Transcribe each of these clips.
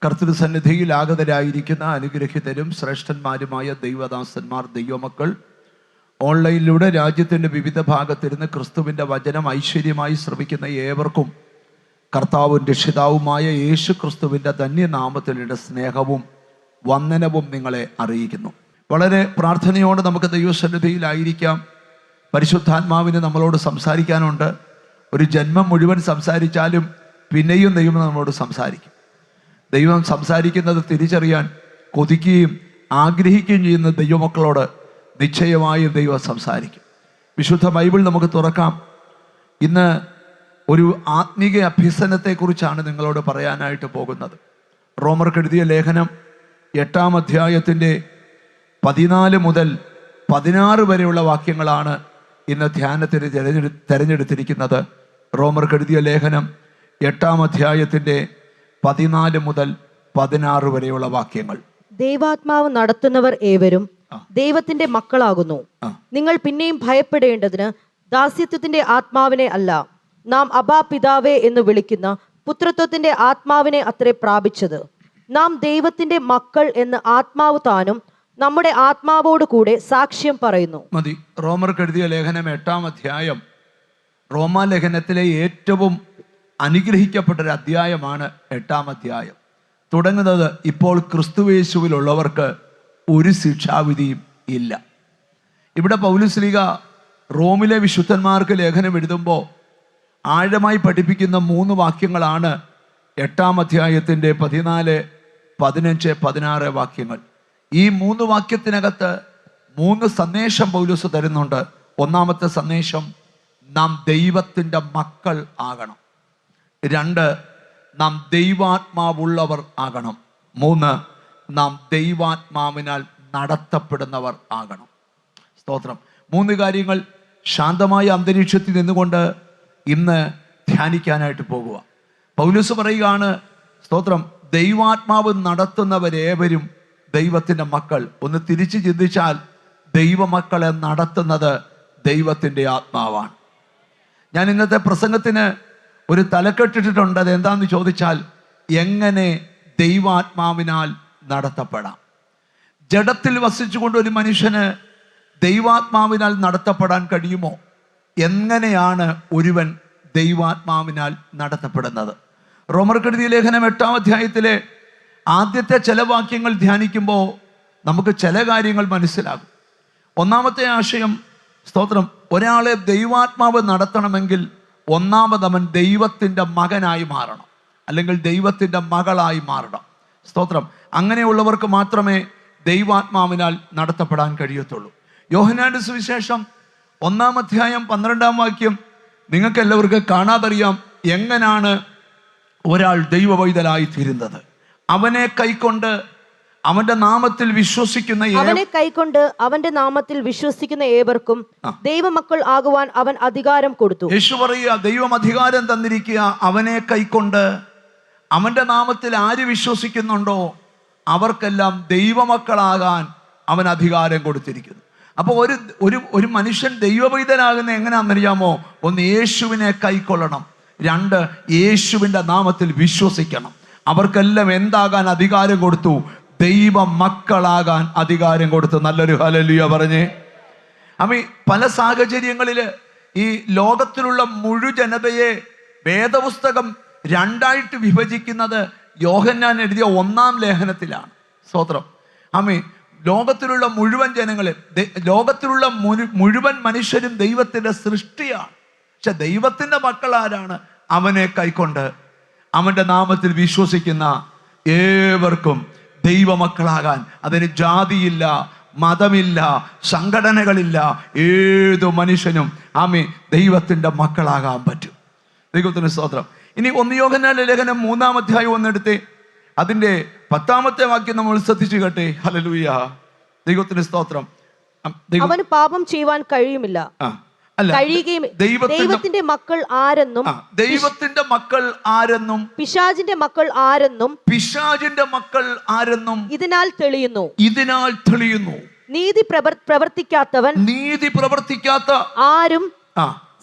കർത്തൃസന്നിധിയിൽ ആഗതരായിരിക്കുന്ന അനുഗ്രഹിതരും ശ്രേഷ്ഠന്മാരുമായ ദൈവദാസന്മാർ, ദൈവമക്കൾ, ഓൺലൈനിലൂടെ രാജ്യത്തിൻ്റെ വിവിധ ഭാഗത്തിരുന്ന് ക്രിസ്തുവിൻ്റെ വചനം ഐശ്വര്യമായി ശ്രമിക്കുന്ന ഏവർക്കും കർത്താവും രക്ഷിതാവുമായ യേശു ക്രിസ്തുവിൻ്റെ ധന്യനാമത്തിലുള്ള സ്നേഹവും വന്ദനവും നിങ്ങളെ അറിയിക്കുന്നു. വളരെ പ്രാർത്ഥനയോടെ നമുക്ക് ദൈവസന്നിധിയിലായിരിക്കാം. പരിശുദ്ധാത്മാവിന് നമ്മളോട് സംസാരിക്കാനുണ്ട്. ഒരു ജന്മം മുഴുവൻ സംസാരിച്ചാലും പിന്നെയും ദൈവം നമ്മളോട് സംസാരിക്കും. ദൈവം സംസാരിക്കുന്നത് തിരിച്ചറിയാൻ കൊതിക്കുകയും ആഗ്രഹിക്കുകയും ചെയ്യുന്ന ദൈവമക്കളോട് നിശ്ചയമായും ദൈവം സംസാരിക്കും. വിശുദ്ധ ബൈബിൾ നമുക്ക് തുറക്കാം. ഇന്ന് ഒരു ആത്മീക അഭ്യസനത്തെക്കുറിച്ചാണ് നിങ്ങളോട് പറയാനായിട്ട് പോകുന്നത്. റോമർക്ക് എഴുതിയ ലേഖനം 8-ാം അധ്യായത്തിൻ്റെ 14 മുതൽ 16 വരെയുള്ള വാക്യങ്ങളാണ് ഇന്ന് ധ്യാനത്തിന് തിരഞ്ഞെടുത്തിരിക്കുന്നത്. റോമർക്ക് എഴുതിയ ലേഖനം 8-ാം അധ്യായത്തിൻ്റെ 14 മുതൽ 16 വരെയുള്ള വാക്യങ്ങൾ. ദൈവാത്മാവ് നടത്തുന്നവർ ഏവരും ദൈവത്തിന്റെ മക്കളാകുന്നു. നിങ്ങൾ പിന്നെയും ഭയപ്പെടേണ്ടതിന് ദാസ്യത്വത്തിന്റെ ആത്മാവിനെ അല്ല, നാം അബാ പിതാവേ എന്ന് വിളിക്കുന്ന പുത്രത്വത്തിന്റെ ആത്മാവിനെ അത്രേ പ്രാപിച്ചത്. നാം ദൈവത്തിന്റെ മക്കൾ എന്ന് ആത്മാവ് താനും നമ്മുടെ ആത്മാവോട് കൂടെ സാക്ഷ്യം പറയുന്നു. മതി. റോമർക്ക് എഴുതിയ ലേഖനം 8-ാം അധ്യായം റോമാലേഖനത്തിലെ ഏറ്റവും അനുഗ്രഹിക്കപ്പെട്ട ഒരു അധ്യായമാണ് 8-ാം അധ്യായം. തുടങ്ങുന്നത് ഇപ്പോൾ ക്രിസ്തുയേശുവിലുള്ളവർക്ക് ഒരു ശിക്ഷാവിധിയും ഇല്ല. ഇവിടെ പൗലോസ് റോമിലെ വിശുദ്ധന്മാർക്ക് ലേഖനം എഴുതുമ്പോൾ ആഴമായി പഠിപ്പിക്കുന്ന 3 വാക്യങ്ങളാണ് 8-ാം അധ്യായത്തിൻ്റെ 14, 15, 16 വാക്യങ്ങൾ. ഈ 3 വാക്യത്തിനകത്ത് 3 സന്ദേശം പൗലോസ് തരുന്നുണ്ട്. ഒന്നാമത്തെ സന്ദേശം, നാം ദൈവത്തിൻ്റെ മക്കൾ ആകണം. 2, നാം ദൈവാത്മാവുള്ളവർ ആകണം. 3, നാം ദൈവാത്മാവിനാൽ നടത്തപ്പെടുന്നവർ ആകണം. സ്തോത്രം. 3 കാര്യങ്ങൾ ശാന്തമായ അന്തരീക്ഷത്തിൽ നിന്നുകൊണ്ട് ഇന്ന് ധ്യാനിക്കാനായിട്ട് പോകുക. പൗലോസ് പറയുകയാണ്, സ്തോത്രം, ദൈവാത്മാവ് നടത്തുന്നവരേവരും ദൈവത്തിൻ്റെ മക്കൾ. ഒന്ന് തിരിച്ച് ചിന്തിച്ചാൽ ദൈവമക്കളെ നടത്തുന്നത് ദൈവത്തിൻ്റെ ആത്മാവാണ്. ഞാൻ ഇന്നത്തെ പ്രസംഗത്തിന് ഒരു തലക്കെട്ടിട്ടുണ്ട്. അതെന്താന്ന് ചോദിച്ചാൽ, എങ്ങനെ ദൈവാത്മാവിനാൽ നടത്തപ്പെടാം. ജഡത്തിൽ വസിച്ചുകൊണ്ട് ഒരു മനുഷ്യന് ദൈവാത്മാവിനാൽ നടത്തപ്പെടാൻ കഴിയുമോ? എങ്ങനെയാണ് ഒരുവൻ ദൈവാത്മാവിനാൽ നടത്തപ്പെടുന്നത്? റോമർക്ക് എഴുതിയ ലേഖനം 8-ാം അധ്യായത്തിലെ ആദ്യത്തെ ചില വാക്യങ്ങൾ ധ്യാനിക്കുമ്പോൾ നമുക്ക് ചില കാര്യങ്ങൾ മനസ്സിലാകും. ഒന്നാമത്തെ ആശയം, സ്തോത്രം, ഒരാളെ ദൈവാത്മാവ് നടത്തണമെങ്കിൽ ഒന്നാമത് അവൻ ദൈവത്തിൻ്റെ മകനായി മാറണം, അല്ലെങ്കിൽ ദൈവത്തിൻ്റെ മകളായി മാറണം. സ്തോത്രം. അങ്ങനെയുള്ളവർക്ക് മാത്രമേ ദൈവാത്മാവിനാൽ നടത്തപ്പെടാൻ കഴിയത്തുള്ളൂ. യോഹന്നാന്റെ സുവിശേഷം 1-ാം അധ്യായം 12-ാം വാക്യം നിങ്ങൾക്ക് എല്ലാവർക്കും കാണാതറിയാം. എങ്ങനെയാണ് ഒരാൾ ദൈവവൈതലായി തീരുന്നത്? അവനെ കൈക്കൊണ്ട് അവന്റെ നാമത്തിൽ വിശ്വസിക്കുന്ന അവന്റെ നാമത്തിൽ വിശ്വസിക്കുന്ന ഏവർക്കും ദൈവമക്കൾ ആകുവാൻ അവൻ അധികാരം കൊടുത്തു. യേശു പറയുക, ദൈവം അധികാരം തന്നിരിക്കുക. അവനെ കൈക്കൊണ്ട് അവന്റെ നാമത്തിൽ ആര് വിശ്വസിക്കുന്നുണ്ടോ അവർക്കെല്ലാം ദൈവമക്കളാകാൻ അവൻ അധികാരം കൊടുത്തിരിക്കുന്നു. അപ്പോൾ ഒരു മനുഷ്യൻ ദൈവവൈതനാകുന്ന എങ്ങനെയാണെന്നറിയാമോ? 1, യേശുവിനെ കൈക്കൊള്ളണം. 2, യേശുവിൻ്റെ നാമത്തിൽ വിശ്വസിക്കണം. അവർക്കെല്ലാം എന്താകാൻ അധികാരം കൊടുത്തു? ദൈവ മക്കളാകാൻ അധികാരം കൊടുത്തു. നല്ലൊരു ഹല്ലേലൂയ പറഞ്ഞേ. അമ്മ, പല സാഹചര്യങ്ങളിൽ ഈ ലോകത്തിലുള്ള മുഴു ജനതയെ വേദപുസ്തകം 2ആയിട്ട് വിഭജിക്കുന്നത് യോഹന്നാൻ എഴുതിയ 1-ാം ലേഖനത്തിലാണ്. സ്തോത്രം. അമ്മേ, ലോകത്തിലുള്ള മുഴുവൻ ജനങ്ങളെ, ലോകത്തിലുള്ള മുഴുവൻ മനുഷ്യരും ദൈവത്തിൻ്റെ സൃഷ്ടിയാണ്. പക്ഷെ ദൈവത്തിൻ്റെ മക്കൾ ആരാണ്? അവനെ കൈക്കൊണ്ട് അവൻ്റെ നാമത്തിൽ വിശ്വസിക്കുന്ന ഏവർക്കും ദൈവമക്കളാകാൻ. അതിന് ജാതിയില്ല, മതമില്ല, സംഘടനകളില്ല. ഏതു മനുഷ്യനും ആമേ ദൈവത്തിൻ്റെ മക്കളാകാൻ പറ്റും. ദൈവത്തിന് സ്തോത്രം. ഇനി 1 യോഹന്നാന്റെ ലേഖനം 3-ാം അധ്യായം ഒന്നെടുത്ത് അതിൻ്റെ 10-ാമത്തെ വാക്യം നമ്മൾ ശ്രദ്ധിച്ചു കേട്ടെ. ഹല്ലേലൂയ. ദൈവത്തിന് സ്തോത്രം. അവന് പാപം ചെയ്യുവാൻ കഴിയുമില്ല, ദൈവത്തിന്റെ മക്കൾ ആരെന്നും പിശാചിന്റെ മക്കൾ ആരെന്നും ഇതിനാൽ തെളിയുന്നു. നീതി പ്രവർത്തിക്കാത്ത ആരും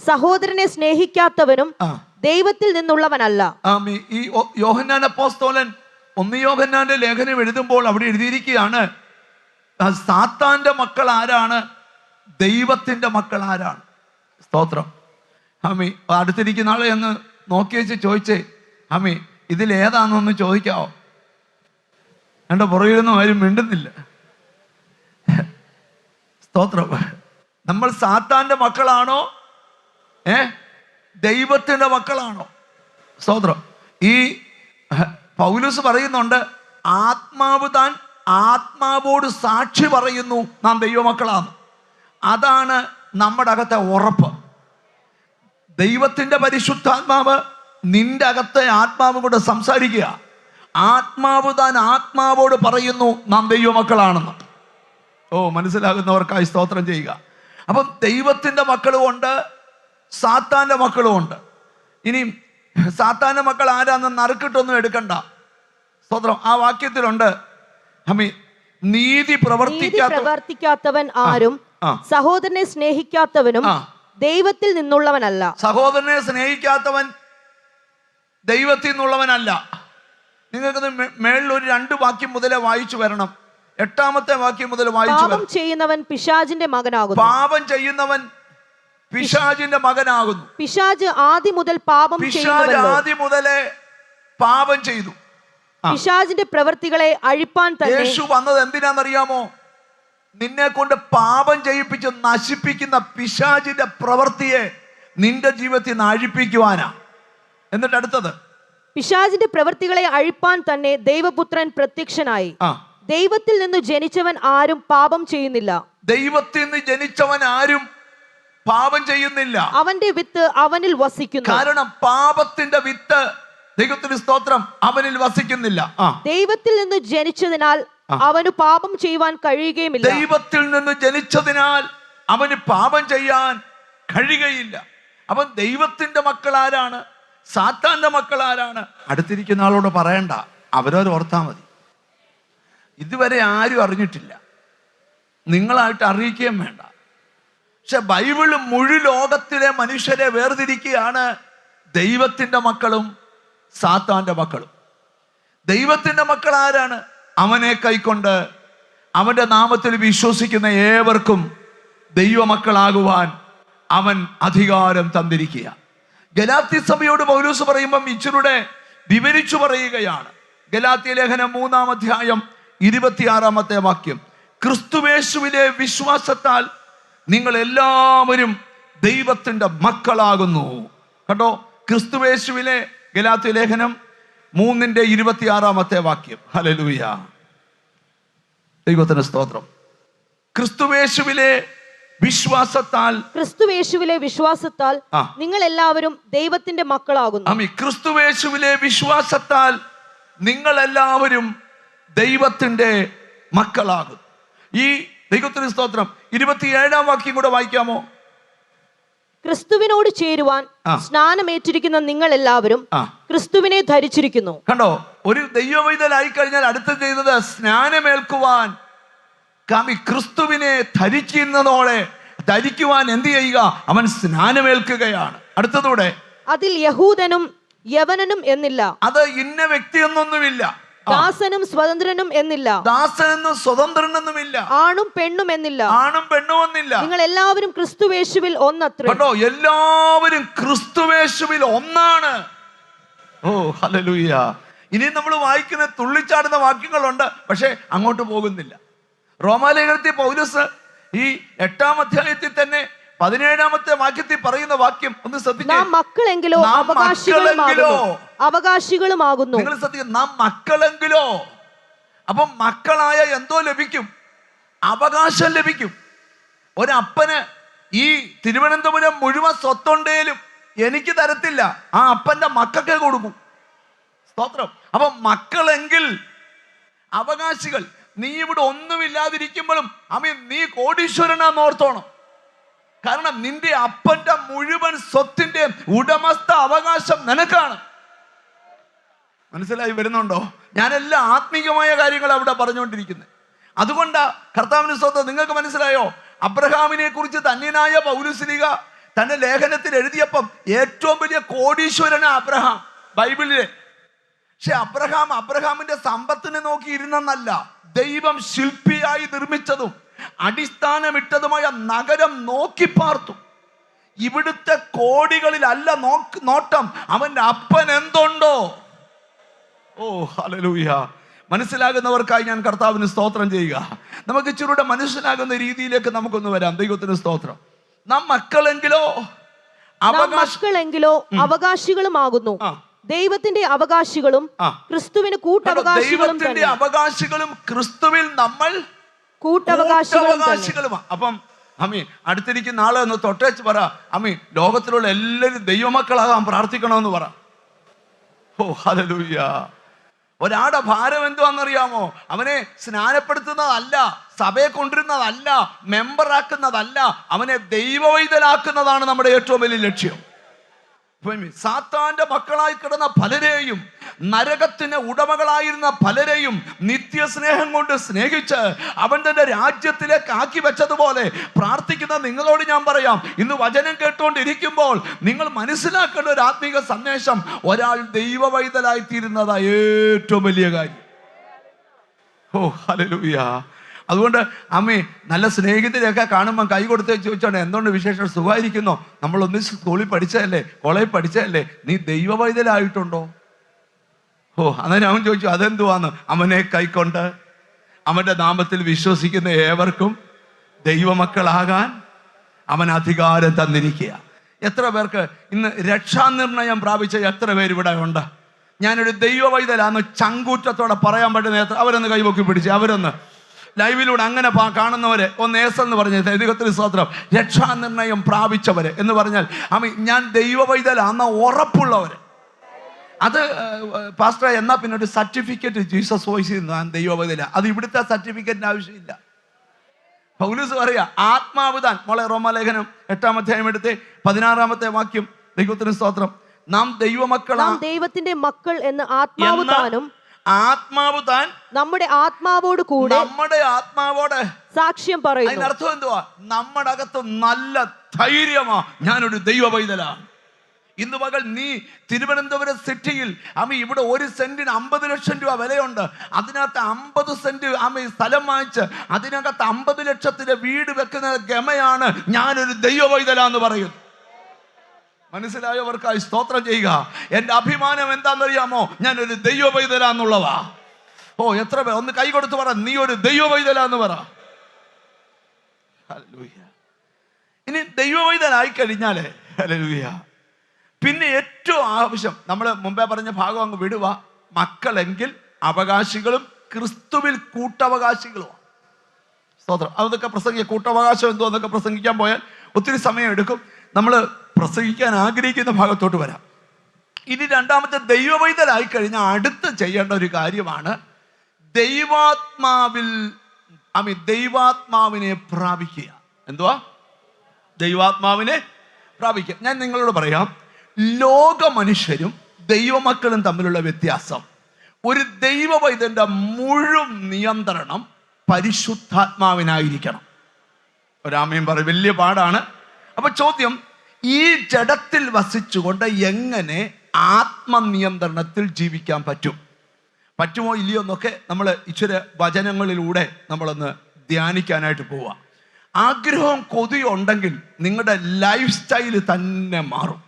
സഹോദരനെ സ്നേഹിക്കാത്തവനും ദൈവത്തിൽ നിന്നുള്ളവനല്ല. ഈ യോഹന്നാൻ അപ്പോസ്തലൻ 1 യോഹന്നാന്റെ ലേഖനം എഴുതുമ്പോൾ അവിടെ എഴുതിയിരിക്കുകയാണ്, സാത്താന്റെ മക്കൾ ആരാണ്, ദൈവത്തിന്റെ മക്കൾ ആരാണ്. സ്തോത്രം. അമ്മി അടുത്തിരിക്കുന്ന ആളെ ഒന്ന് നോക്കി വെച്ച് ചോദിച്ചേ, അമ്മി ഇതിലേതാണെന്നൊന്ന് ചോദിക്കാവോ? എൻ്റെ പുറകിലൊന്നും ആരും മിണ്ടുന്നില്ല. സ്തോത്രം. നമ്മൾ സാത്താന്റെ മക്കളാണോ ദൈവത്തിന്റെ മക്കളാണോ? സ്തോത്രം. ഈ പൗലോസ് പറയുന്നുണ്ട്, ആത്മാവ് താൻ ആത്മാവോട് സാക്ഷി പറയുന്നു നാം ദൈവമക്കളാണ്. അതാണ് നമ്മുടെ അകത്തെ ഉറപ്പ്. ദൈവത്തിന്റെ പരിശുദ്ധാത്മാവ് നിന്റെ അകത്തെ ആത്മാവ് കൊണ്ട് സംസാരിക്കുക. ആത്മാവ് താൻ ആത്മാവോട് പറയുന്നു നാം ദൈവമക്കളാണെന്ന്. ഓ, മനസ്സിലാകുന്നവർക്കായി സ്തോത്രം ചെയ്യുക. അപ്പം ദൈവത്തിന്റെ മക്കളും ഉണ്ട്, സാത്താന്റെ മക്കളും ഉണ്ട്. ഇനി സാത്താന്റെ മക്കൾ ആരാന്ന് നറുക്കിട്ടൊന്നും എടുക്കണ്ട. സ്തോത്രം. ആ വാക്യത്തിലുണ്ട്, നീതി പ്രവർത്തിക്കാത്തവൻ ആരും സഹോദരനെ സ്നേഹിക്കാത്തവനും ദൈവത്തിൽ നിന്നുള്ളവനല്ല. സഹോദരനെ സ്നേഹിക്കാത്തവൻ ദൈവത്തിൽ നിന്നുള്ളവനല്ല. നിങ്ങൾക്കത് മേളിൽ ഒരു 2 വാക്യം മുതലേ വായിച്ചു വരണം. 8-ാമത്തെ വാക്യം മുതൽ വായിച്ചു വരണം. പാപം ചെയ്യുന്നവൻ പിശാചിന്റെ മകനാകുന്നു. പാപം ചെയ്യുന്നവൻ പിശാചിന്റെ മകനാകുന്നു. പിശാച് ആദ്യം മുതൽ പാപം ആദ്യം മുതലേ പാപം ചെയ്തു. പിശാചിന്റെ പ്രവൃത്തികളെ അഴിപ്പാൻ തന്നെ യേശു വന്നത് എന്തിനാണെന്നറിയാമോ? നിന്നെ കൊണ്ട് പാപം ചെയ്യിപ്പിച്ച് നശിപ്പിക്കുന്ന പിശാചിന്റെ പ്രവൃത്തിയെ നിന്റെ ജീവിതത്തിൽ നിന്ന് അഴിപ്പിക്കുവാനാ. എന്നിട്ട് അടുത്തത്, പിശാചിന്റെ പ്രവൃത്തികളെ അഴിപ്പാൻ തന്നെ ദൈവപുത്രൻ പ്രത്യക്ഷനായി. ദൈവത്തിൽ നിന്ന് ജനിച്ചവൻ ആരും പാപം ചെയ്യുന്നില്ല. ദൈവത്തിൽ നിന്ന് ജനിച്ചവൻ ആരും പാപം ചെയ്യുന്നില്ല. അവന്റെ വിത്ത് അവനിൽ വസിക്കുന്നു. കാരണം പാപത്തിന്റെ വിത്ത്, ദൈവത്തിന് സ്തോത്രം, അവനിൽ വസിക്കുന്നില്ല. ദൈവത്തിൽ നിന്ന് ജനിച്ചതിനാൽ അവന് പാപം ചെയ്യുവാൻ കഴിയുകയുമില്ല. ദൈവത്തിൽ നിന്ന് ജനിച്ചതിനാൽ അവന് പാപം ചെയ്യാൻ കഴിയുകയില്ല. അവൻ ദൈവത്തിന്റെ മക്കൾ ആരാണ്, സാത്താന്റെ മക്കൾ ആരാണ്? അടുത്തിരിക്കുന്ന ആളോട് പറയണ്ട, അവരവർ ഓർത്താ മതി. ഇതുവരെ ആരും അറിഞ്ഞിട്ടില്ല, നിങ്ങളായിട്ട് അറിയിക്കുകയും വേണ്ട. പക്ഷെ ബൈബിള് മുഴു ലോകത്തിലെ മനുഷ്യരെ വേർതിരിക്കുകയാണ് ദൈവത്തിന്റെ മക്കളും സാത്താന്റെ മക്കളും. ദൈവത്തിന്റെ മക്കൾ ആരാണ്? അവനെ കൈക്കൊണ്ട് അവന്റെ നാമത്തിൽ വിശ്വസിക്കുന്ന ഏവർക്കും ദൈവമക്കളാകുവാൻ അവൻ അധികാരം തന്നിരിക്കുക. ഗലാത്യ സഭയോട് പൗലോസ് പറയുമ്പം ഇച്ചിലൂടെ വിവരിച്ചു പറയുകയാണ്. ഗലാത്യ ലേഖനം 3-ാം അധ്യായം 26-ാമത്തെ വാക്യം, ക്രിസ്തുയേശുവിലെ വിശ്വാസത്താൽ നിങ്ങൾ എല്ലാവരും ദൈവത്തിന്റെ മക്കളാകുന്നു. കണ്ടോ, ക്രിസ്തുയേശുവിലെ ഗലാത്യ ലേഖനം 3:26 വാക്യം. ഹല്ലേലൂയ, ദൈവത്തിന് സ്തോത്രം. ക്രിസ്തുയേശുവിലെ വിശ്വാസത്താൽ നിങ്ങൾ എല്ലാവരും ദൈവത്തിന്റെ മക്കളാകുന്നു. ക്രിസ്തുയേശുവിലെ വിശ്വാസത്താൽ നിങ്ങൾ എല്ലാവരും ദൈവത്തിന്റെ മക്കളാകും. ഈ ദൈവത്തിന് സ്തോത്രം. 27-ാം വാക്യം കൂടെ വായിക്കാമോ? ക്രിസ്തുവിനോട് ചേരുവാൻ സ്നാനമേറ്റിരിക്കുന്ന നിങ്ങൾ എല്ലാവരും ക്രിസ്തുവിനെ ധരിച്ചിരിക്കുന്നു. കണ്ടോ, ഒരു ദൈവവൈതലായി കഴിഞ്ഞാൽ അടുത്ത ചെയ്യുന്നത് സ്നാനമേൽക്കുവാൻ. ക്രിസ്തുവിനെ ധരിക്കുന്നതോടെ ധരിക്കുവാൻ എന്ത് ചെയ്യുക? അവൻ സ്നാനമേൽക്കുകയാണ്. അടുത്തതോടെ അതിൽ യഹൂദനും യവനനും എന്നില്ല, അത് ഇന്ന വ്യക്തിയൊന്നൊന്നുമില്ല. ദാസനും സ്വതന്ത്രനും എന്നില്ല, ദാസനെന്നും സ്വതന്ത്രനെന്നുമില്ല, ആണും പെണ്ണും എന്നില്ല, ആണും പെണ്ണും എന്നില്ല. നിങ്ങൾ എല്ലാവരും ക്രിസ്തുയേശുവിൽ ഒന്നത്രേ. കേട്ടോ, എല്ലാവരും ക്രിസ്തുയേശുവിൽ ഒന്നാണ്. ഓ ഹല്ലേലൂയ. ഇനി നമ്മൾ വായിക്കുന്ന തുള്ളിച്ചാടുന്ന വാക്യങ്ങളുണ്ട്, പക്ഷെ അങ്ങോട്ട് പോകുന്നില്ല. റോമാലേഖനത്തിൽ പൗലോസ് ഈ 8-ാം അധ്യായത്തിൽ തന്നെ 17-ാമത്തെ വാക്യത്തിൽ പറയുന്ന വാക്യം ഒന്ന് ശ്രദ്ധിക്കുക. നാം മക്കളെങ്കിലോ അവകാശികളുമാകുന്നു. നിങ്ങൾ ശ്രദ്ധിക്കുക, നാം മക്കളെങ്കിലോ. അപ്പം മക്കളായ എന്തോ ലഭിക്കും? അവകാശം ലഭിക്കും. ഒരപ്പന് ഈ തിരുവനന്തപുരം മുഴുവൻ സ്വത്തുണ്ടേലും എനിക്ക് തരത്തില്ല, ആ അപ്പന്റെ മക്കൾക്ക് കൊടുക്കും. സ്തോത്രം. അപ്പം മക്കളെങ്കിൽ അവകാശികൾ. നീ ഇവിടെ ഒന്നുമില്ലാതിരിക്കുമ്പോഴും നീ കോടീശ്വരനാന്ന് ഓർത്തോണം. കാരണം നിന്റെ അപ്പന്റെ മുഴുവൻ സ്വത്തിന്റെ ഉടമസ്ഥ അവകാശം നിനക്കാണ്. മനസ്സിലായി വരുന്നുണ്ടോ? ഞാനെല്ലാം ആത്മീകമായ കാര്യങ്ങൾ അവിടെ പറഞ്ഞുകൊണ്ടിരിക്കുന്നത്. അതുകൊണ്ടാ കർത്താവിന് സ്വന്തം. നിങ്ങൾക്ക് മനസ്സിലായോ? അബ്രഹാമിനെ കുറിച്ച് ധന്യനായ പൗലോസ്ലീഹ തന്റെ ലേഖനത്തിൽ എഴുതിയപ്പം ഏറ്റവും വലിയ കോടീശ്വരനാ അബ്രഹാം ബൈബിളിലെ. പക്ഷെ അബ്രഹാമിന്റെ സമ്പത്തിനെ നോക്കി ഇരുന്നെന്നല്ല, ദൈവം ശില്പിയായി നിർമ്മിച്ചതും അടിസ്ഥാനമിട്ടതുമായ നഗരം നോക്കി പാർത്തു. ഇവിടുത്തെ കോടികളിലല്ല നോട്ടം, അവന്റെ അപ്പൻ എന്തുണ്ടോ. ഓ ഹല്ലേലൂയ. മനസ്സിലാകുന്നവർക്കായി ഞാൻ കർത്താവിന് സ്തോത്രം ചെയ്യുക. നമുക്ക് ഇച്ചിരൂടെ മനസ്സിലാകുന്ന രീതിയിലേക്ക് നമുക്കൊന്ന് വരാം. ദൈവത്തിന് സ്തോത്രം. നാം മക്കളെങ്കിലോ അവകാശികളുമാകുന്നു, ദൈവത്തിന്റെ അവകാശികളും ക്രിസ്തുവിന് കൂട്ടവകാശികളും. ദൈവത്തിന്റെ അവകാശികളും ക്രിസ്തുവിൽ നമ്മൾ കൂട്ടവകാശികളുമാണ്. അപ്പം അമ്മി അടുത്തിരിക്കുന്ന ആളെ ഒന്ന് തൊട്ടേച്ച് പറ, അമ്മി ലോകത്തിലുള്ള എല്ലാവരും ദൈവമക്കളാകാൻ പ്രാർത്ഥിക്കണമെന്ന് പറ. ഓ ഹല്ലേലൂയ. ഒരാളുടെ ഭാരം എന്തുവാണെന്നറിയാമോ? അവനെ സ്നാനപ്പെടുത്തുന്നതല്ല, സഭയെ കൊണ്ടിരുന്നതല്ല, മെമ്പറാക്കുന്നതല്ല, അവനെ ദൈവവൈതലാക്കുന്നതാണ് നമ്മുടെ ഏറ്റവും വലിയ ലക്ഷ്യം. സാത്താന്റെ മക്കളായി കിടന്ന പലരെയും, നരകത്തിന് ഉടമകളായിരുന്ന പലരെയും നിത്യസ്നേഹം കൊണ്ട് സ്നേഹിച്ച് അവൻ തന്റെ രാജ്യത്തിലേക്ക് ആക്കി വെച്ചതുപോലെ പ്രാർത്ഥിക്കുന്ന നിങ്ങളോട് ഞാൻ പറയാം, ഇന്ന് വചനം കേട്ടുകൊണ്ടിരിക്കുമ്പോൾ നിങ്ങൾ മനസ്സിലാക്കേണ്ട ഒരു ആത്മീക സന്ദേശം, ഒരാൾ ദൈവവൈതലായി തീരുന്നതാ ഏറ്റവും വലിയ കാര്യം. ഓ ഹല്ലേലൂയ. അതുകൊണ്ട് അമ്മേ, നല്ല സ്നേഹിതരെയൊക്കെ കാണുമ്പോൾ കൈ കൊടുത്ത് ചോദിച്ചോണ്ട് എന്തുകൊണ്ട് വിശേഷം, സുഖമായിരിക്കുന്നോ? നമ്മളൊന്ന് സ്കൂളിൽ പഠിച്ചതല്ലേ, കോളേജിൽ പഠിച്ചതല്ലേ, നീ ദൈവവൈതലായിട്ടുണ്ടോ? ഓ അന്നേരം അവൻ ചോദിച്ചു അതെന്തുവാന്ന്. അവനെ കൈക്കൊണ്ട് അവന്റെ നാമത്തിൽ വിശ്വസിക്കുന്ന ഏവർക്കും ദൈവമക്കളാകാൻ അവൻ അധികാരം തന്നിരിക്കുക. എത്ര പേർക്ക് ഇന്ന് രക്ഷാനിർണയം പ്രാപിച്ച എത്ര പേര് ഇവിടെ ഉണ്ട്? ഞാനൊരു ദൈവവൈതലാന്ന് ചങ്കൂറ്റത്തോടെ പറയാൻ പറ്റുന്ന അവരൊന്ന് കൈപൊക്കി പിടിച്ച്, അവരൊന്ന് ലൈവിലൂടെ അങ്ങനെ കാണുന്നവരെ ഒന്ന് എന്ന് പറഞ്ഞ ദൈവത്തിന് സ്തോത്രം. രക്ഷാനിർണയം പ്രാപിച്ചവര് എന്ന് പറഞ്ഞാൽ ഞാൻ ദൈവവൈതലാന്ന ഉറപ്പുള്ളവര്. അത് പാസ്റ്റർ എന്നാ പിന്നെ ഒരു സർട്ടിഫിക്കറ്റ് ജീസസ് വോയിസിൽ നിന്ന് ഞാൻ ദൈവവൈതല, അത് ഇവിടുത്തെ സർട്ടിഫിക്കറ്റിന് ആവശ്യമില്ല. പൗലോസ് പറയാ ആത്മാവ് താൻ, മോളെ റോമാലേഖനം 8-ാം അധ്യായം എടുത്ത് 16-ാമത്തെ വാക്യം, ദൈവത്തിന് സ്തോത്രം. നാം ദൈവമക്കളാണ്, ദൈവത്തിന്റെ മക്കൾ എന്ന് ആത്മാവ് താൻ നമ്മുടെ ആത്മാവോട് സാക്ഷ്യം പറയുന്നു. അതിനർത്ഥം എന്തുവാ? നമ്മുടെ അകത്ത് നല്ല ധൈര്യമാ, ഞാനൊരു ദൈവവൈതലാണ്. ഇന്ന് പകൽ നീ തിരുവനന്തപുരം സിറ്റിയിൽ ഇവിടെ 1 സെന്റിന് 50 ലക്ഷം രൂപ വിലയുണ്ട്. അതിനകത്ത് 50 സെന്റ് സ്ഥലം വാങ്ങിച്ച് അതിനകത്ത് 50 ലക്ഷത്തിന്റെ വീട് വെക്കുന്ന ഗമയാണ് ഞാനൊരു ദൈവവൈതലാന്ന് പറയുന്നു. മനസ്സിലായവർക്കായി സ്തോത്രം ചെയ്യുക. എന്റെ അഭിമാനം എന്താണെന്നറിയാമോ? ഞാനൊരു ദൈവവൈതലാന്നുള്ളതാ. ഓ എത്ര പേർ ഒന്ന് കൈ കൊടുത്ത് പറ, നീ ഒരു ദൈവവൈതലാന്ന് പറ. ഹല്ലേലൂയ. ഇനി ദൈവവൈതലായി കഴിഞ്ഞാലേ ഹല്ലേലൂയ, പിന്നെ ഏറ്റവും ആവശ്യം, നമ്മൾ മുമ്പേ പറഞ്ഞ ഭാഗം അങ്ങ് വിടുക, മക്കളെങ്കിൽ അവകാശികളും ക്രിസ്തുവിൽ കൂട്ടവകാശികളും. സ്തോത്രം. അതൊക്കെ കൂട്ടവകാശം എന്തോ എന്നൊക്കെ പ്രസംഗിക്കാൻ പോയാൽ ഒത്തിരി സമയം എടുക്കും. നമ്മൾ പ്രസംഗിക്കാൻ ആഗ്രഹിക്കുന്ന ഭാഗത്തോട്ട് വരാം. ഇനി രണ്ടാമത്തെ ദൈവവൈതലായി കഴിഞ്ഞാൽ അടുത്ത് ചെയ്യേണ്ട ഒരു കാര്യമാണ് ദൈവാത്മാവിനെ പ്രാപിക്കുക. എന്തുവാ? ദൈവാത്മാവിനെ പ്രാപിക്കുക. ഞാൻ നിങ്ങളോട് പറയാം, ലോക മനുഷ്യരും ദൈവമക്കളും തമ്മിലുള്ള വ്യത്യാസം. ഒരു ദൈവവൈതന്റെ മുഴുവൻ നിയന്ത്രണം പരിശുദ്ധാത്മാവിനായിരിക്കണം. ഒരാമയും പറയും, വലിയ പാടാണ്. അപ്പൊ ചോദ്യം, ഈ ജഡത്തിൽ വസിച്ചുകൊണ്ട് എങ്ങനെ ആത്മനിയന്ത്രണത്തിൽ ജീവിക്കാൻ പറ്റുമോ ഇല്ലയോ എന്നൊക്കെ നമ്മൾ ഇച്ചിരി വചനങ്ങളിലൂടെ നമ്മളൊന്ന് ധ്യാനിക്കാനായിട്ട് പോവാം. ആഗ്രഹവും കൊതിയും ഉണ്ടെങ്കിൽ നിങ്ങളുടെ ലൈഫ് സ്റ്റൈല് തന്നെ മാറും,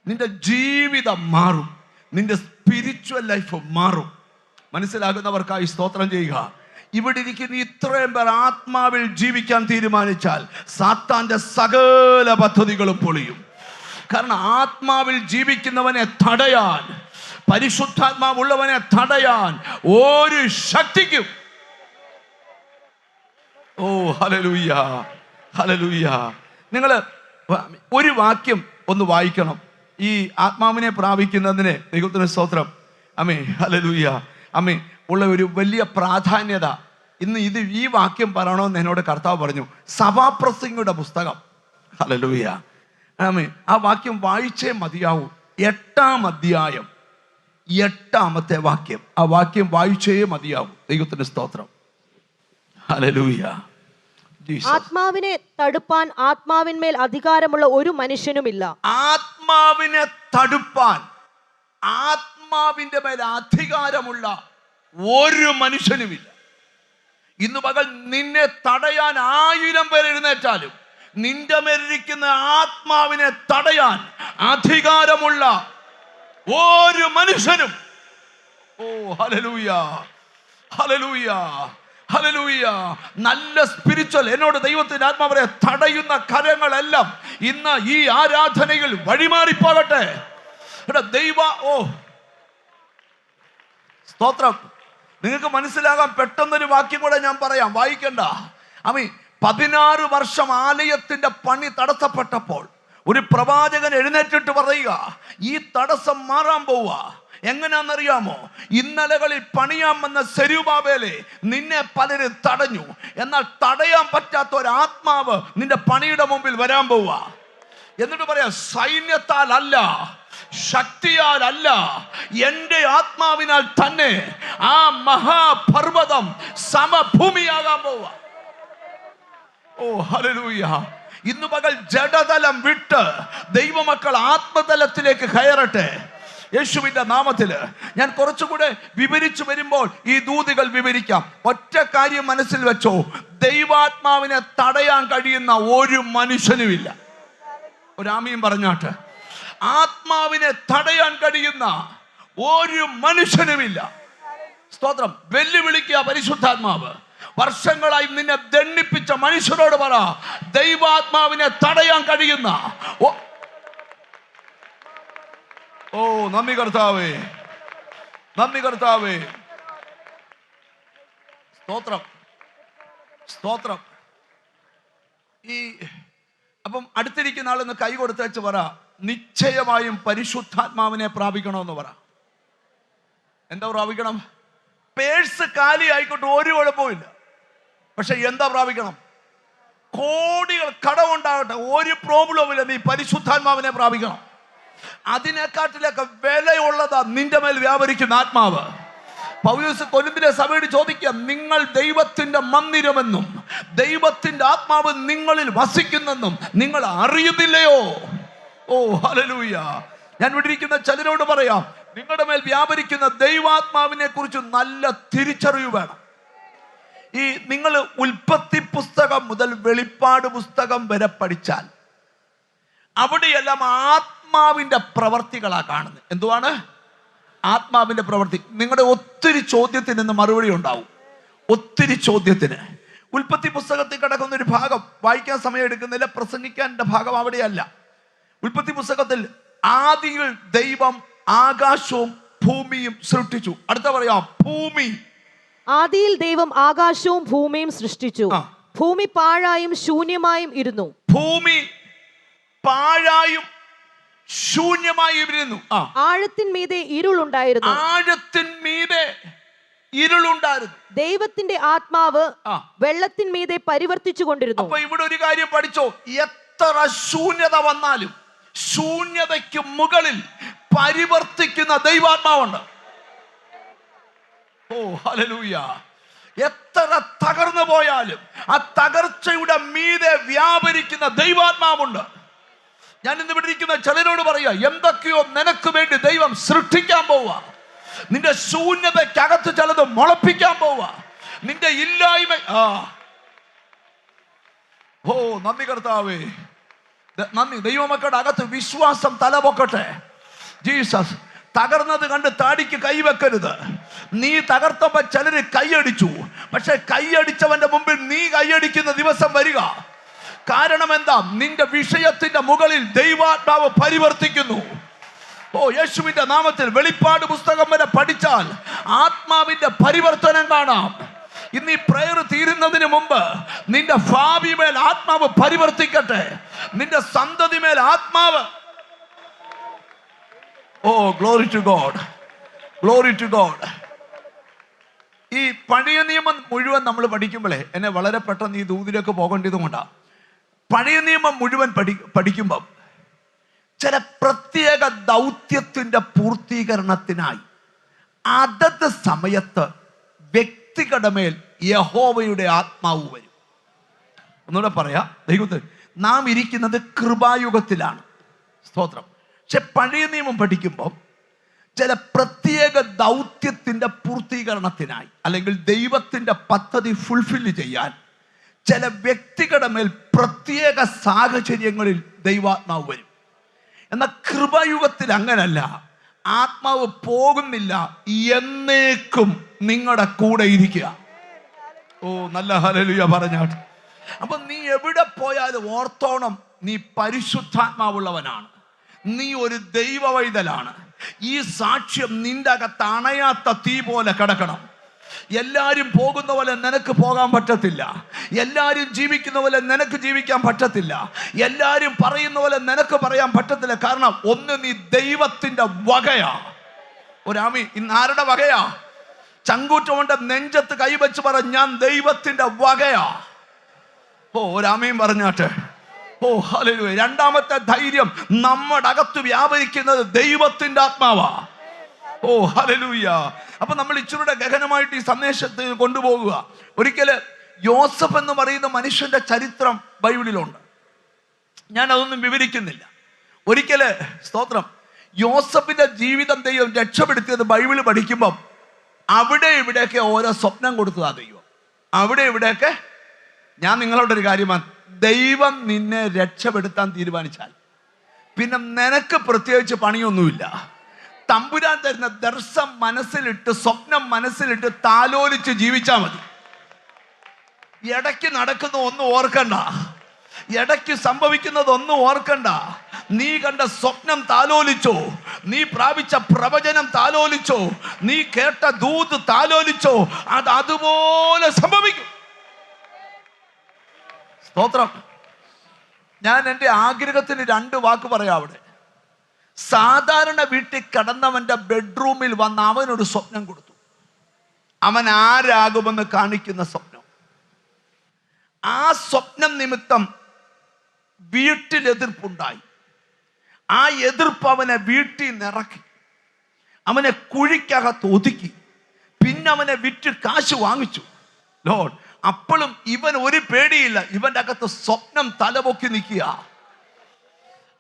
നിന്റെ ജീവിതം മാറും, നിന്റെ സ്പിരിച്വൽ ലൈഫ് മാറും. മനസ്സിലാകുന്നവർക്കായി സ്തോത്രം ചെയ്യുക. ഇവിടെ ഇരിക്കുന്ന ഇത്രയും പേർ ആത്മാവിൽ ജീവിക്കാൻ തീരുമാനിച്ചാൽ സാത്താന്റെ സകല പദ്ധതികളും പൊളിയും. കാരണം ആത്മാവിൽ ജീവിക്കുന്നവനെ തടയാൻ, പരിശുദ്ധാത്മാവുള്ളവനെ തടയാൻ ഒരു ശക്തിക്കും. ഓ ഹല്ലേലൂയ, ഹല്ലേലൂയ. നിങ്ങൾ ഒരു വാക്യം ഒന്ന് വായിക്കണം. ഈ ആത്മാവിനെ പ്രാപിക്കുന്നതിന് ദൈവത്തിന് സ്തോത്രം. ആമേൻ, ഹല്ലേലൂയ. ആമേൻ. ഉള്ള ഒരു വലിയ പ്രാധാന്യത ഇന്ന് ഈ വാക്യം പറയണമെന്ന് എന്നോട് കർത്താവ് പറഞ്ഞു. സഭാപ്രസംഗിയുടെ പുസ്തകം, ഹല്ലേലൂയ. ആമേൻ. ആ വാക്യം വായിച്ചേ മതിയാവൂ. 8-ാം അധ്യായം 8-ാമത്തെ വാക്യം, ആ വാക്യം വായിച്ചേ മതിയാവൂ. ദൈവത്തിന് സ്തോത്രം, ഹല്ലേലൂയ. ആത്മാവിനെ തടുപ്പാൻ ആത്മാവിന്മേൽ അധികാരമുള്ള ഒരു മനുഷ്യനുമില്ല. ആത്മാവിനെ തടുപ്പാൻ ആത്മാവിന്റെ മേൽ അധികാരമുള്ള ഒരു മനുഷ്യനുമില്ല. ഇന്ന് പകൽ നിന്നെ തടയാൻ 1000 പേർ എഴുന്നേറ്റാലും നിന്റെ മേലിരിക്കുന്ന ആത്മാവിനെ തടയാൻ അധികാരമുള്ള ഒരു മനുഷ്യനും, ഓ ഹല്ലേലൂയ, ഹല്ലേലൂയ, ഹല്ലേലൂയ, നല്ല സ്പിരിച്വൽ, എന്നോട് ദൈവത്തിന്റെ ആത്മാവരെ തടയുന്ന കരങ്ങളെല്ലാം ഇന്ന് ഈ ആരാധനയിൽ വഴിമാറിപ്പോകട്ടെ. ദൈവ സ്തോത്രം. നിങ്ങൾക്ക് മനസ്സിലാകാൻ പെട്ടെന്നൊരു വാക്യം കൂടെ ഞാൻ പറയാം, വായിക്കണ്ട. 16 വർഷം ആലയത്തിന്റെ പണി തടസ്സപ്പെട്ടപ്പോൾ ഒരു പ്രവാചകൻ എഴുന്നേറ്റിട്ട് പറയുക, ഈ തടസ്സം മാറാൻ പോവുക. എങ്ങനെയാണെന്നറിയാമോ? ഇന്നലകളിൽ പണിയാൻ വന്ന സെരുബാബേലെ, നിന്നെ പലരും തടഞ്ഞു, എന്നാൽ തടയാൻ പറ്റാത്ത ഒരു ആത്മാവ് നിന്റെ പണിയുടെ മുമ്പിൽ വരാൻ പോവുക. എന്നിട്ട് പറയാ, സൈന്യത്താൽ അല്ല, ശക്തിയാൽ അല്ല, എന്റെ ആത്മാവിനാൽ തന്നെ ആ മഹാപർവ്വതം സമഭൂമിയാകാൻ പോവുക. ഓ ഹല്ലേലൂയ. ഇന്ന് പകൽ ജഡതലം വിട്ട് ദൈവമക്കൾ ആത്മതലത്തിലേക്ക് കയറട്ടെ യേശുവിന്റെ നാമത്തില്. ഞാൻ കുറച്ചുകൂടെ വിവരിച്ചു വരുമ്പോൾ ഈ ദൂതുകൾ വിവരിക്കാം. ഒറ്റ കാര്യം മനസ്സിൽ വെച്ചോ, ദൈവാത്മാവിനെ തടയാൻ കഴിയുന്ന ഒരു മനുഷ്യനുമില്ല. ഒരു ആമീൻ പറഞ്ഞാട്ട്. ആത്മാവിനെ തടയാൻ കഴിയുന്ന ഒരു മനുഷ്യനുമില്ല. സ്തോത്രം. വെല്ലുവിളിക്കുക പരിശുദ്ധാത്മാവ്. വർഷങ്ങളായി നിന്നെ ദണ്ഡിപ്പിച്ച മനുഷ്യരോട് പറ, ദൈവാത്മാവിനെ തടയാൻ കഴിയുന്ന ഓ നന്ദി കർത്താവേ, നന്ദി കർത്താവേ, സ്തോത്രം, സ്തോത്രം. അപ്പം അടുത്തിരിക്കുന്ന ആളെന്ന് കൈ കൊടുത്ത് വെച്ച് പറ, നിശ്ചയമായും പരിശുദ്ധാത്മാവിനെ പ്രാപിക്കണമെന്ന് പറ. എന്താ പ്രാപിക്കണം? പേഴ്സ് കാലി ആയിക്കോട്ടെ, ഒരു കുഴപ്പമില്ല. പക്ഷെ എന്താ പ്രാപിക്കണം? കോടികൾ കടമുണ്ടാകട്ടെ, ഒരു പ്രോബ്ലവും ഇല്ല, നീ പരിശുദ്ധാത്മാവിനെ പ്രാപിക്കണം. അതിനെക്കാട്ടിലൊക്കെ വിലയുള്ളതാ നിന്റെ മേൽ വ്യാപരിക്കുന്ന ആത്മാവ്. പൗലോസ് കൊരിന്ത്യരെ സഭയോട് ചോദിക്കുക, നിങ്ങൾ ദൈവത്തിന്റെ മന്ദിരമെന്നും ദൈവത്തിന്റെ ആത്മാവ് നിങ്ങളിൽ വസിക്കുന്നെന്നും നിങ്ങൾ അറിയുന്നില്ലയോ? ഓ ഹല്ലേലൂയ. ഞാൻ വിട്ടിരിക്കുന്ന ചിലരോട് പറയാം, നിങ്ങളുടെ മേൽ വ്യാപരിക്കുന്ന ദൈവാത്മാവിനെ കുറിച്ച് നല്ല തിരിച്ചറിവ് വേണം. ഈ നിങ്ങൾ ഉൽപ്പത്തി പുസ്തകം മുതൽ വെളിപ്പാട് പുസ്തകം വരെ പഠിച്ചാൽ അവിടെയെല്ലാം ആത്മാവിന്റെ പ്രവർത്തികളാ കാണുന്നത്. എന്തുവാണ്? ആത്മാവിന്റെ പ്രവർത്തി. നിങ്ങളുടെ ഒത്തിരി ചോദ്യത്തിന് ഇന്ന് മറുപടി ഉണ്ടാവും. ഒത്തിരി ചോദ്യത്തിന് ഉൽപ്പത്തി പുസ്തകത്തിൽ കിടക്കുന്ന ഒരു ഭാഗം വായിക്കാൻ സമയം എടുക്കുന്നില്ല, പ്രസംഗിക്കാൻ ഭാഗം അവിടെയല്ല. ഉൽപ്പത്തി പുസ്തകത്തിൽ ആദിയിൽ ദൈവം ആകാശവും ഭൂമിയും സൃഷ്ടിച്ചു. അടുത്ത പറയാം, ഭൂമി. ആദിയിൽ ദൈവം ആകാശവും ഭൂമിയും സൃഷ്ടിച്ചു. ഭൂമി പാഴായും ശൂന്യമായും ഇരുന്നു. ഭൂമി പാഴായും ശൂന്യമായും ഇരുന്നു. ആഴത്തിന്മീതെ ഇരുളുണ്ടായിരുന്നു. ആഴത്തിന്മീതെ ഇരുളുണ്ടായിരുന്നു. ദൈവത്തിന്റെ ആത്മാവ് വെള്ളത്തിന്മീതെ പരിവർത്തിച്ചു കൊണ്ടിരുന്നു. അപ്പൊ ഇവിടെ ഒരു കാര്യം പഠിച്ചോ, എത്ര ശൂന്യത വന്നാലും ശൂന്യതയ്ക്ക് മുകളിൽ പരിവർത്തിക്കുന്ന ദൈവാത്മാവുണ്ട്. ഓ ഹല്ലേലൂയ. എത്ര തകർന്നു പോയാലും ആ തകർച്ചയുടെ മീതെ വ്യാപരിക്കുന്ന ദൈവാത്മാവുണ്ട്. ഞാൻ ഇന്ന് ഇവിടെ ഇരിക്കുന്ന ചിലരോട് പറയുക, എന്തൊക്കെയോ നിനക്ക് വേണ്ടി ദൈവം സൃഷ്ടിക്കാൻ പോവുക. നിന്റെ ശൂന്യതയ്ക്കകത്ത് ചിലത് മുളപ്പിക്കാൻ പോവുക. നിന്റെ ഇല്ലായ്മ ഓ നന്ദി കർത്താവേ, നന്ദി. ദൈവമക്കളുടെ അകത്ത് വിശ്വാസം തലപൊക്കട്ടെ. ജീസസ്. തകർന്നത് കണ്ട് താടിക്ക് കൈവെക്കരുത്. നീ തകർത്തപ്പോൾ ചിലര് കൈയടിച്ചു, പക്ഷെ കൈയടിച്ചവന്റെ മുമ്പിൽ നീ കൈയടിക്കുന്ന ദിവസം വരിക. കാരണം എന്താ? നിന്റെ വിഷയത്തിന്റെ മുകളിൽ ദൈവാത്മാവ് പരിവർത്തിക്കുന്നു. ഓ യേശുവിന്റെ നാമത്തിൽ വെളിപ്പാട് പുസ്തകം വരെ പഠിച്ചാൽ ആത്മാവിന്റെ പരിവർത്തനം കാണാം. ഇന്ന് ഈ പ്രയർ തീരുന്നതിന് മുമ്പ് നിന്റെ ഭാവി മേൽ ആത്മാവ് പരിവർത്തിക്കട്ടെ. നിന്റെ സന്തതി മേൽ ആത്മാവ്. Oh glory to God, glory to God. ഈ പഴയ നിയമം മുഴുവൻ നമ്മൾ പഠിക്കുമ്പോഴേ എന്നെ വളരെ പെട്ടെന്ന് ഈ ദൂതിലേക്ക് പോകേണ്ടത് കൊണ്ടാണ്. പഴയ നിയമം മുഴുവൻ പഠിക്കുമ്പം ചില പ്രത്യേക ദൗത്യത്തിന്റെ പൂർത്തീകരണത്തിനായി അതത് സമയത്ത് വ്യക്തികളുടെ മേൽ യഹോവയുടെ ആത്മാവ് വരും. ഒന്നുകൂടെ പറയാ, ദൈവത്തിൽ നാം ഇരിക്കുന്നത് കൃപായുഗത്തിലാണ്. സ്തോത്രം. പക്ഷെ പഴയ നിയമം പഠിക്കുമ്പോൾ ചില പ്രത്യേക ദൗത്യത്തിൻ്റെ പൂർത്തീകരണത്തിനായി അല്ലെങ്കിൽ ദൈവത്തിൻ്റെ പദ്ധതി ഫുൾഫിൽ ചെയ്യാൻ ചില വ്യക്തികളുടെ മേൽ പ്രത്യേക സാഹചര്യങ്ങളിൽ ദൈവാത്മാവ് വരും. എന്നാൽ കൃപയുഗത്തിൽ അങ്ങനല്ല. ആത്മാവ് പോകുന്നില്ല, എന്നേക്കും നിങ്ങളുടെ കൂടെ ഇരിക്കുക. ഓ, നല്ല ഹല്ലേലൂയ പറഞ്ഞാട്ട്. അപ്പൊ നീ എവിടെ പോയാലും ഓർത്തോണം, നീ പരിശുദ്ധാത്മാവുള്ളവനാണ്, നീ ഒരു ദൈവവൈതലാണ്. ഈ സാക്ഷ്യം നിന്റെ അകത്ത് അണയാത്ത തീ പോലെ കിടക്കണം. എല്ലാവരും പോകുന്ന പോലെ നിനക്ക് പോകാൻ പറ്റത്തില്ല. എല്ലാവരും ജീവിക്കുന്ന പോലെ നിനക്ക് ജീവിക്കാൻ പറ്റത്തില്ല. എല്ലാവരും പറയുന്ന പോലെ നിനക്ക് പറയാൻ പറ്റത്തില്ല. കാരണം ഒന്ന്, നീ ദൈവത്തിന്റെ വകയാ. ഒരാമി, ഇന്ന് ആരുടെ വകയാ? ചങ്കൂറ്റമുണ്ട് നെഞ്ചത്ത് കൈവച്ച് പറ, ഞാൻ ദൈവത്തിന്റെ വകയാ. ഓ, ഒരാമയും പറഞ്ഞാട്ടെ. ഓ ഹല്ലേലൂയ. രണ്ടാമത്തെ ധൈര്യം, നമ്മുടെ അകത്ത് വ്യാപരിക്കുന്നത് ദൈവത്തിന്റെ ആത്മാവാ. ഓ ഹല്ലേലൂയ. അപ്പൊ നമ്മൾ ഇച്ചിരൂടെ ഗഹനമായിട്ട് ഈ സന്ദേശത്തെ കൊണ്ടുപോകുക. ഒരിക്കല് യോസഫ് എന്ന് പറയുന്ന മനുഷ്യന്റെ ചരിത്രം ബൈബിളിലുണ്ട്. ഞാൻ അതൊന്നും വിവരിക്കുന്നില്ല. ഒരിക്കല്, സ്തോത്രം, യോസഫിന്റെ ജീവിതം ദൈവം രക്ഷപ്പെടുത്തിയത് ബൈബിള് പഠിക്കുമ്പം അവിടെ ഇവിടെയൊക്കെ ഓരോ സ്വപ്നം കൊടുത്തതാ ദൈവം. അവിടെ ഇവിടെയൊക്കെ ഞാൻ നിങ്ങളോടൊരു കാര്യമാണ്, ദൈവം നിന്നെ രക്ഷപ്പെടുത്താൻ തീരുമാനിച്ചാൽ പിന്നെ നിനക്ക് പ്രത്യേകിച്ച് പണിയൊന്നുമില്ല. തമ്പുരാൻ തരുന്ന ദർശനം മനസ്സിലിട്ട്, സ്വപ്നം മനസ്സിലിട്ട് താലോലിച്ച് ജീവിച്ചാൽ മതി. ഇടയ്ക്ക് നടക്കുന്ന ഒന്നും ഓർക്കണ്ട, ഇടയ്ക്ക് സംഭവിക്കുന്നതൊന്നും ഓർക്കണ്ട. നീ കണ്ട സ്വപ്നം താലോലിച്ചോ, നീ പ്രാപിച്ച പ്രവചനം താലോലിച്ചോ, നീ കേട്ട ദൂത് താലോലിച്ചോ, അത് അതുപോലെ സംഭവിക്കും. സ്തോത്രം. ഞാൻ എൻ്റെ ആഗ്രഹത്തിന് 2 വാക്ക് പറയാം. അവിടെ സാധാരണ വീട്ടിൽ കിടന്നവന്റെ ബെഡ്റൂമിൽ വന്ന് അവനൊരു സ്വപ്നം കൊടുത്തു. അവൻ ആരാകുമെന്ന് കാണിക്കുന്ന സ്വപ്നം. ആ സ്വപ്നം നിമിത്തം വീട്ടിൽ എതിർപ്പുണ്ടായി. ആ എതിർപ്പ് അവനെ വീട്ടിൽ നിറക്കി, അവനെ കുഴിക്കകത്ത് ഒതുക്കി. പിന്നെ അവനെ വിറ്റ് കാശ് വാങ്ങിച്ചു. ലോഡ്, അപ്പോഴും ഇവൻ ഒരു പേടിയില്ല. ഇവന്റെ അകത്ത് സ്വപ്നം തലപൊക്കി നിൽക്കുക.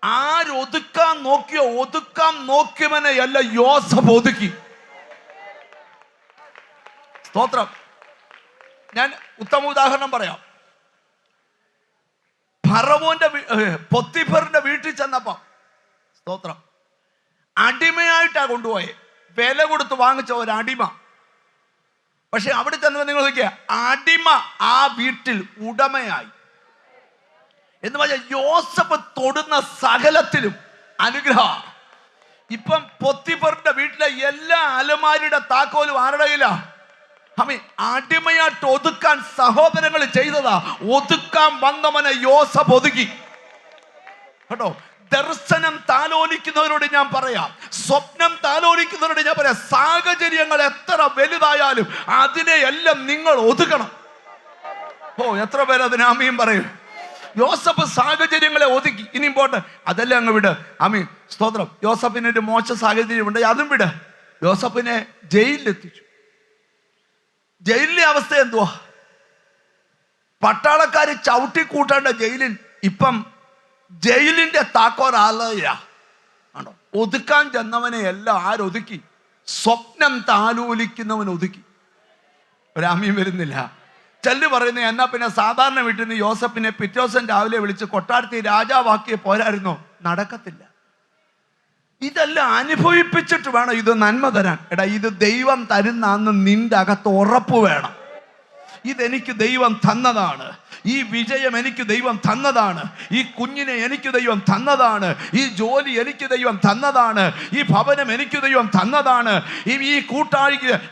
ആരൊതുക്കാൻ നോക്കിയോ, ഒതുക്കാൻ നോക്കിയവനെ അല്ല യോസഫ് ഒതുക്കി. സ്തോത്രം. ഞാൻ ഉത്തമ ഉദാഹരണം പറയാം. ഫറവോന്റെ പൊത്തിഫറിന്റെ വീട്ടിൽ ചെന്നപ്പം, സ്തോത്രം, അടിമയായിട്ടാ കൊണ്ടുപോയെ. വില കൊടുത്ത് വാങ്ങിച്ച ഒരു അടിമ. പക്ഷെ അവിടെ ചെന്നപ്പോൾ നിങ്ങൾ നോക്കിയ അടിമ ആ വീട്ടിൽ ഉടമയായി. എന്ന് പറഞ്ഞാൽ യോസഫ് തൊടുന്ന സകലത്തിലും അനുഗ്രഹം. ഇപ്പം പൊത്തിഫറിന്റെ വീട്ടിലെ എല്ലാ അലമാരിയുടെ താക്കോലും ആരുടെ കയ്യിലാ? അടിമയായിട്ട് ഒതുക്കാൻ സഹോദരങ്ങൾ ചെയ്തതാ. ഒതുക്കാൻ വന്നവനെ യോസഫ് ഒതുക്കി. കേട്ടോ, ദർശനം താലോലിക്കുന്നവരോട് ഞാൻ പറയാം, സ്വപ്നം താലോലിക്കുന്നവരോട് ഞാൻ പറയാം, സാഹചര്യങ്ങൾ എത്ര വലുതായാലും അതിനെയെല്ലാം നിങ്ങൾ ഒതുക്കണം. ഓ, എത്ര പേര് അതിന് ആമീൻ പറയും? യോസഫ് സാഹചര്യങ്ങളെ ഒതുക്കി. ഇനിയും പോട്ടെ, അതെല്ലാം അങ്ങ് വിട്. ആമീൻ, സ്തോത്രം. യോസഫിന് ഒരു മോശ സാഹചര്യമുണ്ട്, അതും വിട്. യോസഫിനെ ജയിലിലെത്തിച്ചു. ജയിലിലെ അവസ്ഥ എന്തുവാ? പട്ടാളക്കാര് ചവിട്ടിക്കൂട്ടേണ്ട ജയിലിൽ ഇപ്പം ജയിലിന്റെ താക്കോൽ ആളയാ. ആണോ? ഒതുക്കാൻ ചെന്നവനെ എല്ലാം ആരൊതുക്കി? സ്വപ്നം താലോലിക്കുന്നവൻ ഒതുക്കി. ഒരാമീൻ വരുന്നില്ല. ചെല്ലു പറയുന്നത്, എന്നാ പിന്നെ സാധാരണ വീട്ടിൽ നിന്ന് യോസഫിനെ പിറ്റേ ദിവസം രാവിലെ വിളിച്ച് കൊട്ടാരത്തിൽ രാജാവാക്കിയ പോരായിരുന്നോ? നടക്കത്തില്ല. ഇതെല്ലാം അനുഭവിപ്പിച്ചിട്ട് വേണം ഇത് നന്മ തരാൻ. എടാ, ഇത് ദൈവം തരുന്നാന്ന് നിന്റെ അകത്ത് ഉറപ്പ് വേണം. ഇതെനിക്ക് ദൈവം തന്നതാണ്, ഈ വിജയം എനിക്ക് ദൈവം തന്നതാണ്, ഈ കുഞ്ഞിനെ എനിക്ക് ദൈവം തന്നതാണ്, ഈ ജോലി എനിക്ക് ദൈവം തന്നതാണ്, ഈ ഭവനം എനിക്ക് ദൈവം തന്നതാണ്,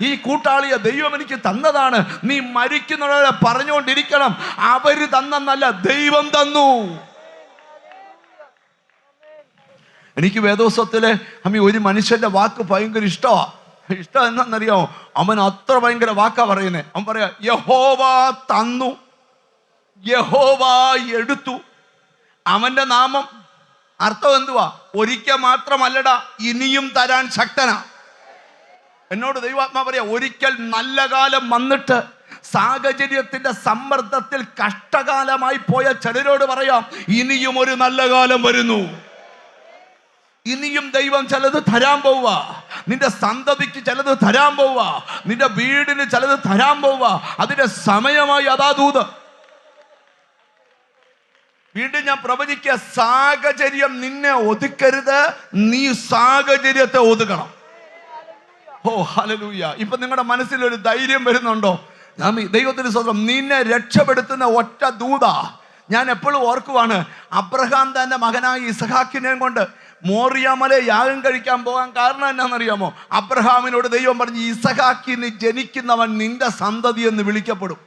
ഈ കൂട്ടാളിയെ ദൈവം എനിക്ക് തന്നതാണ്. നീ മരിക്കുന്നവരെ പറഞ്ഞുകൊണ്ടിരിക്കണം, അവര് തന്നെന്നല്ല, ദൈവം തന്നു. എനിക്ക് വേദോത്സവത്തിലെ ഒരു മനുഷ്യന്റെ വാക്ക് ഭയങ്കര ഇഷ്ടമാണ്. ഇഷ്ടം എന്താണെന്നറിയാമോ? അവൻ അത്ര ഭയങ്കര വാക്കാ പറയുന്നത്. അവൻ പറയാ, യഹോവ തന്നു, യഹോവ എടുത്തു. അവന്റെ നാമം അർത്ഥം എന്തുവാ? ഒരിക്കൽ മാത്രമല്ലടാ, ഇനിയും തരാൻ ശക്തനാ. എന്നോട് ദൈവാത്മാ പറയാ, ഒരിക്കൽ നല്ല കാലം വന്നിട്ട് സാഹചര്യത്തിന്റെ സമ്മർദ്ദത്തിൽ കഷ്ടകാലമായി പോയ ചിലരോട് പറയാം, ഇനിയും ഒരു നല്ല കാലം വരുന്നു. ഇനിയും ദൈവം ചിലത് തരാൻ പോവുക. നിന്റെ സന്തതിക്ക് ചിലത് തരാൻ പോവുക. നിന്റെ വീടിന് ചിലത് തരാൻ പോവുക. അതിന്റെ സമയമായി. അതാ ദൂത്. വീണ്ടും ഞാൻ പ്രവചിക്കുക, സാഹചര്യം നിന്നെ ഒതുക്കരുത്, നീ സാഹചര്യത്തെ ഒതുക്കണം. ഓ ഹല്ലേലൂയ. ഇപ്പൊ നിങ്ങളുടെ മനസ്സിൽ ഒരു ധൈര്യം വരുന്നുണ്ടോ? ദൈവത്തിന് സ്വന്തം നിന്നെ രക്ഷപ്പെടുത്തുന്ന ഒറ്റ ദൂത. ഞാൻ എപ്പോഴും ഓർക്കുവാണ്, അബ്രഹാം തന്റെ മകനായ ഇസഹാക്കിനെയും കൊണ്ട് മോറിയാമലെ യാഗം കഴിക്കാൻ പോകാൻ കാരണം എന്നാണെന്നറിയാമോ? അബ്രഹാമിനോട് ദൈവം പറഞ്ഞു, ഇസഹാക്കിന് ജനിക്കുന്നവൻ നിന്റെ സന്തതി എന്ന് വിളിക്കപ്പെടും.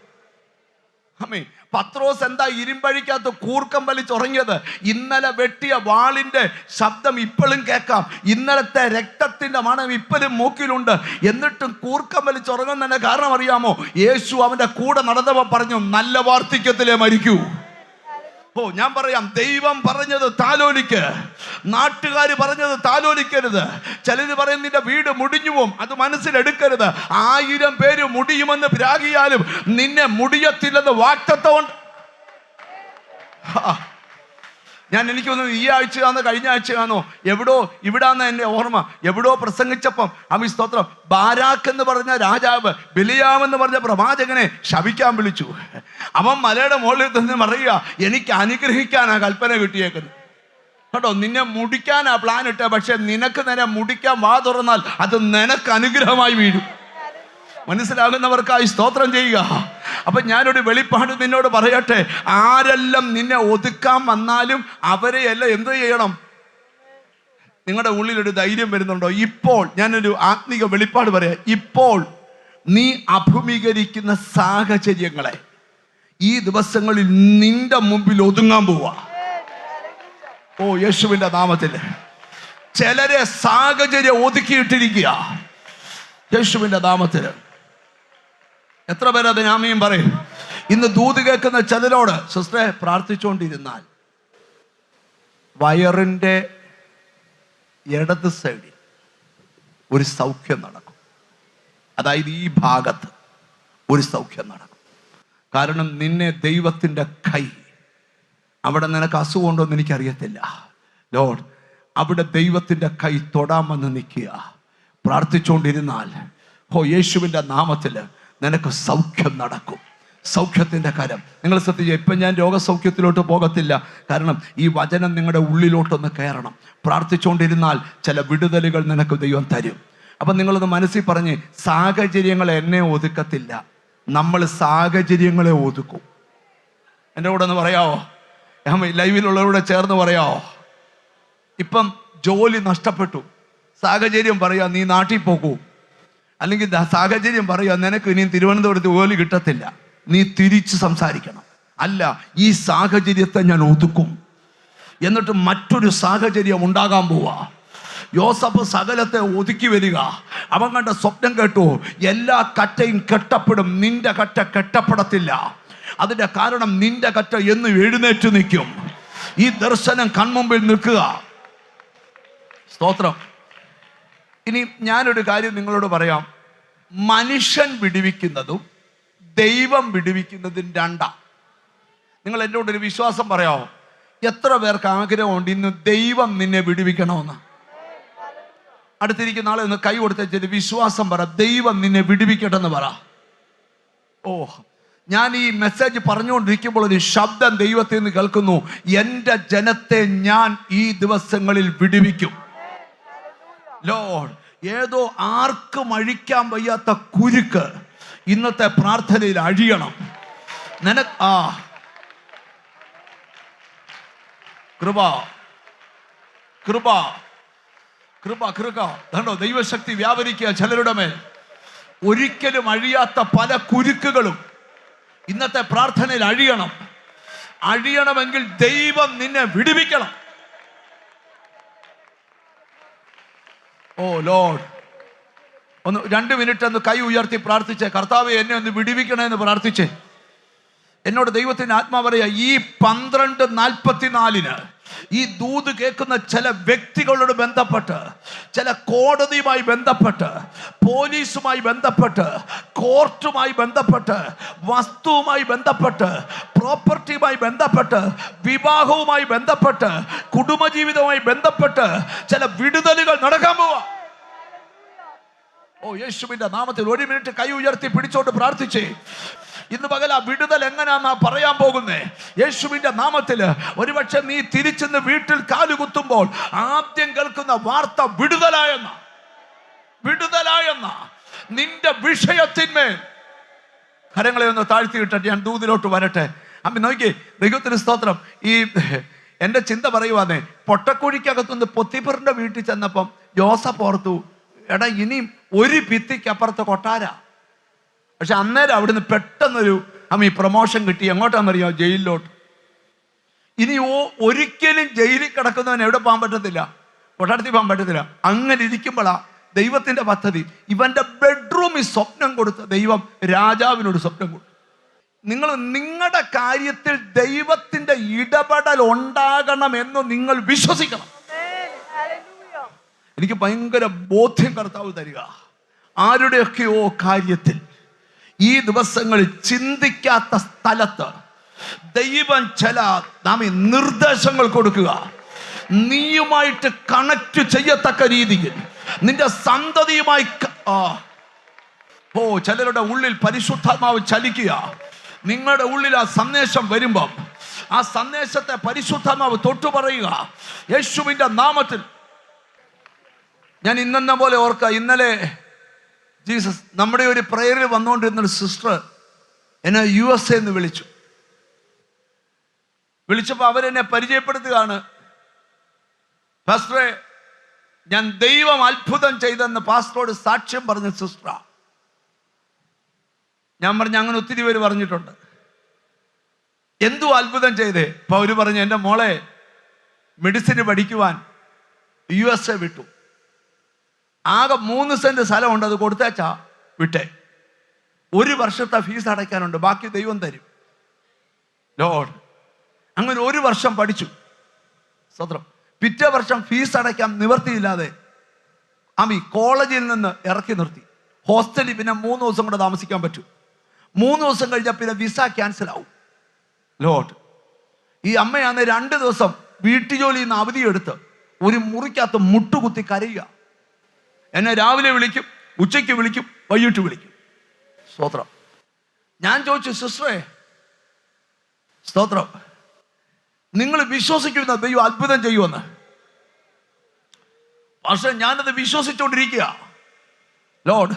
ആമേൻ. പത്രോസ് എന്താ ഇരുമ്പഴിക്കകത്ത് കൂർക്കം വലിച്ചുറങ്ങിയത്? ഇന്നലെ വെട്ടിയ വാളിന്റെ ശബ്ദം ഇപ്പോഴും കേൾക്കാം. ഇന്നലത്തെ രക്തത്തിന്റെ മണം ഇപ്പോഴും മൂക്കിലുണ്ട്. എന്നിട്ടും കൂർക്കം വലിച്ചുറങ്ങുന്നതിന്റെ കാരണം അറിയാമോ? യേശു അവന്റെ കൂടെ നടന്നവർ പറഞ്ഞു, നല്ല വാർദ്ധക്യത്തിലേ മരിക്കൂ. ഓ, ഞാൻ പറയാം, ദൈവം പറഞ്ഞത് താലോലിക്ക്, നാട്ടുകാർ പറഞ്ഞത് താലോലിക്കരുത്. ചിലര് പറയും നിന്റെ വീട് മുടിഞ്ഞു പോവും, അത് മനസ്സിലെടുക്കരുത്. 1000 പേര് മുടിയുമെന്ന് പ്രാഗിയാലും നിന്നെ മുടിയത്തില്ലെന്ന് വാക്തത്വമുണ്ട്. എനിക്ക് തോന്നുന്നു ഈ ആഴ്ചയാണോ കഴിഞ്ഞ ആഴ്ചയാണോ എവിടോ, ഇവിടാന്ന് എൻ്റെ ഓർമ്മ, എവിടോ പ്രസംഗിച്ചപ്പം അമ്മി സ്തോത്രം, ബാരാക്ക് എന്ന് പറഞ്ഞ രാജാവ് ബിലിയാമെന്ന് പറഞ്ഞ പ്രവാചകനെ ശപിക്കാൻ വിളിച്ചു. അവൻ മലയുടെ മുകളിൽ നിന്ന് പറയുക, എനിക്ക് അനുഗ്രഹിക്കാനാ കൽപ്പന കിട്ടിയേക്കുന്നത് കേട്ടോ. നിന്നെ മുടിക്കാനാ പ്ലാൻ ഇട്ട, പക്ഷെ നിനക്ക് നേരെ മുടിക്കാൻ വാ തുറന്നാൽ അത് നിനക്ക് അനുഗ്രഹമായി വീഴും. മനസ്സിലാകുന്നവർക്കായി സ്തോത്രം ചെയ്യുക. അപ്പൊ ഞാനൊരു വെളിപ്പാട് നിന്നോട് പറയട്ടെ, ആരെല്ലാം നിന്നെ ഒതുക്കാൻ വന്നാലും അവരെയെല്ലാം എന്ത് ചെയ്യണം? നിങ്ങളുടെ ഉള്ളിലൊരു ധൈര്യം വരുന്നുണ്ടോ? ഇപ്പോൾ ഞാനൊരു ആത്മീക വെളിപ്പാട് പറയാം. ഇപ്പോൾ നീ അഭിമുഖീകരിക്കുന്ന സാഹചര്യങ്ങളെ ഈ ദിവസങ്ങളിൽ നിന്റെ മുമ്പിൽ ഒതുങ്ങാൻ പോവാ. ഓ, യേശുവിന്റെ നാമത്തിൽ ചിലരെ സാഹചര്യം ഒതുക്കിയിട്ടിരിക്കുക യേശുവിന്റെ നാമത്തിൽ. എത്ര പേര് അതിന് ആമേൻ പറയും? ഇന്ന് ദൂത് കേൾക്കുന്ന ചിലരോട്, സിസ്റ്ററെ, പ്രാർത്ഥിച്ചുകൊണ്ടിരുന്നാൽ വയറിന്റെ ഇടത് സൈഡിൽ ഒരു സൗഖ്യം നടക്കും. അതായത് ഈ ഭാഗത്ത് ഒരു സൗഖ്യം നടക്കും. കാരണം നിന്നെ ദൈവത്തിന്റെ കൈ, അവിടെ നിനക്ക് അസുഖമുണ്ടോ എന്ന് എനിക്കറിയത്തില്ല ലോർഡ്, അവിടെ ദൈവത്തിന്റെ കൈ തൊടാമെന്ന് നിൽക്കുക. പ്രാർത്ഥിച്ചുകൊണ്ടിരുന്നാൽ ഓ, യേശുവിന്റെ നാമത്തിൽ നിനക്ക് സൗഖ്യം നടക്കും. സൗഖ്യത്തിന്റെ കരം. നിങ്ങൾ ശ്രദ്ധിക്കുക, ഇപ്പം ഞാൻ രോഗസൗഖ്യത്തിലോട്ട് പോകത്തില്ല. കാരണം ഈ വചനം നിങ്ങളുടെ ഉള്ളിലോട്ടൊന്ന് കയറണം. പ്രാർത്ഥിച്ചുകൊണ്ടിരുന്നാൽ ചില വിടുതലുകൾ നിനക്ക് ദൈവം തരും. അപ്പം നിങ്ങളൊന്ന് മനസ്സിൽ പറഞ്ഞ്, സാഹചര്യങ്ങൾ എന്നെ ഒതുക്കത്തില്ല, നമ്മൾ സാഹചര്യങ്ങളെ ഒതുക്കും. എൻ്റെ കൂടെ ഒന്ന് പറയാവോ? ലൈവിലുള്ളവരോട് ചേർന്ന് പറയാവോ? ഇപ്പം ജോലി നഷ്ടപ്പെട്ടു, സാഹചര്യം പറയാ നീ നാട്ടിൽ പോകൂ, അല്ലെങ്കിൽ സാഹചര്യം പറയാ നിനക്ക് ഇനിയും തിരുവനന്തപുരത്ത് ജോലി കിട്ടത്തില്ല, നീ തിരിച്ച് സംസാരിക്കണം. അല്ല, ഈ സാഹചര്യത്തെ ഞാൻ ഒതുക്കും, എന്നിട്ട് മറ്റൊരു സാഹചര്യം ഉണ്ടാകാൻ പോവാ. യോസഫ് സകലത്തെ ഒതുക്കി വരിക. അവൻ കണ്ട സ്വപ്നം കേട്ടു, എല്ലാ കറ്റയും കെട്ടപ്പെടും, നിന്റെ കറ്റ കെട്ടപ്പെടത്തില്ല. അതിന്റെ കാരണം നിന്റെ കറ്റ എന്ന് എഴുന്നേറ്റ് നിൽക്കും. ഈ ദർശനം കൺമുമ്പിൽ നിൽക്കുക. സ്തോത്രം. ഇനി ഞാനൊരു കാര്യം നിങ്ങളോട് പറയാം. മനുഷ്യൻ വിടുവിക്കുന്നതും ദൈവം വിടുവിക്കുന്നതും രണ്ടാ. നിങ്ങൾ എന്നോട് ഒരു വിശ്വാസം പറയാമോ? എത്ര പേർക്ക് ആഗ്രഹമുണ്ട് ഇന്ന് ദൈവം നിന്നെ വിടുവിക്കണമെന്ന്? അടുത്തിരിക്കുന്ന ആളെ ഒന്ന് കൈ കൊടുത്തേച്ചിട്ട് വിശ്വാസം പറ, ദൈവം നിന്നെ വിടുവിക്കട്ടെന്ന് പറ. ഓ, ഞാൻ ഈ മെസ്സേജ് പറഞ്ഞുകൊണ്ടിരിക്കുമ്പോൾ ഒരു ശബ്ദം ദൈവത്തിൽ നിന്ന് കേൾക്കുന്നു, എൻ്റെ ജനത്തെ ഞാൻ ഈ ദിവസങ്ങളിൽ വിടുവിക്കും. ലോർഡ്, ഏതോ ആർക്കും അഴിക്കാൻ വയ്യാത്ത കുരുക്ക് ഇന്നത്തെ പ്രാർത്ഥനയിൽ അഴിയണം. കൃപ കൃപ കൃപ കൃപ കണ്ടോ, ദൈവശക്തി വ്യാപരിക്കുക ചിലരുടെ മേൽ. ഒരിക്കലും അഴിയാത്ത പല കുരുക്കുകളും ഇന്നത്തെ പ്രാർത്ഥനയിൽ അഴിയണം. അഴിയണമെങ്കിൽ ദൈവം നിന്നെ വിടുവിക്കണം. ഓ ലോർഡ്, ഒന്ന് 2 മിനിറ്റ് ഒന്ന് കൈ ഉയർത്തി പ്രാർത്ഥിച്ചേ. കർത്താവേ, എന്നെ ഒന്ന് വിടുവിക്കണേ എന്ന് പ്രാർത്ഥിച്ചേ. എന്നോട് ദൈവത്തിന്റെ ആത്മാ പറയാ, ഈ 12:44 ഈ ദൂത് കേൾക്കുന്ന ചില വ്യക്തികളോട് ബന്ധപ്പെട്ട്, ചില കോടതിയുമായി ബന്ധപ്പെട്ട്, പോലീസുമായി ബന്ധപ്പെട്ട്, കോർട്ടുമായി ബന്ധപ്പെട്ട്, വസ്തുവുമായി ബന്ധപ്പെട്ട്, പ്രോപ്പർട്ടിയുമായി ബന്ധപ്പെട്ട്, വിവാഹവുമായി ബന്ധപ്പെട്ട്, കുടുംബജീവിതവുമായി ബന്ധപ്പെട്ട് ചില വിടുതലുകൾ നടക്കാൻ പോവാ. ഓ, യേശുവിന്റെ നാമത്തിൽ 1 മിനിറ്റ് കൈ ഉയർത്തി പിടിച്ചോണ്ട് പ്രാർത്ഥിച്ചേ. ഇന്ന് പകൽ ആ വിടുതൽ എങ്ങനെയാന്നാ പറയാൻ പോകുന്നേ. യേശുവിന്റെ നാമത്തില് ഒരുപക്ഷെ നീ തിരിച്ചെന്ന് വീട്ടിൽ കാലുകുത്തുമ്പോൾ ആദ്യം കേൾക്കുന്ന വാർത്ത വിടുതലായെന്ന. നിന്റെ വിഷയത്തിന്മേൽ കരങ്ങളെ ഒന്ന് താഴ്ത്തിയിട്ടെ. ഞാൻ ദൂതിലോട്ട് വരട്ടെ. അമ്മ നോക്കി, ദൈവത്തിന് സ്തോത്രം. ഈ എന്റെ ചിന്ത പറയുവാന്നേ, പൊട്ടക്കുഴിക്കകത്തുനിന്ന് പൊത്തിപ്പറിന്റെ വീട്ടിൽ ചെന്നപ്പം ജോസഫ് ഓർത്തു, എടാ ഇനിയും ഒരു ഭിത്തിക്കപ്പുറത്ത് കൊട്ടാര. പക്ഷെ അന്നേരം അവിടുന്ന് പെട്ടെന്നൊരു ഈ പ്രൊമോഷൻ കിട്ടി. എങ്ങോട്ടാണെന്നറിയോ? ജയിലിലോട്ട്. ഇനി ഒരിക്കലും ജയിലിൽ കിടക്കുന്നവൻ എവിടെ പോകാൻ പറ്റത്തില്ല? കൊട്ടാരത്തിൽ പോകാൻ പറ്റത്തില്ല. അങ്ങനെ ഇരിക്കുമ്പോഴാ ദൈവത്തിന്റെ പദ്ധതി. ഇവന്റെ ബെഡ്റൂമിൽ സ്വപ്നം കൊടുത്ത ദൈവം രാജാവിനോട് സ്വപ്നം കൊടുത്തു. നിങ്ങളുടെ കാര്യത്തിൽ ദൈവത്തിന്റെ ഇടപെടൽ ഉണ്ടാകണമെന്ന് നിങ്ങൾ വിശ്വസിക്കണം. എനിക്ക് ഭയങ്കര ബോധ്യം കർത്താവ് തരിക. ആരുടെയൊക്കെയോ കാര്യത്തിൽ ഈ ദിവസങ്ങളിൽ ചിന്തിക്കാത്ത സ്ഥലത്ത് ദൈവം ചില നിർദ്ദേശങ്ങൾ കൊടുക്കുക. നീയുമായിട്ട് കണക്ട് ചെയ്യത്തക്ക രീതിയിൽ നിന്റെ സന്തതിയുമായി ചിലരുടെ ഉള്ളിൽ പരിശുദ്ധാത്മാവ് ചലിക്കുക. നിങ്ങളുടെ ഉള്ളിൽ ആ സന്ദേശം വരുമ്പം ആ സന്ദേശത്തെ പരിശുദ്ധാത്മാവ് തൊട്ടു പറയുക യേശുവിന്റെ നാമത്തിൽ. ഞാൻ ഇന്നെന്ന പോലെ ഓർക്കുക, ഇന്നലെ ജീസസ് നമ്മുടെ ഒരു പ്രേയറിൽ വന്നുകൊണ്ടിരുന്നൊരു സിസ്റ്റർ എന്നെ USA എന്ന് വിളിച്ചപ്പോൾ അവരെന്നെ പരിചയപ്പെടുത്തുകയാണ്. പാസ്റ്ററെ, ഞാൻ ദൈവം അത്ഭുതം ചെയ്തെന്ന് പാസ്റ്ററോട് സാക്ഷ്യം പറഞ്ഞ സിസ്റ്ററാ. ഞാൻ പറഞ്ഞു, അങ്ങനെ ഒത്തിരി പേര് പറഞ്ഞിട്ടുണ്ട്. എന്തോ അത്ഭുതം ചെയ്തേ? അപ്പൊ അവര് പറഞ്ഞു, എൻ്റെ മോളെ മെഡിസിന് പഠിക്കുവാൻ USA വിട്ടു. ആകെ 3 സെന്റ് സ്ഥലമുണ്ട്, അത് കൊടുത്തേച്ചാ വിട്ടേ. 1 വർഷത്തെ ഫീസ് അടയ്ക്കാനുണ്ട്, ബാക്കി ദൈവം തരും. ലോർഡ്, അങ്ങനെ 1 വർഷം പഠിച്ചു. സ്വത്രം. പിറ്റേ വർഷം ഫീസ് അടയ്ക്കാൻ നിവർത്തിയില്ലാതെ കോളേജിൽ നിന്ന് ഇറക്കി നിർത്തി. ഹോസ്റ്റലിൽ പിന്നെ 3 ദിവസം കൂടെ താമസിക്കാൻ പറ്റും. 3 ദിവസം കഴിഞ്ഞാൽ പിന്നെ വിസ ക്യാൻസൽ ആവും. ലോർഡ്, ഈ അമ്മയാന്ന് 2 ദിവസം വീട്ടുജോലിയിൽ നിന്ന് അവധിയെടുത്ത് ഒരു മുറിക്കകത്ത് മുട്ടുകുത്തി കരയുക. എന്നെ രാവിലെ വിളിക്കും, ഉച്ചയ്ക്ക് വിളിക്കും, വൈകിട്ട് വിളിക്കും. സ്തോത്രം. ഞാൻ ചോദിച്ചു, സിസ്റ്ററെ, സ്തോത്രം, നിങ്ങൾ വിശ്വസിക്കുന്ന ദൈവം അത്ഭുതം ചെയ്യുമെന്ന്? പക്ഷെ ഞാനത് വിശ്വസിച്ചുകൊണ്ടിരിക്കുക. ലോർഡ്,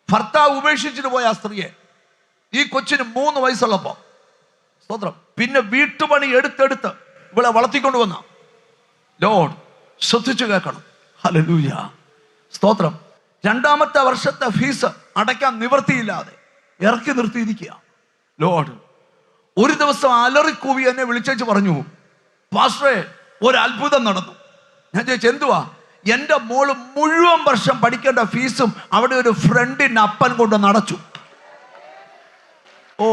ഭർത്താവ് ഉപേക്ഷിച്ചിട്ട് പോയ ആ സ്ത്രീയെ ഈ കൊച്ചിന് 3 വയസ്സുള്ളപ്പോ, സ്തോത്രം, പിന്നെ വീട്ടുപണി എടുത്തെടുത്ത് ഇവളെ വളർത്തിക്കൊണ്ട് വന്ന ലോർഡ്, ശ്രദ്ധിച്ചു കേൾക്കണം. ഹല്ലേലൂയ, സ്തോത്രം. 2ാമത്തെ വർഷത്തെ ഫീസ് അടയ്ക്കാൻ നിവർത്തിയില്ലാതെ ഇറക്കി നിർത്തിയിരിക്കുക. ലോർഡ്, ഒരു ദിവസം അലറിക്കൂവി എന്നെ വിളിച്ചേച്ച് പറഞ്ഞു, പാസ്റ്ററെ, ഒരു അത്ഭുതം നടന്നു. ഞാൻ ചോദിച്ചു, എന്തുവാ? എൻ്റെ മോള് മുഴുവൻ വർഷം പഠിക്കേണ്ട ഫീസും അവിടെ ഒരു ഫ്രണ്ടിന് അപ്പൻ കൊണ്ട് നടച്ചു. ഓ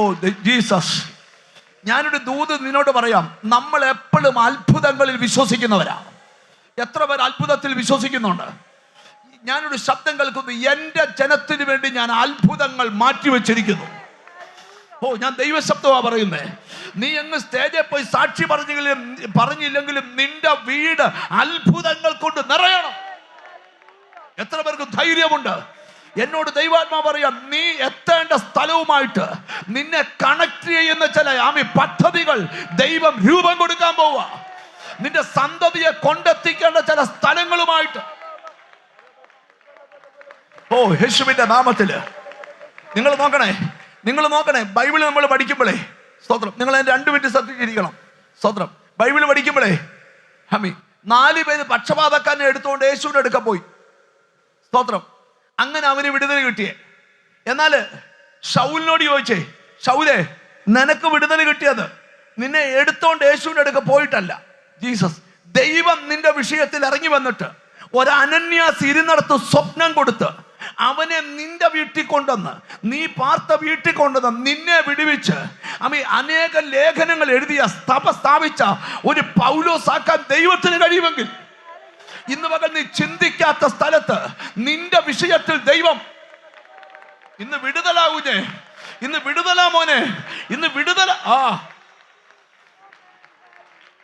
ജീസസ്, ഞാനൊരു ദൂത് നിന്നോട് പറയാം. നമ്മൾ എപ്പോഴും അത്ഭുതങ്ങളിൽ വിശ്വസിക്കുന്നവരാ. എത്ര പേർ അത്ഭുതത്തിൽ വിശ്വസിക്കുന്നുണ്ട്? ഞാനൊരു ശബ്ദം കേൾക്കുന്നു, എൻ്റെ ജനത്തിന് വേണ്ടി ഞാൻ അത്ഭുതങ്ങൾ മാറ്റിവെച്ചിരിക്കുന്നു. ഓ, ഞാൻ ദൈവശബ്ദമാ പറയുന്നേ. നീ അങ്ങ് സ്റ്റേജിൽ പോയി സാക്ഷി പറഞ്ഞില്ലെങ്കിലും നിന്റെ വീട് അത്ഭുതങ്ങൾ കൊണ്ട് നിറയണം. എത്ര പേർക്ക് ധൈര്യമുണ്ട്? എന്നോട് ദൈവാത്മാ പറയാം, നീ എത്തേണ്ട സ്ഥലവുമായിട്ട് നിന്നെ കണക്ട് ചെയ്യുന്ന ചില പദ്ധതികൾ ദൈവം രൂപം കൊടുക്കാൻ പോവുക. നിന്റെ സന്തതിയെ കൊണ്ടെത്തിക്കേണ്ട ചില സ്ഥലങ്ങളുമായിട്ട്. ഓ, യേശുവിന്റെ നാമത്തില് നിങ്ങൾ നോക്കണേ. ബൈബിൾ നമ്മൾ പഠിക്കുമ്പോഴേ, സ്തോത്രം, നിങ്ങൾ 2 മിനിറ്റ് ശ്രദ്ധിച്ചിരിക്കണം. സ്തോത്രം. ബൈബിൾ പഠിക്കുമ്പോഴേ 4 പേര് പക്ഷപാതക്കാരനെ എടുത്തുകൊണ്ട് യേശുവിന്റെ അടുക്ക പോയി. സ്തോത്രം. അങ്ങനെ അവന് വിടുതൽ കിട്ടിയേ. എന്നാൽ ശൗലിനോട് ചോദിച്ചേ, ശൗലേ, നിനക്ക് വിടുതൽ കിട്ടിയത് നിന്നെ എടുത്തോണ്ട് യേശുവിന്റെ അടുക്ക പോയിട്ടല്ല. ജീസസ്, ദൈവം നിന്റെ വിഷയത്തിൽ ഇറങ്ങി വന്നിട്ട് ഒരു അനന്യാസ് ഇരുന്നിടത്ത് സ്വപ്നം കൊടുത്ത് അവനെ നിന്റെ വീട്ടിൽ കൊണ്ടുവന്ന്, നീ പാർത്ത വീട്ടിൽ കൊണ്ടുവന്ന് നിന്നെ വിടുവിച്ച് അനേക ലേഖനങ്ങൾ എഴുതിയ സഭ സ്ഥാപിച്ച ഒരു പൗലോസാക്കാൻ ദൈവത്തിന് കഴിയുമെങ്കിൽ, ഇന്ന് പകൽ നീ ചിന്തിക്കാത്ത സ്ഥലത്ത് നിന്റെ വിഷയത്തിൽ ദൈവം ഇന്ന് വിടുതലാ കുഞ്ഞെ, ഇന്ന് വിടുതലാ മോനെ, ഇന്ന് വിടുതല.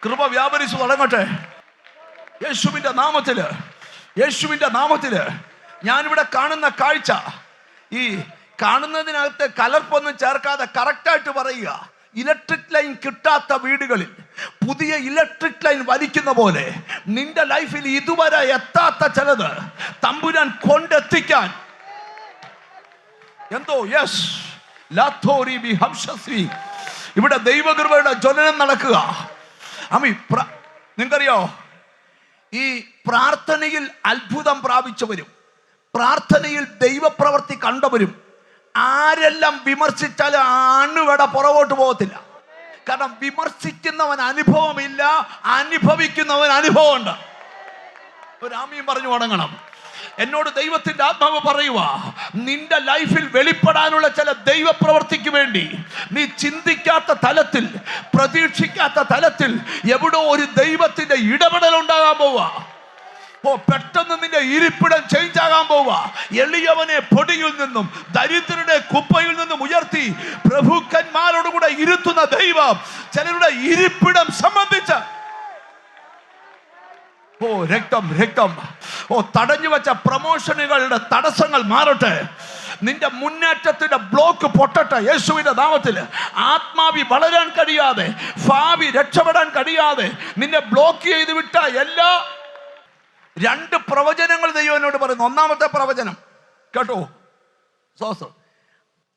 കൃപ വ്യാപരിച്ചു തുടങ്ങട്ടെ യേശുവിന്റെ നാമത്തില്, യേശുവിന്റെ നാമത്തില്. ഞാനിവിടെ കാണുന്ന കാഴ്ച, ഈ കാണുന്നതിനകത്ത് കലർപ്പൊന്നും ചേർക്കാതെ കറക്റ്റായിട്ട് പറയുക, ഇലക്ട്രിക് ലൈൻ കിട്ടാത്ത വീടുകളിൽ പുതിയ ഇലക്ട്രിക് ലൈൻ വലിക്കുന്ന പോലെ നിന്റെ ലൈഫിൽ ഇതുവരെ എത്താത്ത ചിലത് തമ്പുരാൻ കൊണ്ടെത്തിക്കാൻ എന്തോ യെസ് ലാത്തോരി ബി ഹംസസ്വി ഇവിടെ ദൈവകൃപയുടെ ജ്വലനം നടക്കുക. നിങ്ങൾക്കറിയോ, ഈ പ്രാർത്ഥനയിൽ അത്ഭുതം പ്രാപിച്ചവരും പ്രാർത്ഥനയിൽ ദൈവപ്രവൃത്തി കണ്ടവരും ആരെല്ലാം വിമർശിച്ചാലും അണുവട പുറകോട്ട് പോകത്തില്ല. കാരണം വിമർശിക്കുന്നവൻ അനുഭവമില്ല, അനുഭവിക്കുന്നവൻ അനുഭവമുണ്ട്. ഒരു ആമീൻ പറഞ്ഞു തുടങ്ങണം. എന്നോട് ദൈവത്തിന്റെ ആത്മാവ് പറയുക, നിന്റെ ലൈഫിൽ വെളിപ്പെടാനുള്ള ചില ദൈവപ്രവൃത്തിക്ക് വേണ്ടി നീ ചിന്തിക്കാത്ത തലത്തിൽ, പ്രതീക്ഷിക്കാത്ത തലത്തിൽ എവിടോ ഒരു ദൈവത്തിന്റെ ഇടപെടൽ ഉണ്ടാകാൻ പോവുക. പെട്ടെന്ന് നിന്റെ ഇരിപ്പിടം ചേഞ്ച് ആകാൻ പോവുക. എളിയവനെ പൊടിയിൽ നിന്നും ദരിദ്രരുടെ കുപ്പയിൽ നിന്നും ഉയർത്തി പ്രഭുക്കന്മാരോടുകൂടെ ഇരുത്തുന്ന ദൈവം ചിലരുടെ ഇരിപ്പിടം സംബന്ധിച്ച് രക്തം രക്തം തടഞ്ഞു വെച്ച പ്രമോഷനുകളുടെ തടസ്സങ്ങൾ മാറട്ടെ. നിന്റെ മുന്നേറ്റത്തിന്റെ ബ്ലോക്ക് പൊട്ടട്ടെ യേശുവിന്റെ നാമത്തിൽ. ആത്മാവി വളരാൻ കഴിയാതെ, ഭാവി രക്ഷപ്പെടാൻ കഴിയാതെ നിന്നെ ബ്ലോക്ക് ചെയ്ത് വിട്ട എല്ലാ 2 പ്രവചനങ്ങൾ ദൈവം എന്നോട് പറയുന്നു. ഒന്നാമത്തെ പ്രവചനം കേട്ടോ,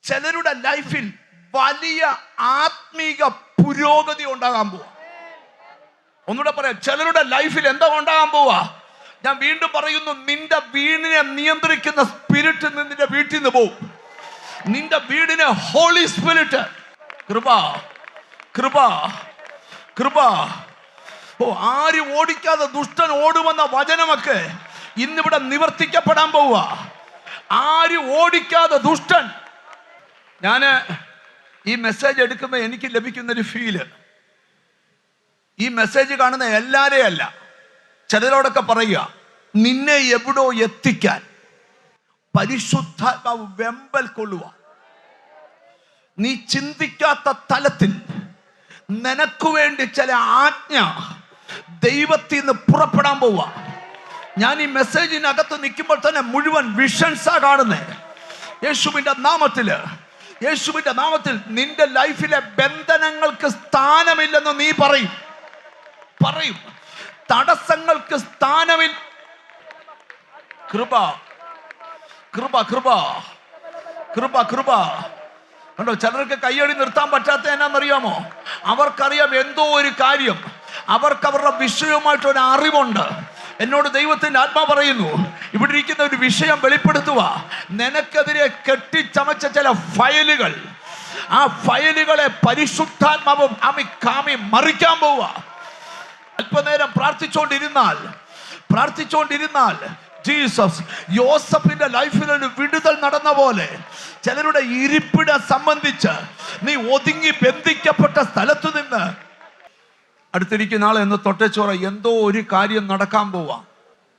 ചിലരുടെ ലൈഫിൽ വലിയ ആത്മീക പുരോഗതി ഉണ്ടാകാൻ പോവാ. ഒന്നുകൂടെ പറയാം, ചിലരുടെ ലൈഫിൽ എന്താ ഉണ്ടാകാൻ പോവാ? ഞാൻ വീണ്ടും പറയുന്നു, നിന്റെ വീടിനെ നിയന്ത്രിക്കുന്ന സ്പിരിറ്റ് നിന്റെ വീട്ടിൽ നിന്ന് പോവും. നിന്റെ വീടിനെ ഹോളി സ്പിരിറ്റ്, കൃപ കൃപ കൃപ. ആരും ഓടിക്കാതെ ദുഷ്ടൻ ഓടുമെന്ന വചനമൊക്കെ ഇന്നിവിടെ നിവർത്തിക്കപ്പെടാൻ പോവുക. ആരും ഓടിക്കാതെ ദുഷ്ടൻ. ഞാൻ ഈ മെസ്സേജ് എടുക്കുമ്പോൾ എനിക്ക് ലഭിക്കുന്നൊരു ഫീല്, ഈ മെസ്സേജ് കാണുന്ന എല്ലാവരെയും അല്ല, ചിലരോടൊക്കെ പറയുക, നിന്നെ എവിടോ എത്തിക്കാൻ പരിശുദ്ധാത്മാവ് വെമ്പൽ കൊള്ളുക. നീ ചിന്തിക്കാത്ത തലത്തിൽ നിനക്ക് വേണ്ടി ചില ആജ്ഞ ദൈവത്തിൽ നിന്ന് പുറപ്പെടാൻ പോവുക. ഞാൻ ഈ മെസ്സേജിനകത്ത് നിൽക്കുമ്പോൾ തന്നെ മുഴുവൻ വിഷൻസാ കാണുന്നത്. യേശുവിന്റെ നാമത്തില്, യേശുവിന്റെ നാമത്തിൽ നിന്റെ ലൈഫിലെ ബന്ധനങ്ങൾക്ക് സ്ഥാനമില്ലെന്ന് നീ പറയും. തടസ്സങ്ങൾക്ക് സ്ഥാനമില്ല. കൃപ കൃപ കൃപ കൃപ കൃപ. കണ്ടോ, ചിലർക്ക് കയ്യടി നിർത്താൻ പറ്റാത്ത എന്നാന്നറിയാമോ? അവർക്കറിയാം എന്തോ ഒരു കാര്യം, അവർക്ക് അവരുടെ വിഷയവുമായിട്ട് ഒരു അറിവുണ്ട്. എന്നോട് ദൈവത്തിന്റെ ആത്മാ പറയുന്നു, ഇവിടെ ഇരിക്കുന്ന ഒരു വിഷയം വെളിപ്പെടുത്തുക. നിനക്കെതിരെ കെട്ടിച്ചമച്ച ചില ഫയലുകൾ, ആ ഫയലുകളെ പരിശുദ്ധാത്മാവും കാമി മറിക്കാൻ പോവുക. അല്പനേരം പ്രാർത്ഥിച്ചുകൊണ്ടിരുന്നാൽ ജീസസ്, യോസഫിന്റെ ലൈഫിൽ ഒരു വിടുതൽ നടന്ന പോലെ ചിലരുടെ ഇരിപ്പിടം സംബന്ധിച്ച് നീ ഒതുങ്ങി ബന്ധിക്കപ്പെട്ട സ്ഥലത്തു നിന്ന് അടുത്തിരിക്കുന്ന ആൾ എന്ന് തൊട്ടച്ചോറ എന്തോ ഒരു കാര്യം നടക്കാൻ പോവാ.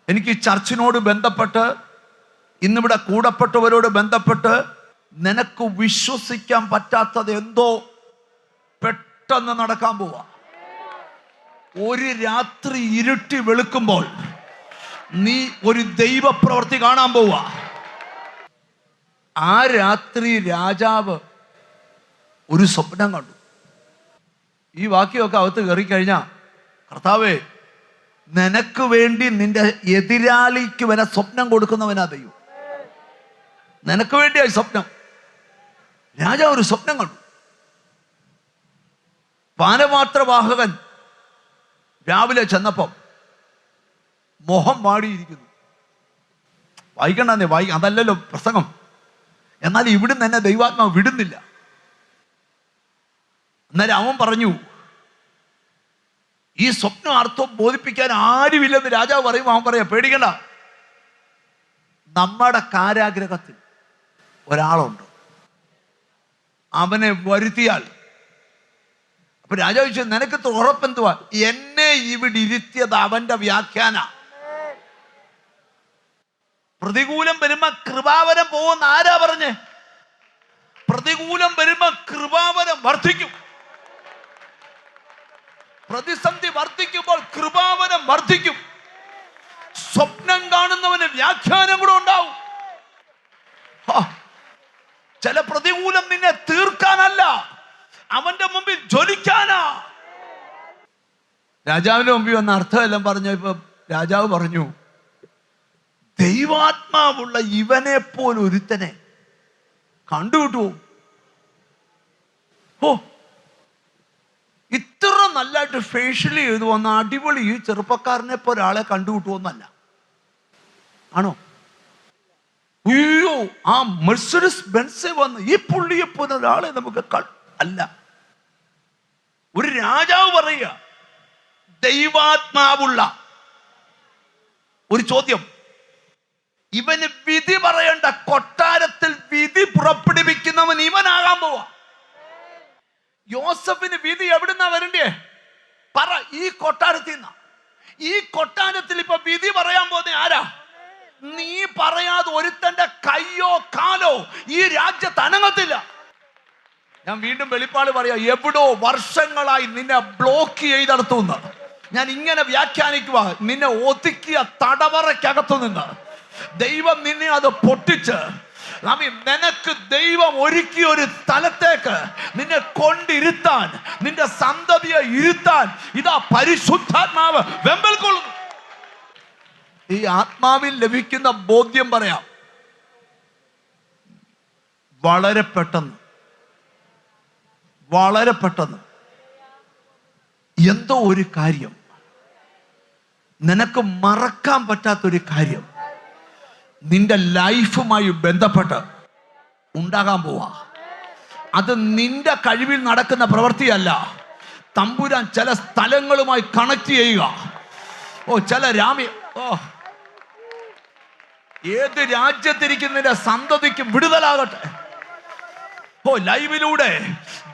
എനിക്ക് ചർച്ചിനോട് ബന്ധപ്പെട്ട്, ഇന്നിവിടെ കൂടപ്പെട്ടവരോട് ബന്ധപ്പെട്ട് നിനക്ക് വിശ്വസിക്കാൻ പറ്റാത്തത് എന്തോ പെട്ടെന്ന് നടക്കാൻ പോവാ. ഒരു രാത്രി ഇരുട്ടി വെളുക്കുമ്പോൾ നീ ഒരു ദൈവപ്രവൃത്തി കാണാൻ പോവാ. ആ രാത്രി രാജാവ് ഒരു സ്വപ്നം കണ്ടു. ഈ വാക്യമൊക്കെ അകത്ത് കയറി കഴിഞ്ഞാൽ, കർത്താവേ, നിനക്ക് വേണ്ടി നിന്റെ എതിരാളിക്ക് വരെ സ്വപ്നം കൊടുക്കുന്നവനാ ദൈവം. നിനക്ക് വേണ്ടിയായി സ്വപ്നം. രാജാവ് ഒരു സ്വപ്നം കണ്ടു. പാനപാത്രവാഹകൻ രാവിലെ ചെന്നപ്പം മുഖം വാടിയിരിക്കുന്നു. വായിക്കണ്ടെന്നേ, അതല്ലല്ലോ പ്രസംഗം. എന്നാൽ ഇവിടുന്ന് എന്നെ ദൈവാത്മാവ് വിടുന്നില്ല. എന്നാലും അവൻ പറഞ്ഞു, ഈ സ്വപ്നം അർത്ഥം ബോധിപ്പിക്കാൻ ആരുമില്ലെന്ന് രാജാവ് പറയുമ്പോൾ അവൻ പറയാ, പേടിക്കണ്ട, നമ്മുടെ കാരാഗ്രഹത്തിൽ ഒരാളുണ്ട്, അവനെ വരുത്തിയാൽ അപ്പൊ രാജാവ് ചോദിച്ചു, നിനക്ക് ഉറപ്പെന്തുവാ? എന്നെ ഇവിടെ ഇരുത്തിയത് അവന്റെ വ്യാഖ്യാന. പ്രതികൂലം വരുമ്പോ കൃപാവരം പോകുന്ന ആരാ പറഞ്ഞേ? പ്രതികൂലം വരുമ്പോ കൃപാവരം വർദ്ധിക്കും. പ്രതിസന്ധി വർദ്ധിക്കുമ്പോൾ കൃപാവരം വർദ്ധിക്കും. സ്വപ്നം കാണുന്നവന് വ്യാഖ്യാനം കൂടെ ഉണ്ടാവും. ചില പ്രതികൂലം നിന്നെ തീർക്കാനല്ല, അവന്റെ മുമ്പിൽ ജ്വലിക്കാനാ. രാജാവിന്റെ മുമ്പിൽ വന്ന അർത്ഥമെല്ലാം പറഞ്ഞു. ഇപ്പൊ രാജാവ് പറഞ്ഞു, ദൈവാത്മാവുള്ള ഇവനെ പോലെ ഒരുത്തനെ കണ്ടുകിട്ടുവോ? ഓ, ഇത്ര നല്ലതായിട്ട് ഫേഷ്യലി ചെയ്തു വന്ന അടിപൊളി ഈ ചെറുപ്പക്കാരനെ പോലെ ഒരാളെ കണ്ടുകിട്ടുവോന്നല്ല. ആണോ? അയ്യോ, ആ മെർസിഡസ് ബെൻസ് വന്ന് ഈ പുള്ളിയെ പോലെ ഒരാളെ നമുക്ക് അല്ല. ഒരു രാജാവ് പറയുക, ദൈവാത്മാവുള്ള ഒരു ചോദ്യം. ഇവന് വിധി പറയേണ്ട കൊട്ടാരത്തിൽ വിധി പുറപ്പെടുവിക്കുന്നവൻ ഇവനാകാൻ പോവാ. യോസഫിന് വിധി എവിടുന്നാ വരണ്ടേ? പറ, ഈ കൊട്ടാരത്തിൽ നിന്നാ. ഈ കൊട്ടാരത്തിൽ ഇപ്പൊ വിധി പറയാൻ പോകുന്ന ആരാ? നീ പറയാതെ ഒരുത്തന്റെ കയ്യോ കാലോ ഈ രാജ്യത്ത് അനങ്ങത്തില്ല. ഞാൻ വീണ്ടും വെളിപ്പാട് പറയാ, എവിടോ വർഷങ്ങളായി നിന്നെ ബ്ലോക്ക് ചെയ്തെടുത്തുനിന്ന് ഞാൻ ഇങ്ങനെ വ്യാഖ്യാനിക്കുക. നിന്നെ ഒതുക്കിയ തടവറയ്ക്കകത്തു നിന്ന് ദൈവം നിന്നെ അത് പൊട്ടിച്ച് നിനക്ക് ദൈവം ഒരുക്കിയ ഒരു സ്ഥലത്തേക്ക് നിന്നെ കൊണ്ടിരുത്താൻ, നിന്റെ സന്തതിയെ ഇരുത്താൻ ഇതാ പരിശുദ്ധാത്മാവ് വെമ്പൽ കൊള്ളുന്നു. ഈ ആത്മാവിൽ ലഭിക്കുന്ന ബോധ്യം പറയാം. വളരെ പെട്ടെന്ന് എന്തോ ഒരു കാര്യം, നിനക്ക് മറക്കാൻ പറ്റാത്തൊരു കാര്യം നിന്റെ ലൈഫുമായി ബന്ധപ്പെട്ട് ഉണ്ടാകാൻ പോവാ. അത് നിന്റെ കഴിവിൽ നടക്കുന്ന പ്രവൃത്തിയല്ല. തമ്പുരാൻ ചില സ്ഥലങ്ങളുമായി കണക്ട് ചെയ്യുക. ഏത് രാജ്യത്തിരിക്കുന്നതിന്റെ സന്തതിക്കും വിടുതലാകട്ടെ. ലൈവിലൂടെ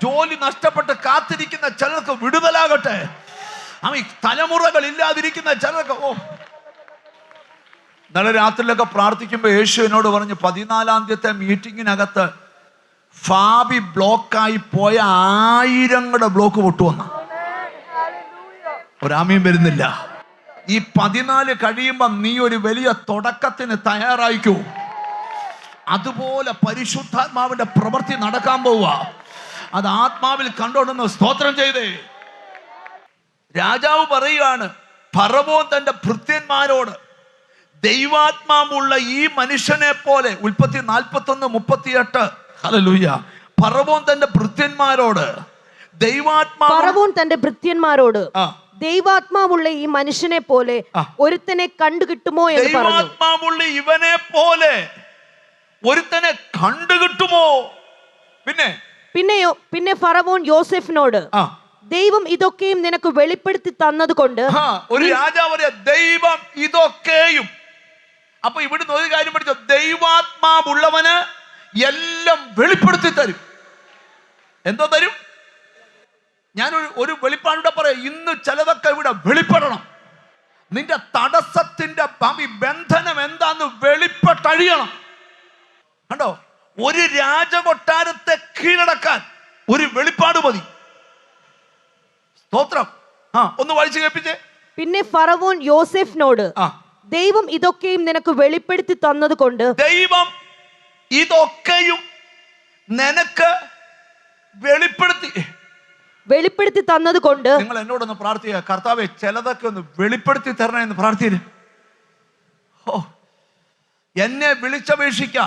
ജോലി നഷ്ടപ്പെട്ട് കാത്തിരിക്കുന്ന ചിലർക്ക് വിടുതലാകട്ടെ. തലമുറകൾ ഇല്ലാതിരിക്കുന്ന ചിലർക്ക് ഇന്നലെ രാത്രിയിലൊക്കെ പ്രാർത്ഥിക്കുമ്പോൾ യേശു എന്നോട് പറഞ്ഞു, 14-ാം തീയതി മീറ്റിങ്ങിനകത്ത് ഫാബി ബ്ലോക്കായി പോയ 1000 ബ്ലോക്ക് പൊട്ടുവന്ന ഒരാമയും വരുന്നില്ല. ഈ 14 കഴിയുമ്പം നീ ഒരു വലിയ തുടക്കത്തിന് തയ്യാറായിക്കൂ. അതുപോലെ പരിശുദ്ധാത്മാവിന്റെ പ്രവൃത്തി നടക്കാൻ പോവുക. അത് ആത്മാവിൽ കണ്ടോണ്ടെന്ന് സ്തോത്രം ചെയ്തേ. രാജാവ് പറയുകയാണ്, ഫറവോൻ തന്റെ ഭൃത്യന്മാരോട് ദൈവാത്മാവുള്ള ഈ മനുഷ്യനെ പോലെ, ഉൽപ്പത്തി 41:38, ഹല്ലേലൂയ. ഫറവോൻ തന്റെ ഭൃത്യന്മാരോട് ദൈവാത്മാവുള്ള ഈ മനുഷ്യനെ പോലെ ഒരുത്തനെ കണ്ടുകിട്ടുമോ എന്ന് പറഞ്ഞു. ദൈവാത്മാവുള്ള ഇവനെ പോലെ ഒരുത്തനെ കണ്ടുകിട്ടുമോ? പിന്നെ ഫറവോൻ യോസെഫിനോട്, ദൈവം ഇതൊക്കെയും നിനക്ക് വെളിപ്പെടുത്തി തന്നതുകൊണ്ട്. ഒരു രാജാവ് പറയാ, ദൈവം ഇതൊക്കെയും. അപ്പൊ ഇവിടുന്ന് ഒരു കാര്യം പഠിച്ചോ, ദൈവാത്മാവുള്ളവന് എല്ലാം വെളിപ്പെടുത്തി തരും. എന്തോ തരും? ഞാൻ ഒരു വെളിപ്പാടൂടെ പറയാം. ഇന്ന് ചിലതൊക്കെ ഇവിടെ വെളിപ്പെടണം. നിന്റെ തടസ്സത്തിന്റെ ബന്ധനം എന്താന്ന് വെളിപ്പെട്ടഴിയണം. കണ്ടോ, ഒരു രാജകൊട്ടാരത്തെ കീഴടക്കാൻ ഒരു വെളിപ്പാട് മതി. സ്തോത്രം. ഒന്ന് വായിച്ചു കേൾപ്പിച്ചേ. പിന്നെ ഫറവോൻ യോസെഫിനോട്, ദൈവം ഇതൊക്കെയും നിനക്ക് വെളിപ്പെടുത്തി തന്നതുകൊണ്ട്. ദൈവം ഇതൊക്കെയും നിനക്ക് വെളിപ്പെടുത്തി തന്നതുകൊണ്ട്. നിങ്ങൾ എന്നോടൊന്ന് പ്രാർത്ഥിക്കുക, കർത്താവേ ചിലതൊക്കെ ഒന്ന് വെളിപ്പെടുത്തി തരണേ എന്ന് പ്രാർത്ഥിക്കുന്നു. എന്നെ വിളിച്ചപേക്ഷിക്ക,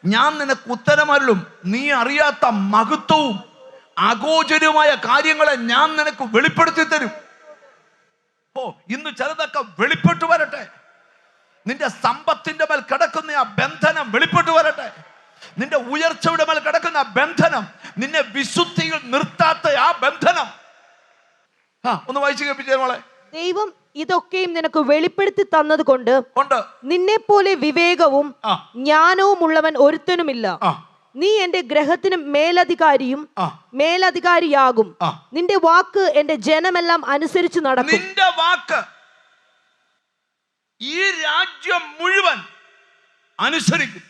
ഞാൻ നിനക്ക് ഉത്തരമരുളും. നീ അറിയാത്ത മഹത്വവും അഗോചരവുമായ കാര്യങ്ങളെ ഞാൻ നിനക്ക് വെളിപ്പെടുത്തി തരും. ഇന്ന് ചിലതൊക്കെ വെളിപ്പെട്ടു വരട്ടെ. നിന്റെ സമ്പത്തിന്റെ മേൽ കിടക്കുന്ന ആ ബന്ധനം വെളിപ്പെട്ടു വരട്ടെ. നിന്റെ ഉയർച്ചയുടെ മേൽ കിടക്കുന്ന ബന്ധനം, നിന്നെ വിശുദ്ധിയിൽ നിർത്താത്ത ആ ബന്ധനം. ഒന്ന് വായിച്ചു കേൾപ്പിച്ചേ മോളെ. ദൈവം ഇതൊക്കെയും നിനക്ക് വെളിപ്പെടുത്തി തന്നതുകൊണ്ട് നിന്നെ പോലെ വിവേകവും ജ്ഞാനവും ഉള്ളവൻ ഒരുത്തനുമില്ല. നീ എന്റെ ഗ്രഹത്തിന് മേലധികാരിയും മേലധികാരിയാകും. നിന്റെ വാക്ക് എന്റെ ജനമെല്ലാം അനുസരിച്ച് നടക്കും. നിന്റെ വാക്ക് ഈ രാജ്യം മുഴുവൻ അനുസരിക്കും.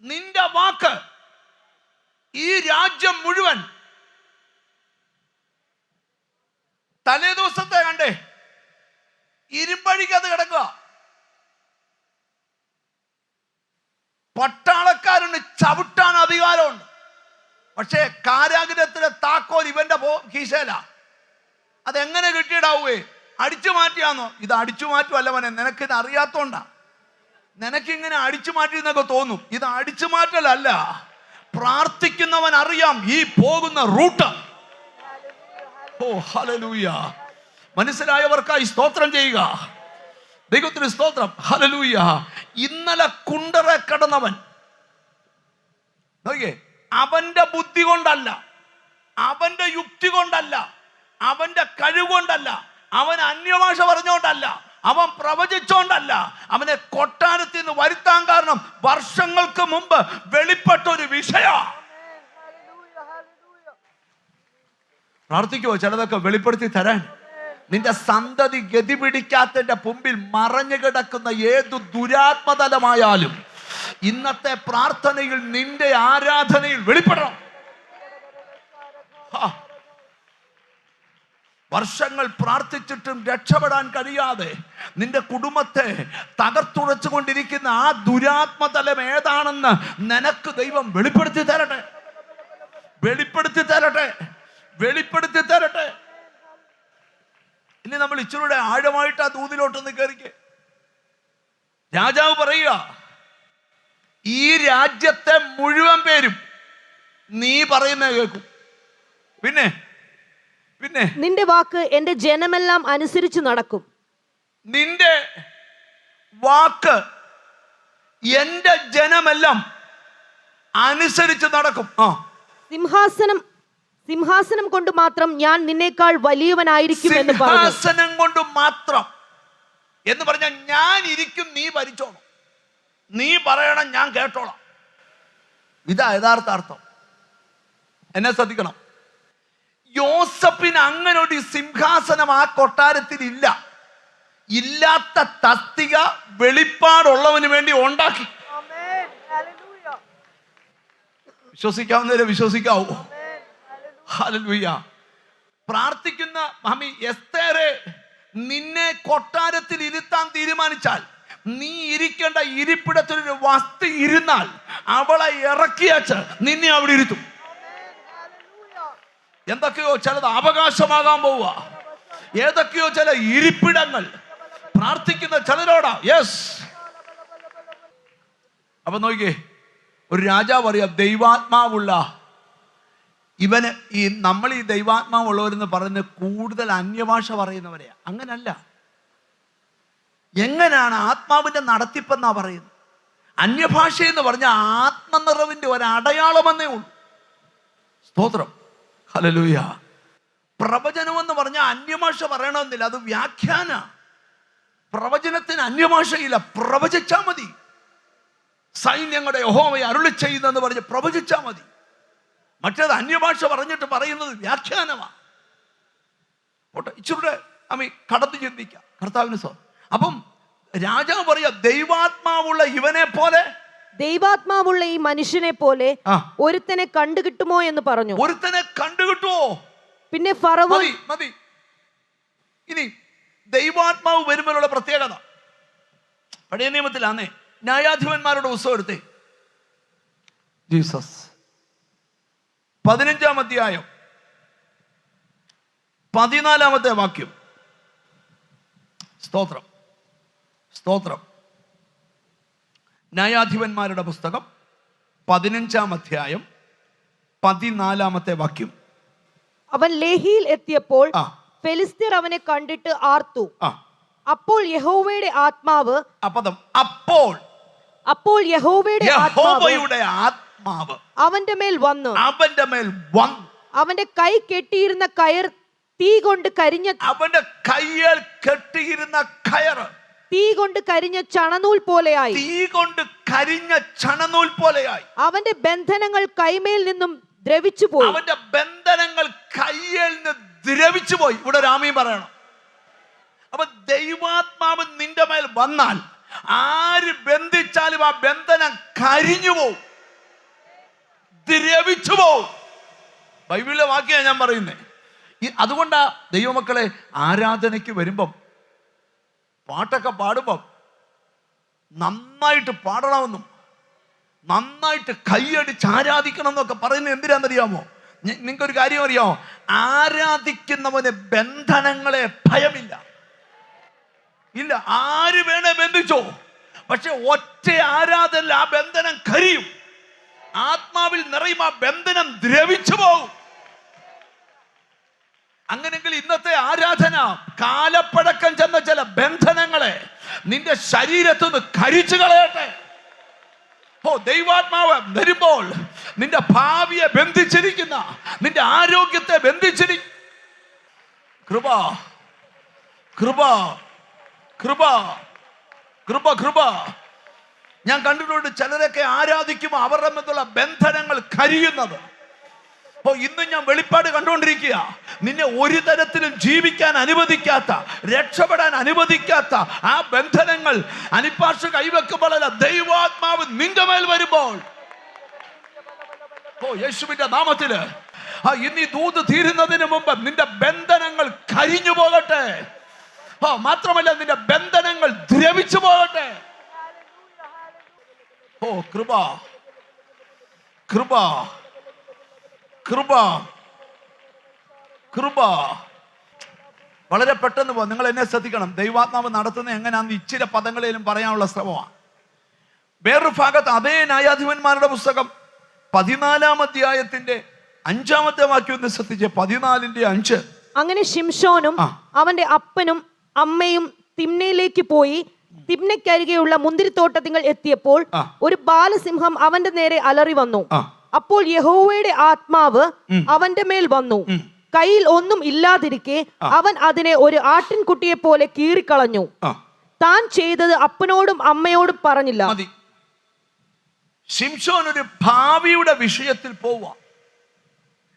നിന്റെ വാക്ക് ഈ രാജ്യം മുഴുവൻ. തലേ ദിവസത്തെ കണ്ടേ, ഇരുമ്പഴിക്കത് കിടക്കുക. പട്ടാളക്കാരന് ചവിട്ടാൻ അധികാരമുണ്ട്. പക്ഷേ കാരാഗ്രഹത്തിലെ താക്കോൽ ഇവന്റെ കീശയില. അതെങ്ങനെ കിട്ടിയിടാവേ? അടിച്ചു മാറ്റിയാന്നോ? ഇത് അടിച്ചു മാറ്റുമല്ല മോനെ, നിനക്കിത് അറിയാത്തോണ്ടാ. നിനക്കിങ്ങനെ അടിച്ചു മാറ്റി എന്നൊക്കെ തോന്നും. ഇത് അടിച്ചു മാറ്റലല്ല. പ്രാർത്ഥിക്കുന്നവൻ അറിയാം ഈ പോകുന്ന റൂട്ട്. ഓ ഹല്ലേലൂയ. മനസ്സിലായവർക്കായി സ്തോത്രം ചെയ്യുക. ദൈവത്തിന് സ്തോത്രം. ഹല്ലേലൂയ. ഇന്നലെ കുണ്ടറ കടന്നവൻ നോക്കിയേ, അവന്റെ ബുദ്ധി കൊണ്ടല്ല, അവന്റെ യുക്തി കൊണ്ടല്ല, അവന്റെ കഴിവുകൊണ്ടല്ല, അവൻ അന്യഭാഷ പറഞ്ഞുകൊണ്ടല്ല, അവൻ പ്രവചിച്ചോണ്ടല്ല, അവനെ കൊട്ടാരത്തിൽ നിന്ന് വരുത്താൻ കാരണം വർഷങ്ങൾക്ക് മുമ്പ് വെളിപ്പെട്ട ഒരു വിഷയ. പ്രാർത്ഥിക്കുവോ ചിലതൊക്കെ വെളിപ്പെടുത്തി തരാൻ? നിന്റെ സന്തതി ഗതി പിടിക്കാത്തതിന്റെ മുമ്പിൽ മറഞ്ഞു കിടക്കുന്ന ഏതു ദുരാത്മതലമായാലും ഇന്നത്തെ പ്രാർത്ഥനയിൽ നിന്റെ ആരാധനയിൽ വെളിപ്പെടണം. വർഷങ്ങൾ പ്രാർത്ഥിച്ചിട്ടും രക്ഷപ്പെടാൻ കഴിയാതെ നിന്റെ കുടുംബത്തെ തകർത്തുടച്ചു കൊണ്ടിരിക്കുന്ന ആ ദുരാത്മതലം ഏതാണെന്ന് നിനക്ക് ദൈവം വെളിപ്പെടുത്തി തരട്ടെ, വെളിപ്പെടുത്തി തരട്ടെ, വെളിപ്പെടുത്തി തരട്ടെ. ഇനി നമ്മൾ ഇച്ചിരൂടെ ആഴമായിട്ട് ആ ദൂതിലോട്ടൊന്ന് കയറിക്കേ. രാജാവ് പറയുക, ഈ രാജ്യത്തെ മുഴുവൻ പേരും നീ പറയുന്ന കേൾക്കും. പിന്നെ പിന്നെ നിന്റെ വാക്ക് എന്റെ ജനമെല്ലാം അനുസരിച്ച് നടക്കും. നിന്റെ വാക്ക് എന്റെ ജനമെല്ലാം അനുസരിച്ച് നടക്കും. സിംഹാസനം കൊണ്ട് മാത്രം ഞാൻ നിന്നേക്കാൾ വലിയവനായിരിക്കും എന്ന് പറഞ്ഞു. സിംഹാസനം കൊണ്ട് മാത്രം എന്ന് പറഞ്ഞാൽ ഞാൻ ഇരിക്കും, നീ ഭരിച്ചോണം, നീ പറയണം, ഞാൻ കേട്ടോളാം. ഇതാ യഥാർത്ഥ അർത്ഥം. എന്നെ ശ്രദ്ധിക്കണം. യോസഫിന് അങ്ങനെ ഒരു സിംഹാസനം ആ കൊട്ടാരത്തിൽ ഇല്ല. ഇല്ലാത്ത തസ്തിക വെളിപ്പാടുള്ളവന് വേണ്ടി ഉണ്ടാക്കി. വിശ്വസിക്കാവുന്നവരെ വിശ്വസിക്കാവൂ. ഹല്ലേലൂയ. പ്രാർത്ഥിക്കുന്ന മമ്മി എസ്തേറെ, നിന്നെ കൊട്ടാരത്തിൽ ഇരുത്താൻ തീരുമാനിച്ചാൽ, നീ ഇരിക്കേണ്ട ഇരിപ്പിടത്തിലൊരു വസ്തു ഇരുന്നാൽ അവളെ ഇറക്കിയച്ച് നിന്നെ അവിടെ ഇരുത്തും. എന്തൊക്കെയോ ചിലത് അവകാശമാകാൻ പോവുക, ഏതൊക്കെയോ ചില ഇരിപ്പിടങ്ങൾ പ്രാർത്ഥിക്കുന്ന ചിലരോടാ. യെസ്. അപ്പൊ നോക്കിയേ, ഒരു രാജാവ് പറയാ, ദൈവാത്മാവുള്ള ഇവന് നമ്മൾ ഈ ദൈവാത്മാവുള്ളവരെന്ന് പറയുന്നത് കൂടുതൽ അന്യഭാഷ പറയുന്നവരെയാ. അങ്ങനല്ല. എങ്ങനെയാണ് ആത്മാവിന്റെ നടത്തിപ്പെന്നാ പറയുന്നത്? അന്യഭാഷ എന്ന് പറഞ്ഞ ആത്മനിറവിന്റെ ഒരു അടയാളമെന്നേ ഉള്ളൂ. സ്തോത്രം. ഹല്ലേലൂയ. പ്രവചനം എന്ന് പറഞ്ഞാൽ അന്യഭാഷ പറയണമെന്നില്ല, അത് വ്യാഖ്യാന. പ്രവചനത്തിന് അന്യഭാഷയില്ല, പ്രവചിച്ചാൽ മതി. സൈന്യങ്ങളുടെ യഹോവയെ അരുളി ചെയ്യുന്നെന്ന് പറഞ്ഞ് പ്രവചിച്ചാൽ മതി. മറ്റേത് അന്യഭാഷ പറഞ്ഞിട്ട് പറയുന്നത് വ്യാഖ്യാനമാണ്. ഇച്ചിരുടെ കടന്നു ചിന്തിക്കാം കർത്താവിന് സ്വന്തം. അപ്പം രാജാവ് പറയാ, ദൈവാത്മാവുള്ള ഇവനെ പോലെ, ദൈവാത്മാവുള്ള ഈ മനുഷ്യനെ പോലെ ഒരുത്തനെ കണ്ടുകിട്ടുമോ എന്ന് പറഞ്ഞു. ഒരുത്തനെ കണ്ടുകിട്ടുമോ? പിന്നെ ഫറവോൻ മതി. ഇനി ദൈവാത്മാവ് വരുമ്പോഴുള്ള പ്രത്യേകത, പഴയ നിയമത്തിലാന്നേ ന്യായാധിപന്മാരുടെ പുസ്തകം എടുത്തേ. ജീസസ് 15-ാം അധ്യായം 14-ാമത്തെ വാക്യം. സ്തോത്രം, സ്തോത്രം. ന്യായാധിപന്മാരുടെ പുസ്തകം 15-ാം അധ്യായം 14-ാമത്തെ വാക്യം. അവൻ ലേഹിയിൽ എത്തിയപ്പോൾ ഫെലിസ്ത്യർ അവനെ കണ്ടിട്ട് ആർത്തു. അപ്പോൾ യഹോവയുടെ ആത്മാവ് അപ്പോൾ യഹോവയുടെ ആത്മാവ് അവന്റെ മേൽ വന്നു. അവന്റെ കൈ കെട്ടിയിരുന്ന കയർ തീ കൊണ്ട് കരിഞ്ഞ അവന്റെ കയ്യിൽ കെട്ടിയിരുന്ന കയർ തീ കൊണ്ട് കരിഞ്ഞ ചണനൂൽ പോലെയായി. തീ കൊണ്ട് കരിഞ്ഞ ചണനൂൽ പോലെയായി. അവന്റെ ബന്ധനങ്ങൾ കൈമേൽ നിന്നും ദ്രവിച്ചു പോയി. അവന്റെ ബന്ധനങ്ങൾ കയ്യിൽ നിന്ന് ദ്രവിച്ചു പോയി. ഇവിടെ ഒരു ആമീൻ പറയണം. അപ്പൊ ദൈവാത്മാവ് നിന്റെ മേൽ വന്നാൽ ആര് ബന്ധിച്ചാലും ആ ബന്ധനം കരിഞ്ഞു പോവും, ദ്രവിച്ചു പോവും. ബൈബിളിലെ വാക്യാണ് ഞാൻ പറയുന്നത്. അതുകൊണ്ടാ ദൈവമക്കളെ ആരാധനയ്ക്ക് വരുമ്പം പാട്ടൊക്കെ പാടുമ്പം നന്നായിട്ട് പാടണമെന്നും നന്നായിട്ട് കൈയടിച്ച് ആരാധിക്കണം എന്നൊക്കെ പറയുന്നത് എന്തിനാണെന്നറിയാമോ? നിങ്ങൾക്കൊരു കാര്യം അറിയാമോ? ആരാധിക്കുന്നവന് ബന്ധനങ്ങളെ ഭയമില്ല. ഇല്ല, ആര് വേണേ ബന്ധിച്ചോ, പക്ഷെ ഒറ്റ ആരാധന ആ ബന്ധനം കരിയും, ആത്മാവിൽ നിറയും, ആ ബന്ധനം ദ്രവിച്ചു പോകും. അങ്ങനെങ്കിൽ ഇന്നത്തെ ആരാധന കാലപ്പഴക്കം ചെന്ന ചില ബന്ധനങ്ങളെ നിന്റെ ശരീരത്തിൽ നിന്ന് കരിച്ചു കളയട്ടെ. ദൈവാത്മാവ് വരുമ്പോൾ നിന്റെ ഭാവിയെ ബന്ധിച്ചിരിക്കുന്ന, നിന്റെ ആരോഗ്യത്തെ ബന്ധിച്ചിരിക്കുന്ന കൃപ കൃപ കൃപ കൃപ കൃപ. ഞാൻ കണ്ടിട്ടുണ്ട് ചിലരൊക്കെ ആരാധിക്കുമ്പോൾ അവരുടെ മേലുള്ള ബന്ധനങ്ങൾ കരിയുന്നത്. ഇന്ന് ഞാൻ വെളിപ്പാട് കണ്ടുകൊണ്ടിരിക്കുക. നിന്നെ ഒരു തരത്തിലും ജീവിക്കാൻ അനുവദിക്കാത്ത, രക്ഷപ്പെടാൻ അനുവദിക്കാത്ത ആ ബന്ധനങ്ങൾ അനിപ്പാർശ്വ കൈവെക്കുമ്പോഴല്ല, ദൈവാത്മാവ് നിന്റെ മേൽ വരുമ്പോൾ, യേശുവിന്റെ നാമത്തില് ഇന്ന് ഈ ദൂത് തീരുന്നതിന് മുമ്പ് നിന്റെ ബന്ധനങ്ങൾ കരിഞ്ഞു പോകട്ടെ. മാത്രമല്ല നിന്റെ ബന്ധനങ്ങൾ ദ്രവിച്ചു പോകട്ടെ. കൃപ കൃപ കൃപ കൃപ. വളരെ പെട്ടെന്ന് പോകും. നിങ്ങൾ എന്നെ ശ്രദ്ധിക്കണം. ദൈവാത്മാവ് നടത്തുന്നത് എങ്ങനെയാണെന്ന് ഇച്ചിരി പദങ്ങളിലും പറയാനുള്ള ശ്രമമാണ്. വേറൊരു ഭാഗത്ത് അതേ ന്യായാധിപന്മാരുടെ പുസ്തകം 14-ാം അധ്യായത്തിന്റെ 5-ാമത്തെ വാക്യം ഒന്ന് ശ്രദ്ധിച്ച്. 14:5. അങ്ങനെ ശിംശോനും അവന്റെ അപ്പനും അമ്മയും തിമ്നയിലേക്ക് പോയി തിമ്നയ്ക്കരികെയുള്ള മുന്തിരിത്തോട്ടത്തിങ്ങൾ എത്തിയപ്പോൾ ഒരു ബാലസിംഹം അവന്റെ നേരെ അലറി വന്നു. അപ്പോൾ യഹോവയുടെ ആത്മാവ് അവന്റെ മേൽ വന്നു. കയ്യിൽ ഒന്നും ഇല്ലാതിരിക്കെ അവൻ അതിനെ ഒരു ആട്ടിൻകുട്ടിയെ പോലെ കീറിക്കളഞ്ഞു. താൻ ചെയ്തത് അപ്പനോടും അമ്മയോടും പറഞ്ഞില്ല. ശിംശോൻ ഒരു ഭാവിയുടെ വിഷയത്തിൽ പോവാ.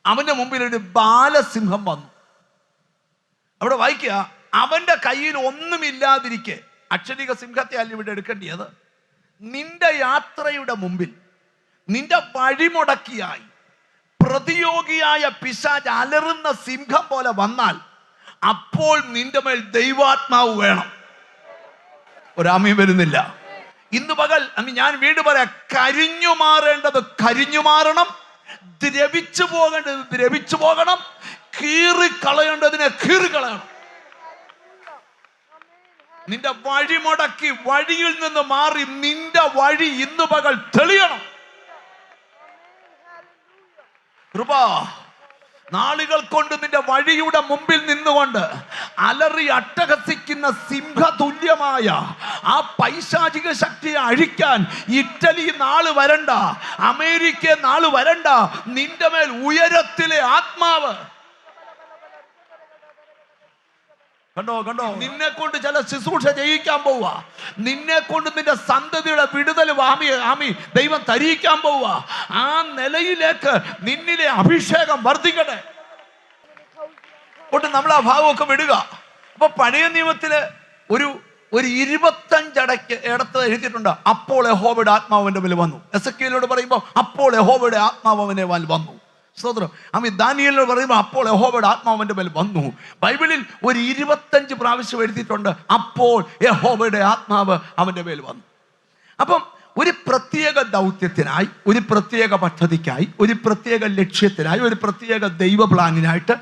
അവന്റെ മുമ്പിൽ ഒരു ബാലസിംഹം വന്നു. അവിടെ വായിക്കുക, അവന്റെ കയ്യിൽ ഒന്നുമില്ലാതിരിക്കെ. അക്ഷരിക സിംഹത്തെ അല്ല ഇവിടെ എടുക്കേണ്ടത്. നിന്റെ യാത്രയുടെ മുമ്പിൽ നിന്റെ വഴിമുടക്കിയായി പ്രതിയോഗിയായ പിശാച് അലറുന്ന സിംഹം പോലെ വന്നാൽ അപ്പോൾ നിന്റെ മേൽ ദൈവാത്മാവ് വേണം. ഒരാമയും വരുന്നില്ല. ഇന്ന് പകൽ ഞാൻ വീണ്ടും പറയാം, കരിഞ്ഞു മാറേണ്ടത് കരിഞ്ഞു മാറണം, ദ്രവിച്ചു പോകേണ്ടത് ദ്രവിച്ചു പോകണം, കീറിക്കളയേണ്ടതിനെ കീറിക്കളയണം. നിന്റെ വഴി മുടക്കി വഴിയിൽ നിന്ന് മാറി നിന്റെ വഴി ഇന്ന് പകൽ തെളിയണം. കൃപ. നാളുകൾ കൊണ്ട് നിന്റെ വഴിയുടെ മുമ്പിൽ നിന്നുകൊണ്ട് അലറി അട്ടഹസിക്കുന്ന സിംഹതുല്യമായ ആ പൈശാചിക ശക്തിയെ അഴിക്കാൻ ഇറ്റലി നാള് വരണ്ട, അമേരിക്ക നാള് വരണ്ട. നിന്റെ മേൽ ഉയരത്തിലെ ആത്മാവ് കണ്ടോ. നിന്നെ കൊണ്ട് ചില ശുശ്രൂഷ ചെയ്യിക്കാൻ പോവുക. നിന്നെ കൊണ്ട് നിന്റെ സന്തതിയുടെ വിടുതൽ ആമി ദൈവം തരിയിക്കാൻ പോവുക. ആ നിലയിലേക്ക് നിന്നിലെ അഭിഷേകം വർദ്ധിക്കട്ടെ. കൊണ്ട് നമ്മൾ ആ ഭാവമൊക്കെ വിടുക. അപ്പൊ പഴയ നിയമത്തില് ഒരു 25 ഇടത്ത് എഴുതിയിട്ടുണ്ട്, അപ്പോൾ യഹോവയുടെ ആത്മാവിന്റെ മേൽ വന്നു. എസെക്കിയേലോട് പറയുമ്പോൾ അപ്പോൾ യഹോവയുടെ ആത്മാവ് അവന്റെ മേൽ വന്നു. സ്തോത്രം. ദാനിയേലിനോട് പറയുമ്പോൾ അപ്പോൾ യഹോവയുടെ ആത്മാവിന്റെ മേൽ വന്നു. ബൈബിളിൽ ഒരു 25 പ്രാവശ്യം എഴുതിയിട്ടുണ്ട്, അപ്പോൾ യഹോവയുടെ ആത്മാവ് അവന്റെ മേൽ വന്നു. അപ്പം ഒരു പ്രത്യേക ദൗത്യത്തിനായി, ഒരു പ്രത്യേക പദ്ധതിക്കായി, ഒരു പ്രത്യേക ലക്ഷ്യത്തിനായി, ഒരു പ്രത്യേക ദൈവ പ്ലാനിനായിട്ട്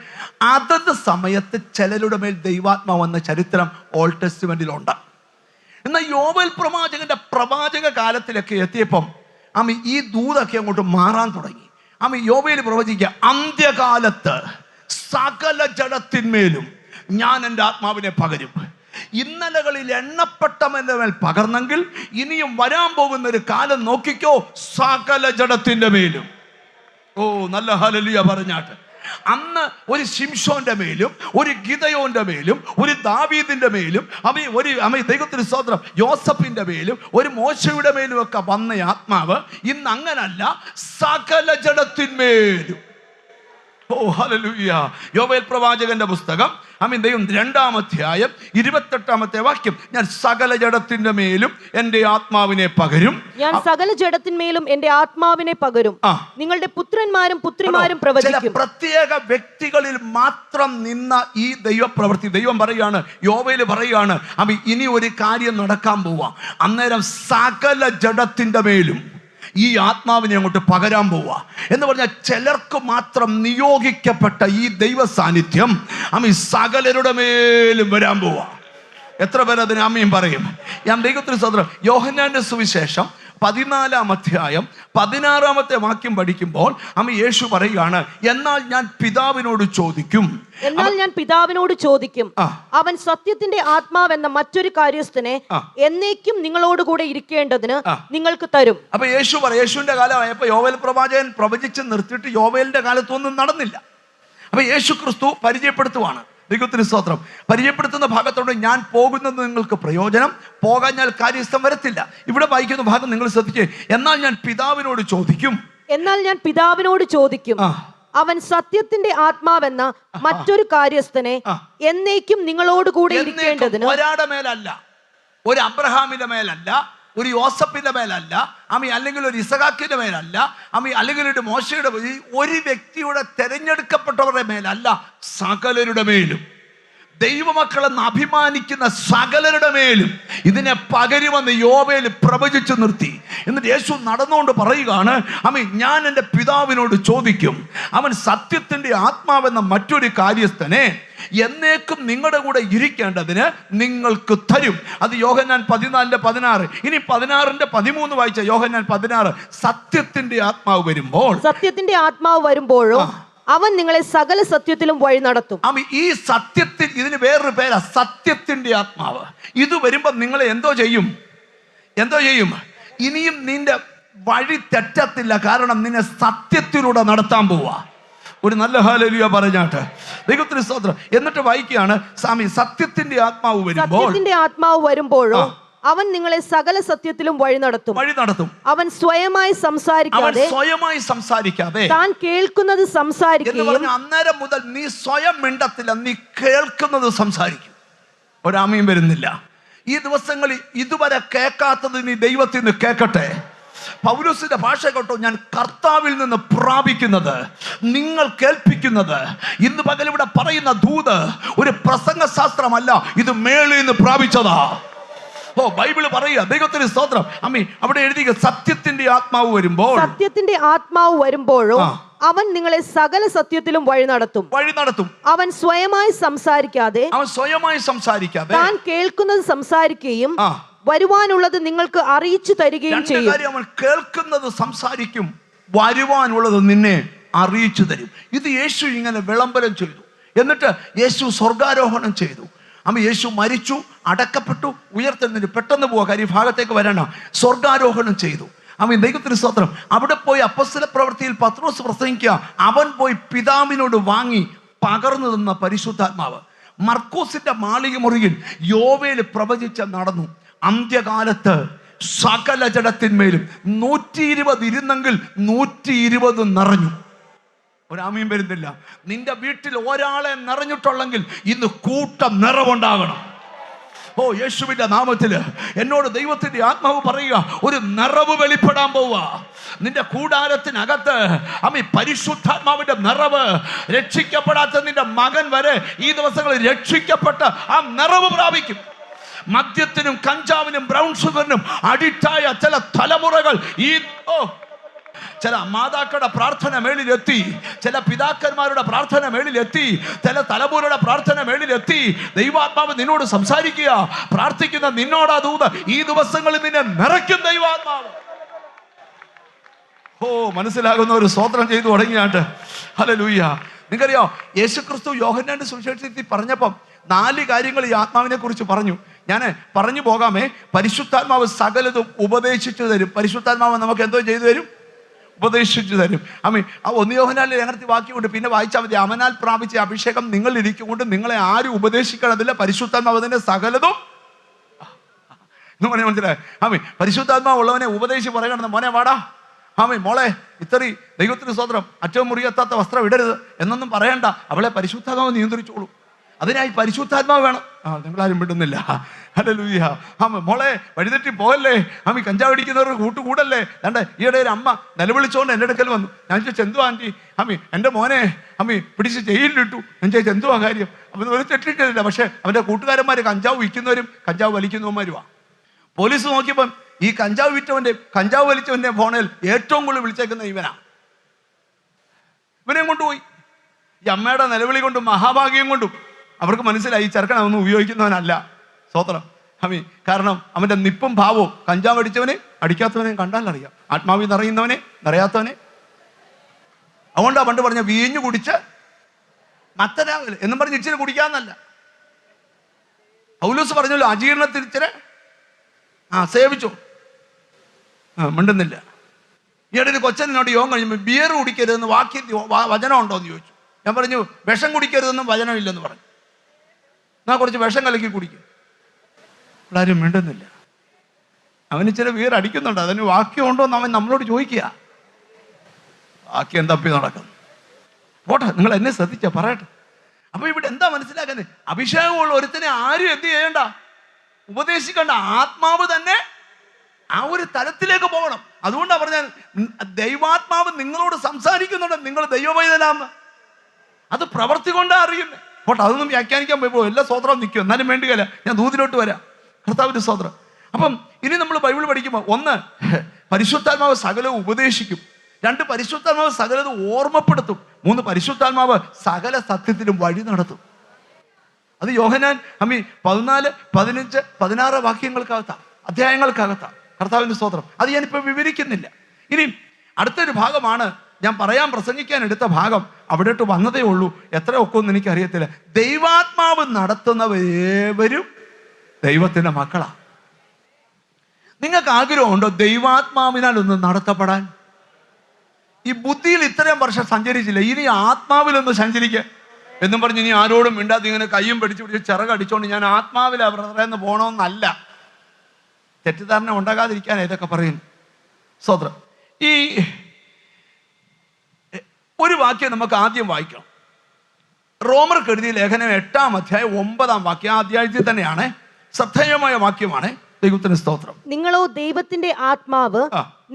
അതത് സമയത്ത് ചിലരുടെ മേൽ ദൈവാത്മാവ് വന്ന ചരിത്രം ഓൾഡ് ടെസ്റ്റ്മെന്റിലുണ്ട്. എന്നാൽ യോവേൽ പ്രവാചകന്റെ പ്രവാചക കാലത്തിലൊക്കെ എത്തിയപ്പം ഈ ദൂതൊക്കെ അങ്ങോട്ട് മാറാൻ തുടങ്ങി. യോവേൽ പ്രവചിക്കുക, അന്ത്യകാലത്ത് സകല ജഡത്തിന്മേലും ഞാൻ എൻ്റെ ആത്മാവിനെ പകരും. ഇന്നലകളിൽ എണ്ണപ്പെട്ടവന്റെ മേൽ പകർന്നെങ്കിൽ ഇനിയും വരാൻ പോകുന്ന ഒരു കാലം നോക്കിക്കോ, സകല ജഡത്തിന്റെ മേലും. നല്ല ഹല്ലേലൂയ പറഞ്ഞാട്ട്. അന്ന് ഒരു ശിംശോന്റെ മേലും ഒരു ഗിദയോന്റെ മേലും ഒരു ദാവീദിന്റെ മേലും ദൈവത്തിന് സ്തോത്രം യോസഫിന്റെ മേലും ഒരു മോശയുടെ മേലും ഒക്കെ വന്ന ആത്മാവ് ഇന്ന് അങ്ങനല്ല, സകല ജഡത്തിന്മേലും. ഓ ഹല്ലേലൂയ. യോവേൽ പ്രവാചകന്റെ പുസ്തകം ദൈവം 2-ാം അധ്യായം 28-ാമത്തെ വാക്യം, ഞാൻ സകല ജഡത്തിന്റെ മേലും എന്റെ ആത്മാവിനെ പകരും. ഞാൻ സകല ജഡത്തിന്മേലും എന്റെ ആത്മാവിനെ പകരും. നിങ്ങളുടെ പുത്രന്മാരും പുത്രിമാരും പ്രവചിക്കും. പ്രത്യേക വ്യക്തികളിൽ മാത്രം നിന്ന ഈ ദൈവപ്രവൃത്തി ദൈവം പറയാണ്, യോവേൽ പറയാണ്, ഇനി ഒരു കാര്യം നടക്കാൻ പോവാ. അന്നേരം സകല ജഡത്തിന്റെ മേലും ഈ ആത്മാവിനെ അങ്ങോട്ട് പകരാൻ പോവാ എന്ന് പറഞ്ഞാൽ ചിലർക്ക് മാത്രം നിയോഗിക്കപ്പെട്ട ഈ ദൈവ സാന്നിധ്യം സകലരുടെ മേലും വരാൻ പോവാ. എത്ര പേർ അതിന് ആമേൻ പറയും? ഞാൻ ദൈവത്തിന് സ്തോത്രം. യോഹന്നാന്റെ സുവിശേഷം 14-ാം അധ്യായം 16-ാമത്തെ വാക്യം പഠിക്കുമ്പോൾ യേശു പറയുകയാണ്, എന്നാൽ ഞാൻ പിതാവിനോട് ചോദിക്കും, അവൻ സത്യത്തിന്റെ ആത്മാവെന്ന മറ്റൊരു കാര്യസ്ഥനെ എന്നേക്കും നിങ്ങളോടുകൂടെ ഇരിക്കേണ്ടതിന് നിങ്ങൾക്ക് തരും. അപ്പൊ യേശുവിന്റെ കാലമായപ്പോ യോവേൽ പ്രവാചകൻ പ്രവചിച്ച് നിർത്തിയിട്ട് യോവേലിന്റെ കാലത്തൊന്നും നടന്നില്ല. അപ്പൊ യേശു ക്രിസ്തു പരിചയപ്പെടുത്തുവാണ്. ദൈവത്തിന് സ്തോത്രം. പരിചയപ്പെടുത്തുന്ന ഭാഗത്തോട് ഞാൻ പോകുന്നത് നിങ്ങൾക്ക് പ്രയോജനം, പോകാഞ്ഞാൽ കാര്യസ്ഥം വരത്തില്ല. ഇവിടെ വായിക്കുന്ന ഭാഗം നിങ്ങൾ ശ്രദ്ധിച്ചേ. എന്നാൽ ഞാൻ പിതാവിനോട് ചോദിക്കും, അവൻ സത്യത്തിന്റെ ആത്മാവെന്ന മറ്റൊരു കാര്യസ്ഥനെ എന്നേക്കും നിങ്ങളോട് കൂടെ ഇരിക്കേണ്ടതിന്. ഒരാളുടെ മേലല്ല, ഒരു അബ്രഹാമിന്റെ മേലല്ല, ഒരു യോസഫിന്റെ മേലല്ല, അല്ലെങ്കിൽ ഒരു ഇസഹാക്കിന്റെ മേലല്ല, അല്ലെങ്കിൽ ഒരു മോശയുടെ, ഒരു വ്യക്തിയുടെ തെരഞ്ഞെടുക്കപ്പെട്ടവരുടെ മേലല്ല, സകലരുടെ മേലും, ദൈവമക്കളെന്ന് അഭിമാനിക്കുന്ന സകലരുടെ മേലും ഇതിനെ പകരുമെന്ന് യോവേൽ പ്രവചിച്ചു നിർത്തി. എന്നിട്ട് യേശു നടന്നുകൊണ്ട് പറയുകയാണ്, ഞാൻ എൻ്റെ പിതാവിനോട് ചോദിക്കും, അവൻ സത്യത്തിന്റെ ആത്മാവെന്ന മറ്റൊരു കാര്യസ്ഥനെ എന്നേക്കും നിങ്ങളുടെ കൂടെ ഇരിക്കേണ്ടതിന് നിങ്ങൾക്ക് തരും. അത് യോഹന്നാൻ 14:16. ഇനി 16:13 വായിച്ച യോഹന്നാൻ 16. സത്യത്തിന്റെ ആത്മാവ് വരുമ്പോഴോ അവൻ നിങ്ങളെ സകല സത്യത്തിലും വഴി നടത്തും. ഈ സത്യത്തിൽ, ഇതിന് വേറൊരു പേരാ സത്യത്തിന്റെ ആത്മാവ്. ഇത് വരുമ്പോ നിങ്ങളെ എന്തോ ചെയ്യും? ഇനിയും നിന്റെ വഴി തെറ്റത്തില്ല, കാരണം നിന്നെ സത്യത്തിലൂടെ നടത്താൻ പോവാ. ഒരു നല്ല ഹല്ലേലൂയ പറഞ്ഞാട്ട് ദൈവത്തിന് സ്തോത്രം. എന്നിട്ട് വായിക്കുകയാണ്, സത്യത്തിന്റെ ആത്മാവ് വരുമ്പോഴോ അവൻ നിങ്ങളെ സകല സത്യത്തിലും വഴി നടത്തും. അവൻ സ്വയമായി സംസാരിക്കാതെ താൻ കേൾക്കുന്നത് സംസാരിക്കും. അന്നേരം മുതൽ നീ സ്വയം മിണ്ടത്തില്ല, നീ കേൾക്കുന്നത് സംസാരിക്കും. ഒരാമയും വരുന്നില്ല. ഈ ദിവസങ്ങളിൽ ഇതുവരെ കേൾക്കാത്തത് നീ ദൈവത്തിൽ നിന്ന് കേൾക്കട്ടെ. പൗലോസിന്റെ ഭാഷ കേട്ടോ, ഞാൻ കർത്താവിൽ നിന്ന് പ്രാപിക്കുന്നത് നിങ്ങൾ കേൾപ്പിക്കുന്നത്. ഇന്ന് പകൽ ഇവിടെ പറയുന്ന ദൂത് ഒരു പ്രസംഗ ശാസ്ത്രമല്ല, ഇത് മേളിൽ നിന്ന് പ്രാപിച്ചതാ. ബൈബിള് പറയുക, ദൈവത്തിന് സ്തോത്രം. അവിടെ എഴുതിയ സത്യത്തിന്റെ ആത്മാവ് വരുമ്പോഴോ അവൻ നിങ്ങളെ സകല സത്യത്തിലും വഴി നടത്തും. അവൻ സ്വയമായി സംസാരിക്കാതെ താൻ കേൾക്കുന്നത് സംസാരിക്കുകയും വരുവാനുള്ളത് നിങ്ങൾക്ക് അറിയിച്ചു തരികയും ചെയ്യും. അവൻ കേൾക്കുന്നത് സംസാരിക്കും, വരുവാനുള്ളത് നിന്നെ അറിയിച്ചു തരും. ഇത് യേശു ഇങ്ങനെ വിളംബരം ചെയ്തു. എന്നിട്ട് യേശു സ്വർഗാരോഹണം ചെയ്തു. യേശു മരിച്ചു, അടക്കപ്പെട്ടു, ഉയർത്തെഴുന്നേറ്റു. പെട്ടെന്ന് പോവുക, കാര്യം ഭാഗത്തേക്ക് വരാനാ. സ്വർഗാരോഹണം ചെയ്തു. ദൈവത്തിന് സ്തോത്രം. അവിടെ പോയി അപ്പോസ്തല പ്രവൃത്തിയിൽ പത്രോസ് പ്രസംഗിക്കുക, അവൻ പോയി പിതാവിനോട് വാങ്ങി പകർന്നു തന്ന പരിശുദ്ധാത്മാവ്. മർക്കോസിന്റെ മാളിക മുറിയിൽ യോവേൽ പ്രവചിച്ച നടന്നു. അന്ത്യകാലത്ത് സകല ജഡത്തിന്മേലും 120 ഇരുന്നെങ്കിൽ 120 നിറഞ്ഞു. ഒരാമയും വരുന്നില്ല. നിന്റെ വീട്ടിൽ ഒരാളെ നിറഞ്ഞിട്ടുള്ളെങ്കിൽ ഇന്ന് കൂട്ടം നിറവുണ്ടാകണം. യേശുവിന്റെ നാമത്തില് എന്നോട് ദൈവത്തിന്റെ ആത്മാവ് പറയുക, ഒരു നിറവ് വെളിപ്പെടാൻ പോവുക നിന്റെ കൂടാരത്തിനകത്ത്. പരിശുദ്ധാത്മാവിന്റെ നിറവ്. രക്ഷിക്കപ്പെടാത്ത നിന്റെ മകൻ വരെ ഈ ദിവസങ്ങളിൽ രക്ഷിക്കപ്പെട്ട് ആ നിറവ് പ്രാപിക്കും. മദ്യത്തിനും കഞ്ചാവിനും ബ്രൗൺ ഷുഗറിനും അഡിക്റ്റായ ചില തലമുറകൾ ചില മാതാക്കളുടെ പ്രാർത്ഥന മേളിലെത്തി, ചില പിതാക്കന്മാരുടെ പ്രാർത്ഥന മേളിലെത്തി, ചില തലമുറയുടെ പ്രാർത്ഥന മേളിലെത്തി. ദൈവാത്മാവ് നിന്നോട് സംസാരിക്കുക, പ്രാർത്ഥിക്കുന്ന നിന്നോടാ ദൂത്. ഈ ദിവസങ്ങളിൽ നിന്നെ നിറയ്ക്കും ദൈവാത്മാവ്. മനസ്സിലാകുന്ന ഒരു സ്തോത്രം ചെയ്തു തുടങ്ങിയാട്ട്. ഹല്ലേലൂയ. നിങ്ങൾക്കറിയോ, യേശുക്രിസ്തു യോഹന്നാന്റെ സുവിശേഷത്തിൽ പറഞ്ഞപ്പം 4 കാര്യങ്ങൾ ഈ ആത്മാവിനെ കുറിച്ച് പറഞ്ഞു. ഞാൻ പറഞ്ഞു പോകാമേ. പരിശുദ്ധാത്മാവ് സകലതും ഉപദേശിച്ചു തരും. പരിശുദ്ധാത്മാവ് നമുക്ക് എന്തോ ചെയ്തു തരും? ഉപദേശിച്ചു തരും. ആമേൻ. ആ 1 യോഹന്നാനിലെ ലേഖനത്തിൽ വാക്യമുണ്ട്, പിന്നെ വായിച്ചാൽ മതി. അവനാൽ പ്രാപിച്ച അഭിഷേകം നിങ്ങളിൽ ഇരിക്കൊണ്ട് നിങ്ങളെ ആരും ഉപദേശിക്കണതില്ല, പരിശുദ്ധാത്മാവ് അതിന്റെ സകലതും എന്ന് പറഞ്ഞാൽ മനസ്സിലായി. ആമേൻ. പരിശുദ്ധാത്മാവ് ഉള്ളവനെ ഉപദേശിച്ച് പറയണം, മോനെ വാടാ, ആമേൻ, മോളെ ഇത്രയും ദൈവത്തിന് സ്തോത്രം, അറ്റവും മുറിയെത്താത്ത വസ്ത്രം ഇടരുത് എന്നൊന്നും പറയണ്ട. അവളെ പരിശുദ്ധാത്മാവ് നിയന്ത്രിച്ചോളൂ. അതിനായി പരിശുദ്ധാത്മാവ് വേണം. നിങ്ങളാരും വിടുന്നില്ല. ഹല്ലേലൂയ. ആമേൻ. മോളെ വഴിതെറ്റി പോകല്ലേ, ആമി കഞ്ചാവ് അടിക്കുന്നവർ കൂട്ടുകൂടല്ലേ. അതാണ്ട് ഈയിടെ ഒരു അമ്മ നിലവിളിച്ചോണ്ട് എൻ്റെ അടുക്കൽ വന്നു. ഞാൻ ചോദിച്ചു, എന്തുവാ ആൻറ്റി? ആമി എൻ്റെ മോനെ പിടിച്ച് ജയിലിലിട്ടു. ഞാൻ ചോദിച്ചു, എന്തുവാ കാര്യം? അവൻ ഒരു തെറ്റിട്ടില്ല, പക്ഷെ അവൻ്റെ കൂട്ടുകാരന്മാർ കഞ്ചാവ് വിൽക്കുന്നവരും കഞ്ചാവ് വലിക്കുന്നവന്മാരുമാണ്. പോലീസ് നോക്കിയപ്പം ഈ കഞ്ചാവ് വിറ്റവൻ്റെ കഞ്ചാവ് വലിച്ചവൻ്റെ ഫോണിൽ ഏറ്റവും കൂടുതൽ വിളിച്ചേക്കുന്ന ഇവനാ. ഇവനെയും കൊണ്ടുപോയി. ഈ അമ്മയുടെ നിലവിളി കൊണ്ടും മഹാഭാഗ്യം കൊണ്ടും അവർക്ക് മനസ്സിലായി ഈ ചെറുക്കൻ അതൊന്നും ഉപയോഗിക്കുന്നവനല്ല. സ്തോത്രം. ആമേൻ. കാരണം അവൻ്റെ നിപ്പും ഭാവവും കഞ്ചാവ് അടിച്ചവനെ അടിക്കാത്തവനെ കണ്ടാലറിയാം. ആത്മാവിൽ നിറയുന്നവനെ നിറയാത്തവനെ. അതുകൊണ്ടാ പണ്ട് പറഞ്ഞ വീഞ്ഞു കുടിച്ച് മത്തനാകല് എന്നും പറഞ്ഞ് ഇച്ചിരി കുടിക്കാന്നല്ല. പൗലോസ് പറഞ്ഞല്ലോ, അജീർണത്തിൽ ഇച്ചിരി സേവിച്ചോ. മിണ്ടുന്നില്ല. ഈയിടെ ഒരു കൊച്ചനോട് യോഗം കഴിയുമ്പോൾ ബിയർ കുടിക്കരുതെന്ന് വചനം ഉണ്ടോ എന്ന് ചോദിച്ചു. ഞാൻ പറഞ്ഞു, വിഷം കുടിക്കരുതെന്നും വചനമില്ലെന്ന് പറഞ്ഞു. എന്നാ കുറച്ച് വിഷം കലക്കി കുടിക്കും. ആരും മിണ്ടുന്നില്ല. അവന് ചില ബിയർ അടിക്കുന്നുണ്ട്, അതിന് വാക്യം ഉണ്ടോ എന്ന് അവൻ നമ്മളോട് ചോദിക്കുക. വാക്യം തപ്പി നടക്കുന്നു. പോട്ടെ, നിങ്ങൾ എന്നെ ശ്രദ്ധിച്ചാ പറയട്ടെ. അപ്പൊ ഇവിടെ എന്താ മനസ്സിലാക്കുന്നത്? അഭിഷേകമുള്ള ഒരുത്തിനെ ആരും എന്ത് ചെയ്യണ്ട, ഉപദേശിക്കേണ്ട. ആത്മാവ് തന്നെ ആ ഒരു തലത്തിലേക്ക് പോകണം. അതുകൊണ്ടാണ് പറഞ്ഞാൽ ദൈവാത്മാവ് നിങ്ങളോട് സംസാരിക്കുന്നുണ്ട്, നിങ്ങൾ ദൈവമൈതലാന്ന്. അത് പ്രവർത്തി കൊണ്ടാ അറിയുന്നത്. പോട്ടെ, അതൊന്നും വ്യാഖ്യാനിക്കാൻ പോയപ്പോ എല്ലാ സ്തോത്രം നിൽക്കും. എന്നാലും വേണ്ടിയല്ല, ഞാൻ ദൂതിലോട്ട് വരാം. കർത്താവിന്റെ സ്തോത്രം. അപ്പം ഇനി നമ്മൾ ബൈബിൾ പഠിക്കുമ്പോൾ 1, പരിശുദ്ധാത്മാവ് സകലവും ഉപദേശിക്കും. 2, പരിശുദ്ധാത്മാവ് സകലതും ഓർമ്മപ്പെടുത്തും. 3, പരിശുദ്ധാത്മാവ് സകല സത്യത്തിലും വഴി നടത്തും. അത് യോഹന്നാൻ 14, 15, 16 വാക്യങ്ങൾക്കകത്താ, അധ്യായങ്ങൾക്കകത്താ. കർത്താവിന്റെ സ്തോത്രം. അത് ഞാനിപ്പോൾ വിവരിക്കുന്നില്ല. ഇനി അടുത്തൊരു ഭാഗമാണ് ഞാൻ പ്രസംഗിക്കാൻ എടുത്ത ഭാഗം. അവിടോട്ട് വന്നതേ ഉള്ളൂ. എത്ര ഒക്കെയൊന്നും എനിക്കറിയത്തില്ല. ദൈവാത്മാവ് നടത്തുന്നവരേവരും ദൈവത്തിന്റെ മക്കളാ. നിങ്ങൾക്ക് ആഗ്രഹമുണ്ടോ ദൈവാത്മാവിനാൽ ഒന്ന് നടത്തപ്പെടാൻ? ഈ ബുദ്ധിയിൽ ഇത്രയും വർഷം സഞ്ചരിച്ചില്ല, ഇനി ആത്മാവിലൊന്ന് സഞ്ചരിക്കുക എന്നും പറഞ്ഞ് ഇനി ആരോടും മിണ്ടാതെ ഇങ്ങനെ കയ്യും പിടിച്ച് ചിറകടിച്ചോണ്ട് ഞാൻ ആത്മാവിലാ ബ്രദറെന്ന് പോകണമെന്നല്ല. തെറ്റിദ്ധാരണ ഉണ്ടാകാതിരിക്കാൻ ഇതൊക്കെ പറയുന്നു. സ്തോത്രം. ഈ ഒരു വാക്യം നമുക്ക് ആദ്യം വായിക്കണം. റോമർക്ക് എഴുതിയ ലേഖനം 8-ാം അധ്യായം 9-ാം വാക്യം. ആ അധ്യായത്തിൽ തന്നെയാണ്, ശ്രദ്ധേയമായ വാക്യമാണ്. ദൈവത്തിന് സ്തോത്രം. നിങ്ങളോ ദൈവത്തിന്റെ ആത്മാവ്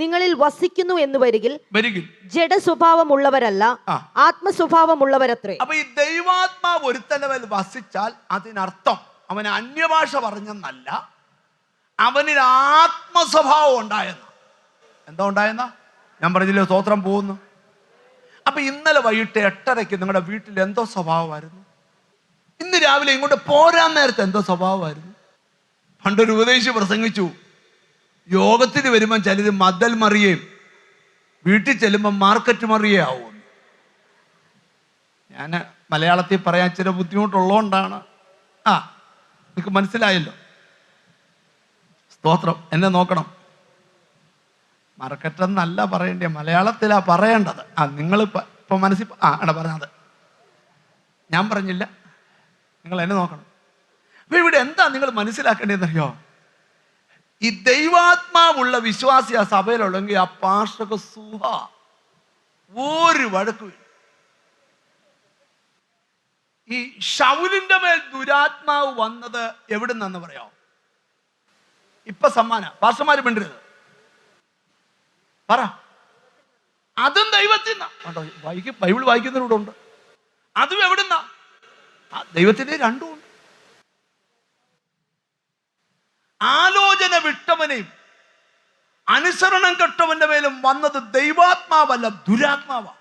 നിങ്ങളിൽ വസിക്കുന്നു എന്ന് വരികിൽ ജഡ സ്വഭാവമുള്ളവരല്ല, ആത്മസ്വഭാവമുള്ളവരത്രേ. അപ്പൊ ഈ ദൈവാത്മാവ് ഒരുത്തന്റെ മേൽ വസിച്ചാൽ അതിനർത്ഥം അവന് അന്യഭാഷ പറഞ്ഞെന്നല്ല, അവനിൽ ആത്മസ്വഭാവം ഉണ്ടായെന്ന. എന്താ ഉണ്ടായെന്ന? ഞാൻ പറഞ്ഞില്ലേ, സ്തോത്രം പോകുന്നു. അപ്പൊ ഇന്നലെ വൈകിട്ട് 8:30 നിങ്ങളുടെ വീട്ടിൽ എന്തോ സ്വഭാവമായിരുന്നു? ഇന്ന് രാവിലെ ഇങ്ങോട്ട് പോരാൻ നേരത്തെ എന്തോ സ്വഭാവമായിരുന്നു? പണ്ടൊരു ഉപദേശി പ്രസംഗിച്ചു, യോഗത്തിന് വരുമ്പം ചിലര് മദൽ മറിയേയും വീട്ടിൽ ചെല്ലുമ്പോൾ മാർക്കറ്റ് മറിയേ ആവും. ഞാൻ മലയാളത്തിൽ പറയാൻ ചില ബുദ്ധിമുട്ടുള്ളതുകൊണ്ടാണ്. നിങ്ങൾക്ക് മനസ്സിലായല്ലോ. സ്തോത്രം. എന്നെ നോക്കണം. മാർക്കറ്റെന്നല്ല പറയേണ്ടേ, മലയാളത്തിലാ പറയേണ്ടത്. നിങ്ങൾ ഇപ്പൊ മനസ്സിൽ പറഞ്ഞത് ഞാൻ പറഞ്ഞില്ല, നിങ്ങൾ എന്നെ നോക്കണം. അപ്പൊ ഇവിടെ എന്താ നിങ്ങൾ മനസ്സിലാക്കേണ്ടതെന്നറിയോ? ഈ ദൈവാത്മാവുള്ള വിശ്വാസി ആ സഭയിലുള്ളെങ്കിൽ ആ പാർശ്വക സുഖ ഒരു വഴക്കും. ഈ ശൗലിന്റെ മേൽ ദുരാത്മാവ് വന്നത് എവിടുന്നെന്ന് പറയാമോ? ഇപ്പൊ സമ്മാന പാർശ്വമാര് മിണ്ടരുത്, പറ. അതും ദൈവത്തിൽ നിന്നാ. ബൈബിൾ വായിക്കുന്നതിലൂടെ ഉണ്ട്. അതും എവിടുന്നാ? ദൈവത്തിന്റെ രണ്ടും ഉണ്ട്. ആലോചന വിട്ടവനെയും അനുസരണം കെട്ടവന്റെ മേലും വന്നത് ദൈവാത്മാവല്ല, ദുരാത്മാവാ.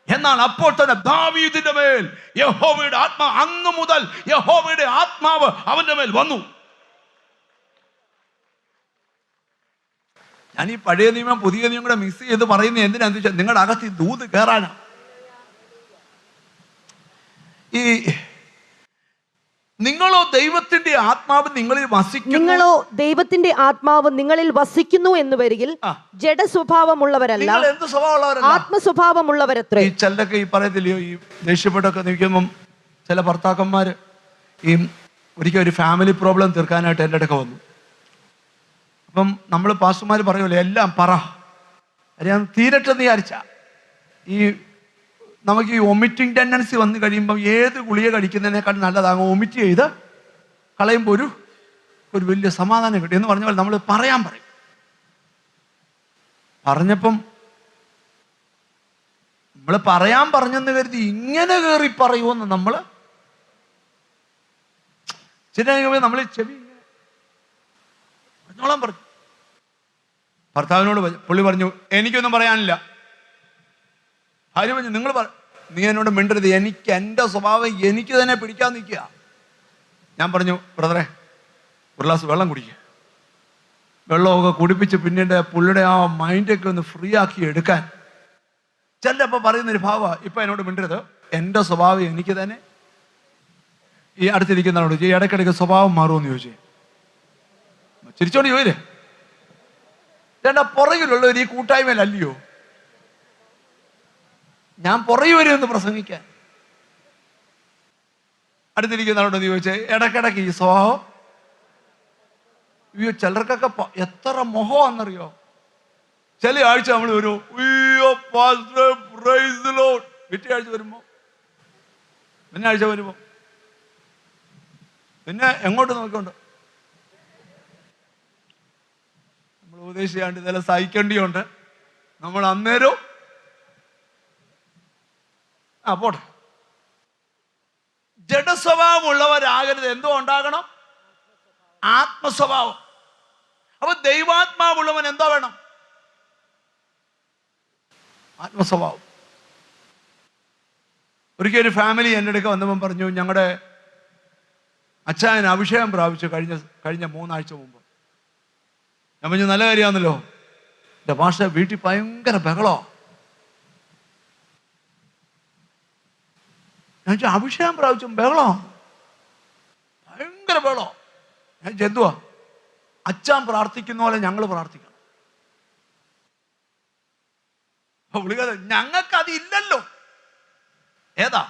എന്നാൽ അപ്പോൾ തന്നെ ദാവീദിന്റെ മേൽ യഹോവയുടെ ആത്മാവ്, അന്നു മുതൽ യഹോവയുടെ ആത്മാവ് അവന്റെ മേൽ വന്നു. ഞാൻ ഈ പഴയ നിയമം പുതിയ നിയമം കൂടെ മിക്സ് ചെയ്ത് പറയുന്നത് എന്തിനാന്ന് വെച്ചാൽ നിങ്ങളുടെ അകത്ത് ഈ ദൂത് കയറാനാ. ഈ നിങ്ങളോ ദൈവത്തിന്റെ ആത്മാവ് നിങ്ങളിൽ വസിക്കുന്നു. നിങ്ങളോ ദൈവത്തിന്റെ ആത്മാവ് നിങ്ങളിൽ വസിക്കുന്നു എന്ന് വരികിൽ ജഡസ്വഭാവമുള്ളവരല്ല, നിങ്ങൾ എന്ത് സ്വഭാവമുള്ളവരല്ല? ആത്മസ്വഭാവമുള്ളവരത്രേ. ഈ ചിലരൊക്കെ ഈ പറയത്തില്ലയോ, ഈ ദേഷ്യപ്പെട്ടൊക്കെ നിൽക്കുമ്പം ചില ഭർത്താക്കന്മാർ ഈ ഒരിക്കൽ ഒരു ഫാമിലി പ്രോബ്ലം തീർക്കാനായിട്ട് എൻ്റെ അടുക്ക വന്നു. അപ്പം നമ്മൾ പാസ്റ്റർമാർ പറയുമല്ലോ എല്ലാം പറ, ഞാൻ തീരട്ടെന്ന് വിചാരിച്ച ഈ നമുക്ക് ഈ വൊമിറ്റിംഗ് ടെൻഡൻസി വന്നു കഴിയുമ്പം ഏത് ഗുളിക കഴിക്കുന്നതിനേക്കാൾ നല്ലതാകും വൊമിറ്റ് ചെയ്ത് കളയുമ്പോൾ ഒരു വലിയ സമാധാനം കിട്ടും എന്ന് പറഞ്ഞ പോലെ നമ്മൾ പറയാൻ പറയും. പറഞ്ഞപ്പം നമ്മൾ പറയാൻ പറഞ്ഞെന്ന് കരുതി ഇങ്ങനെ കയറി പറയുമെന്ന് നമ്മൾ ചില നമ്മൾ ചെവി പറഞ്ഞോളാൻ പറഞ്ഞു. ഭർത്താവിനോട് പുള്ളി പറഞ്ഞു എനിക്കൊന്നും പറയാനില്ല. ഭാര്യ പറഞ്ഞു നീ എന്നോട് മിണ്ടരുത്, എനിക്ക് എൻ്റെ സ്വഭാവം എനിക്ക് തന്നെ പിടിക്കാൻ നിൽക്കുക. ഞാൻ പറഞ്ഞു ബ്രദറെ ഒരു ഗ്ലാസ് വെള്ളം കുടിക്കുക. വെള്ളമൊക്കെ കുടിപ്പിച്ച് പിന്നീട് പുള്ളിയുടെ ആ മൈൻഡൊക്കെ ഒന്ന് ഫ്രീ ആക്കി എടുക്കാൻ ചിലപ്പോൾ പറയുന്നൊരു ഭാവമാണ്, ഇപ്പം എന്നോട് മിണ്ടരുത്, എൻ്റെ സ്വഭാവം എനിക്ക് തന്നെ. ഈ അടുത്തിരിക്കുന്നവരോട് ഈ ഇടയ്ക്കിടയ്ക്ക് സ്വഭാവം മാറുമെന്ന് ചോദിച്ചേ, ചിരിച്ചോണ്ട് ചോദിച്ചേ. ചേട്ടാ പുറകിലുള്ളവർ ഈ കൂട്ടായ്മയിലല്ലയോ, ഞാൻ പുറകെ വരുമെന്ന് പ്രസംഗിക്കാൻ. അടുത്തിരിക്കുന്നവരോട് ചോദിച്ചേ ഇടയ്ക്കിടയ്ക്ക് ഈ സ്വഭാവം. അയ്യോ ചിലർക്കൊക്കെ എത്ര മോഹമാണെന്നറിയോ. ചില ആഴ്ച നമ്മൾ വരും വിട്ടിയാഴ്ച വരുമ്പോ പിന്നെ ആഴ്ച വരുമ്പോ പിന്നെ എങ്ങോട്ട് നോക്കിക്കൊണ്ട് നമ്മൾ ഉപദേശിക്കാണ്ട് ഇതെല്ലാം സഹിക്കേണ്ടിയുണ്ട്. നമ്മൾ അന്നേരം പോട്ടെ. ജഡസ്വഭാവമുള്ളവരാകരുത്, എന്തോ ഉണ്ടാകണം? ആത്മസ്വഭാവം. അപ്പൊ ദൈവാത്മാവുള്ളവൻ എന്തോ വേണം? ആത്മസ്വഭാവം. ഒരിക്കൽ ഒരു ഫാമിലി എൻ്റെ അടുക്ക വന്നപ്പം പറഞ്ഞു ഞങ്ങളുടെ അച്ചായൻ അഭിഷേകം പ്രാപിച്ചു കഴിഞ്ഞ 3 ആഴ്ച മുമ്പ്. ഞാൻ പറഞ്ഞു നല്ല കാര്യമാണല്ലോ. എൻ്റെ ഭാഷ വീട്ടിൽ ഭയങ്കര ബഹളോ. ഞാൻ അഭിഷേകം പ്രാപിച്ചു ബഹളോ, ഭയങ്കര ബഹളോ. ഞാൻ എന്തുവാ അച്ഛൻ പ്രാർത്ഥിക്കുന്ന പോലെ ഞങ്ങൾ പ്രാർത്ഥിക്കണം. ഞങ്ങൾക്ക് അത് ഇല്ലല്ലോ. ഏതാ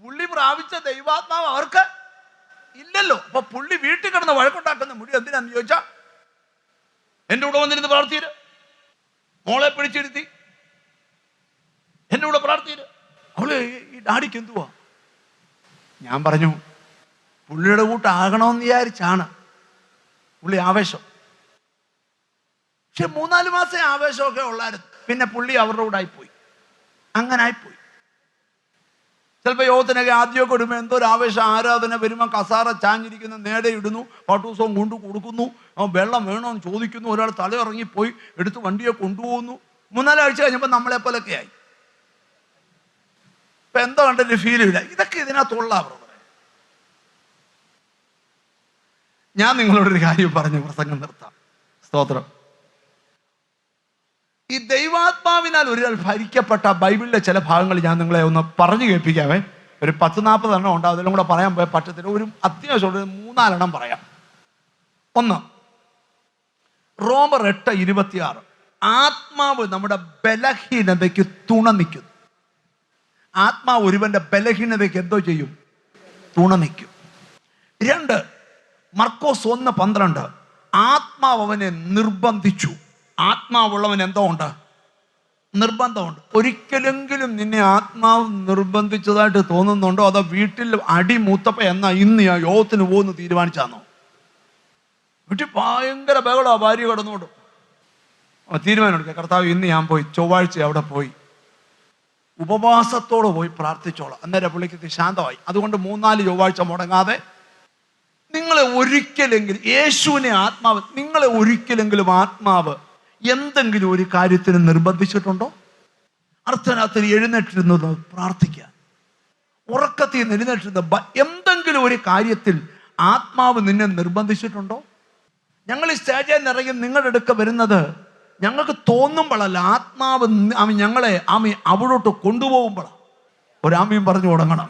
പുള്ളി പ്രാപിച്ച ദൈവാത്മാവ് അവർക്ക് ഇല്ലല്ലോ. അപ്പൊ പുള്ളി വീട്ടിൽ കിടന്ന് വഴക്കുണ്ടാക്കുന്ന മുടി എന്തിനാന്ന് ചോദിച്ചാ എന്റെ കൂടെ വന്നിരുന്ന് പ്രാർത്ഥിയത്, മോളെ പിടിച്ചിരുത്തി എന്റെ കൂടെ പ്രാർത്ഥിയത്. അവള് ഈ ഡാഡിക്ക് എന്തുവാ? ഞാൻ പറഞ്ഞു പുള്ളിയുടെ കൂട്ടാകണമെന്ന് വിചാരിച്ചാണ് പുള്ളി ആവേശം. പക്ഷെ 3-4 മാസം ആവേശമൊക്കെ ഉള്ളായിരുന്നു. പിന്നെ പുള്ളി അവരുടെ കൂടെ ആയിപ്പോയി, അങ്ങനെ ആയിപ്പോയി. ചിലപ്പോൾ യോഗത്തിനൊക്കെ ആദ്യമൊക്കെ ഇടുമ്പോൾ എന്തോ ഒരു ആവേശം, ആരാധന വരുമ്പോൾ കസാറ ചാഞ്ഞിരിക്കുന്ന നേടെ ഇടുന്നു, പട്ടൂസവും കൊണ്ടു കൊടുക്കുന്നു, വെള്ളം വേണമെന്ന് ചോദിക്കുന്നു, ഒരാൾ തലയിറങ്ങിപ്പോയി എടുത്ത് വണ്ടിയെ കൊണ്ടുപോകുന്നു. 3-4 ആഴ്ച കഴിഞ്ഞപ്പോൾ നമ്മളെപ്പോലൊക്കെ ആയി. ഇപ്പൊ എന്തോ കണ്ടിട്ട് ഫീൽ ചെയ്യില്ല. ഇതൊക്കെ ഇതിനകത്തുള്ള ബ്രദറെ. ഞാൻ നിങ്ങളോടൊരു കാര്യം പറഞ്ഞു പ്രസംഗം നിർത്താം. സ്തോത്രം. ഈ ദൈവാത്മാവിനാൽ ഒരാൾ ഭരിക്കപ്പെട്ട ബൈബിളിലെ ചില ഭാഗങ്ങൾ ഞാൻ നിങ്ങളെ ഒന്ന് പറഞ്ഞു കേൾപ്പിക്കാമേ. ഒരു 10-40 എണ്ണം ഉണ്ടാവും, അതെല്ലാം കൂടെ പറയാൻ പോയ പറ്റത്തില്ല. ഒരു അത്യാവശ്യം 3-4 എണ്ണം പറയാം. 1 റോമർ 8:26 ആത്മാവ് നമ്മുടെ ബലഹീനതയ്ക്ക് തുണ നിൽക്കുന്നു. ആത്മാവ് ഒരുവന്റെ ബലഹീനതയ്ക്ക് എന്തോ ചെയ്യും? തുണ നിൽക്കും. 2 മർക്കോസ് 1:12 ആത്മാവ് അവനെ നിർബന്ധിച്ചു. ആത്മാവുള്ളവൻ എന്തോ ഉണ്ട്? നിർബന്ധമുണ്ട്. ഒരിക്കലെങ്കിലും നിന്നെ ആത്മാവ് നിർബന്ധിച്ചതായിട്ട് തോന്നുന്നുണ്ടോ? അതോ വീട്ടിൽ അടി മൂത്തപ്പ എന്നാ ഇന്ന് ആ യോഗത്തിന് പോകുന്നു തീരുമാനിച്ചാന്നോ? വീട്ടിൽ ഭയങ്കര ബഹളാ, ഭാര്യ കിടന്നോണ്ട് തീരുമാനം എടുക്കുക. കർത്താവ് ഇന്ന് ഞാൻ പോയി ചൊവ്വാഴ്ച അവിടെ പോയി ഉപവാസത്തോടെ പോയി പ്രാർത്ഥിച്ചോളാം. അന്നേരം പുള്ളിക്ക് ശാന്തമായി. അതുകൊണ്ട് 3-4 ചൊവ്വാഴ്ച മുടങ്ങാതെ നിങ്ങളെ ഒരിക്കലെങ്കിലും യേശുവിനെ ആത്മാവ് നിങ്ങളെ ഒരിക്കലെങ്കിലും ആത്മാവ് എന്തെങ്കിലും ഒരു കാര്യത്തിന് നിർബന്ധിച്ചിട്ടുണ്ടോ? അർദ്ധരാത്രി എഴുന്നേറ്റിരുന്നത് പ്രാർത്ഥിക്കാൻ, ഉറക്കത്തിൽ നിന്ന് എഴുന്നേറ്റിരുന്ന എന്തെങ്കിലും ഒരു കാര്യത്തിൽ ആത്മാവ് നിന്നെ നിർബന്ധിച്ചിട്ടുണ്ടോ? ഞങ്ങൾ ഈ സ്റ്റേജിൽ നിന്ന് ഇറങ്ങി നിങ്ങളുടെ അടുക്ക വരുന്നത് ഞങ്ങൾക്ക് തോന്നുമ്പോഴല്ല, ആത്മാവ് ഞങ്ങളെ അവിടോട്ട് കൊണ്ടുപോകുമ്പോഴാണ്. ഒരാമയും പറഞ്ഞു തുടങ്ങണം.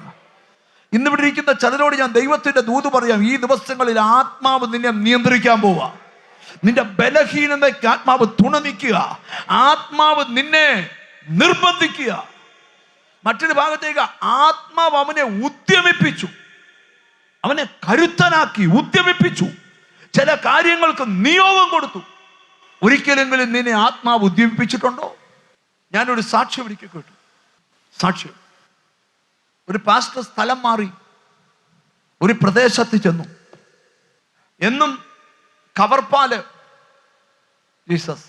ഇന്നിവിടെ ഇരിക്കുന്ന ചിലരോട് ഞാൻ ദൈവത്തിന്റെ ദൂത് പറയാം, ഈ ദിവസങ്ങളിൽ ആത്മാവ് നിന്നെ നിയന്ത്രിക്കാൻ പോവുക. നിന്റെ ബലഹീനതയ്ക്ക് ആത്മാവ് തുണ നിൽക്കുക, ആത്മാവ് നിന്നെ നിർബന്ധിക്കുക. മറ്റൊരു ഭാഗത്തേക്ക് ആത്മാവ് അവനെ ഉദ്യമിപ്പിച്ചു, അവനെ കരുത്തനാക്കി ഉദ്യമിപ്പിച്ചു, ചില കാര്യങ്ങൾക്ക് നിയോഗം കൊടുത്തു. ഒരിക്കലെങ്കിലും നിന്നെ ആത്മാവ് ഉദ്യമിപ്പിച്ചിട്ടുണ്ടോ? ഞാനൊരു സാക്ഷ്യം ഒരിക്കൽ കേട്ടു. സാക്ഷ്യം, ഒരു പാസ്റ്റർ സ്ഥലം മാറി ഒരു പ്രദേശത്ത് ചെന്നു. എന്നും കവർപ്പാല് ജീസസ്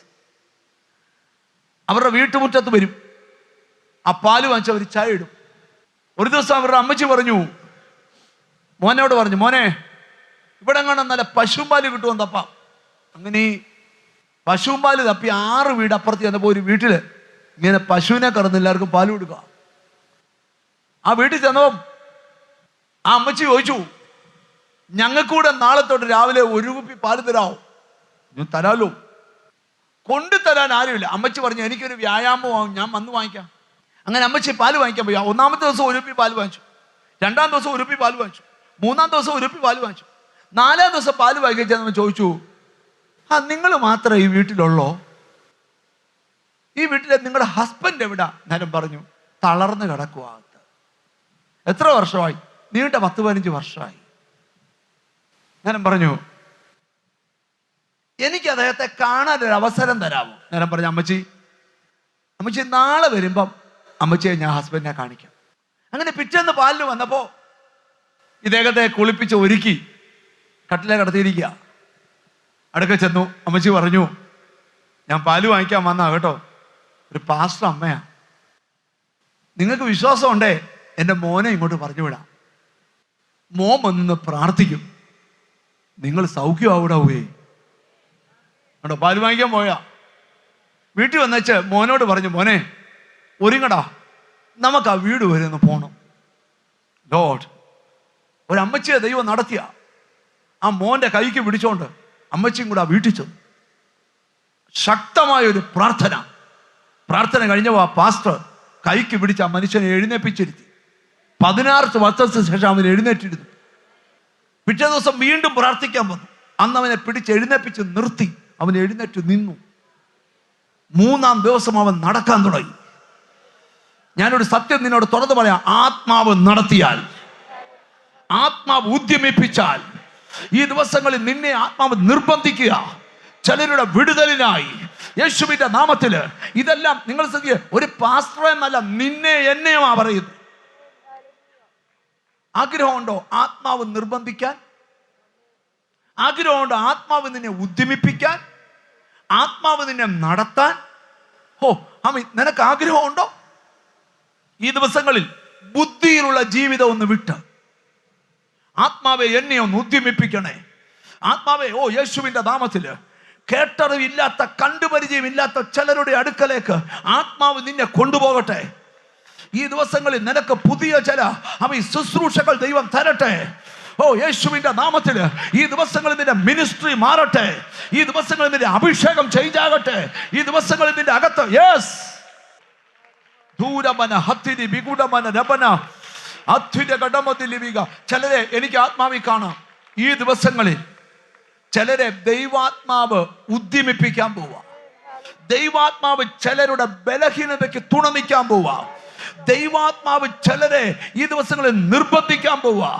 അവരുടെ വീട്ടുമുറ്റത്ത് വരും. ആ പാല് വാങ്ങിച്ച് അവർ ചായ ഇടും. ഒരു ദിവസം അവരുടെ അമ്മച്ചി പറഞ്ഞു, മോനോട് പറഞ്ഞു, മോനെ ഇവിടെ കാണാൻ നല്ല പശുമ്പാല് കിട്ടുമെന്ന് തപ്പാം. അങ്ങനെ ഈ പശുമ്പാല് തപ്പി 6 വീട് അപ്പുറത്ത് ചെന്നപ്പോൾ ഒരു വീട്ടില് ഇങ്ങനെ പശുവിനെ കറന്ന് എല്ലാവർക്കും പാല് കൊടുക്കുക. ആ വീട്ടിൽ ചെന്നപ്പം ആ അമ്മച്ചി ചോദിച്ചു, ഞങ്ങൾക്കൂടെ നാളെ തൊട്ട് രാവിലെ 1 കുപ്പി പാല് തരാമോ? ഞാൻ തരാമല്ലോ. കൊണ്ടുതരാൻ ആരുമില്ല. അമ്മച്ചി പറഞ്ഞു, എനിക്കൊരു വ്യായാമമാവും, ഞാൻ വന്ന് വാങ്ങിക്കാം. അങ്ങനെ അമ്മച്ചി പാല് വാങ്ങിക്കാൻ പോയി. 1-ാമത്തെ ദിവസം 1 കുപ്പി പാല് വാങ്ങിച്ചു, 2-ാം ദിവസം 1 കുപ്പി പാല് വാങ്ങിച്ചു, 3-ാം ദിവസം 1 കുപ്പി പാല് വാങ്ങിച്ചു. 4-ാം ദിവസം പാല് വാങ്ങിക്കാൻ ചെന്നപ്പോൾ ചോദിച്ചു, നിങ്ങൾ മാത്രമേ ഈ വീട്ടിലുള്ളോ? ഈ വീട്ടിലെ നിങ്ങളുടെ ഹസ്ബൻഡ് എവിടാ? നേരം പറഞ്ഞു, തളർന്ന് കിടക്കുക. എത്ര വർഷമായി? നീണ്ട 10-15 വർഷമായി. നേരം പറഞ്ഞു, എനിക്ക് അദ്ദേഹത്തെ കാണാൻ ഒരു അവസരം തരാമോ? നേരം പറഞ്ഞു, അമ്മച്ചി നാളെ വരുമ്പം അമ്മച്ചിയെ ഞാൻ ഹസ്ബൻഡിനെ കാണിക്കാം. അങ്ങനെ പിറ്റേന്ന് പാലിന് വന്നപ്പോ ഇദ്ദേഹത്തെ കുളിപ്പിച്ച് ഒരുക്കി കട്ടിലെ കിടത്തിയിരിക്കുക. അടുക്ക ചെന്നു. അമ്മച്ചി പറഞ്ഞു, ഞാൻ പാല് വാങ്ങിക്കാൻ വന്നാ കേട്ടോ, ഒരു പാസ്റ്റർ അമ്മയാ. നിങ്ങൾക്ക് വിശ്വാസം ഉണ്ടേ എൻ്റെ മോനെ ഇങ്ങോട്ട് പറഞ്ഞു വിടാം. മോൻ വന്ന് പ്രാർത്ഥിക്കും, നിങ്ങൾ സൗഖ്യമാവിടാവേ. കേട്ടോ, പാല് വാങ്ങിക്കാൻ പോയാ വീട്ടിൽ വന്നേച്ച് മോനോട് പറഞ്ഞു, മോനെ ഒരുങ്ങടാ, നമുക്ക് ആ വീട് വരെ ഒന്ന് പോകണം. ലോഡ്, ഒരമ്മച്ചിയെ ദൈവം നടത്തിയ ആ മോന്റെ കൈക്ക് പിടിച്ചോണ്ട് അമ്മച്ചിയും കൂടെ ആ വീട്ടിൽ ചെന്നു. ശക്തമായൊരു പ്രാർത്ഥന കഴിഞ്ഞപ്പോൾ ആ പാസ്റ്റർ കൈക്ക് പിടിച്ച് ആ മനുഷ്യനെ എഴുന്നേപ്പിച്ചിരുത്തി. 16 വർഷത്തിന് ശേഷം അവൻ എഴുന്നേറ്റിരുന്നു. പിറ്റേ ദിവസം വീണ്ടും പ്രാർത്ഥിക്കാൻ വന്നു. അന്ന് അവനെ പിടിച്ച് എഴുന്നേപ്പിച്ച് നിർത്തി. അവൻ എഴുന്നേറ്റ് നിന്നു. 3-ാം ദിവസം അവൻ നടക്കാൻ തുടങ്ങി. ഞാനൊരു സത്യം നിന്നോട് തുറന്നു പറയാം, ആത്മാവ് നടത്തിയാൽ, ആത്മാവ് ഉദ്യമിപ്പിച്ചാൽ, ഈ ദിവസങ്ങളിൽ നിന്നെ ആത്മാവ് നിർബന്ധിക്കുക ചിലരുടെ വിടുതലിനായി യേശുവിന്റെ നാമത്തില്. ഇതെല്ലാം നിങ്ങൾ ശ്രദ്ധിക്കുക, ഒരു പാസ്റ്റർ എന്നല്ല, നിന്നെ എന്നെയുമാ പറയുന്നത്. ആഗ്രഹമുണ്ടോ ആത്മാവ് നിർബന്ധിക്കാൻ? ആഗ്രഹമുണ്ടോ ആത്മാവ് നിന്നെ ഉദ്യമിപ്പിക്കാൻ, ആത്മാവ് നിന്നെ നടത്താൻ? നിനക്ക് ആഗ്രഹമുണ്ടോ? ഈ ദിവസങ്ങളിൽ ബുദ്ധിയിലുള്ള ജീവിതം ഒന്ന് വിട്ട് ആത്മാവെ എന്നെ ഒന്ന് ഉദ്യമിപ്പിക്കണേ. ആത്മാവെ, യേശുവിന്റെ നാമത്തില് കേട്ടറിവില്ലാത്ത, കണ്ടുപരിചയമില്ലാത്ത ചിലരുടെ അടുക്കലേക്ക് ആത്മാവ് നിന്നെ കൊണ്ടുപോകട്ടെ. ഈ ദിവസങ്ങളിൽ നിനക്ക് പുതിയ ചില ശുശ്രൂഷകൾ ദൈവം തരട്ടെ. യേശുവിന്റെ നാമത്തില് ഈ ദിവസങ്ങളിൽ നിന്റെ മിനിസ്ട്രി മാറട്ടെ. ഈ ദിവസങ്ങളിൽ നിന്റെ അഭിഷേകം ചേഞ്ച് ആകട്ടെ. ഈ ദിവസങ്ങളിൽ നിന്റെ അകത്ത് ചിലരെ എനിക്ക് ആത്മാവിൽ കാണാം. ഈ ദിവസങ്ങളിൽ ചിലരെ ദൈവാത്മാവ് ഉദ്യമിപ്പിക്കാൻ പോവാ. ദൈവാത്മാവ് ചിലരുടെ ബലഹീനതയ്ക്ക് തുണ നിൽക്കാൻ പോവാ. ദൈവാത്മാവ് ചിലരെ ഈ ദിവസങ്ങളിൽ നിർബന്ധിക്കാൻ പോവാ.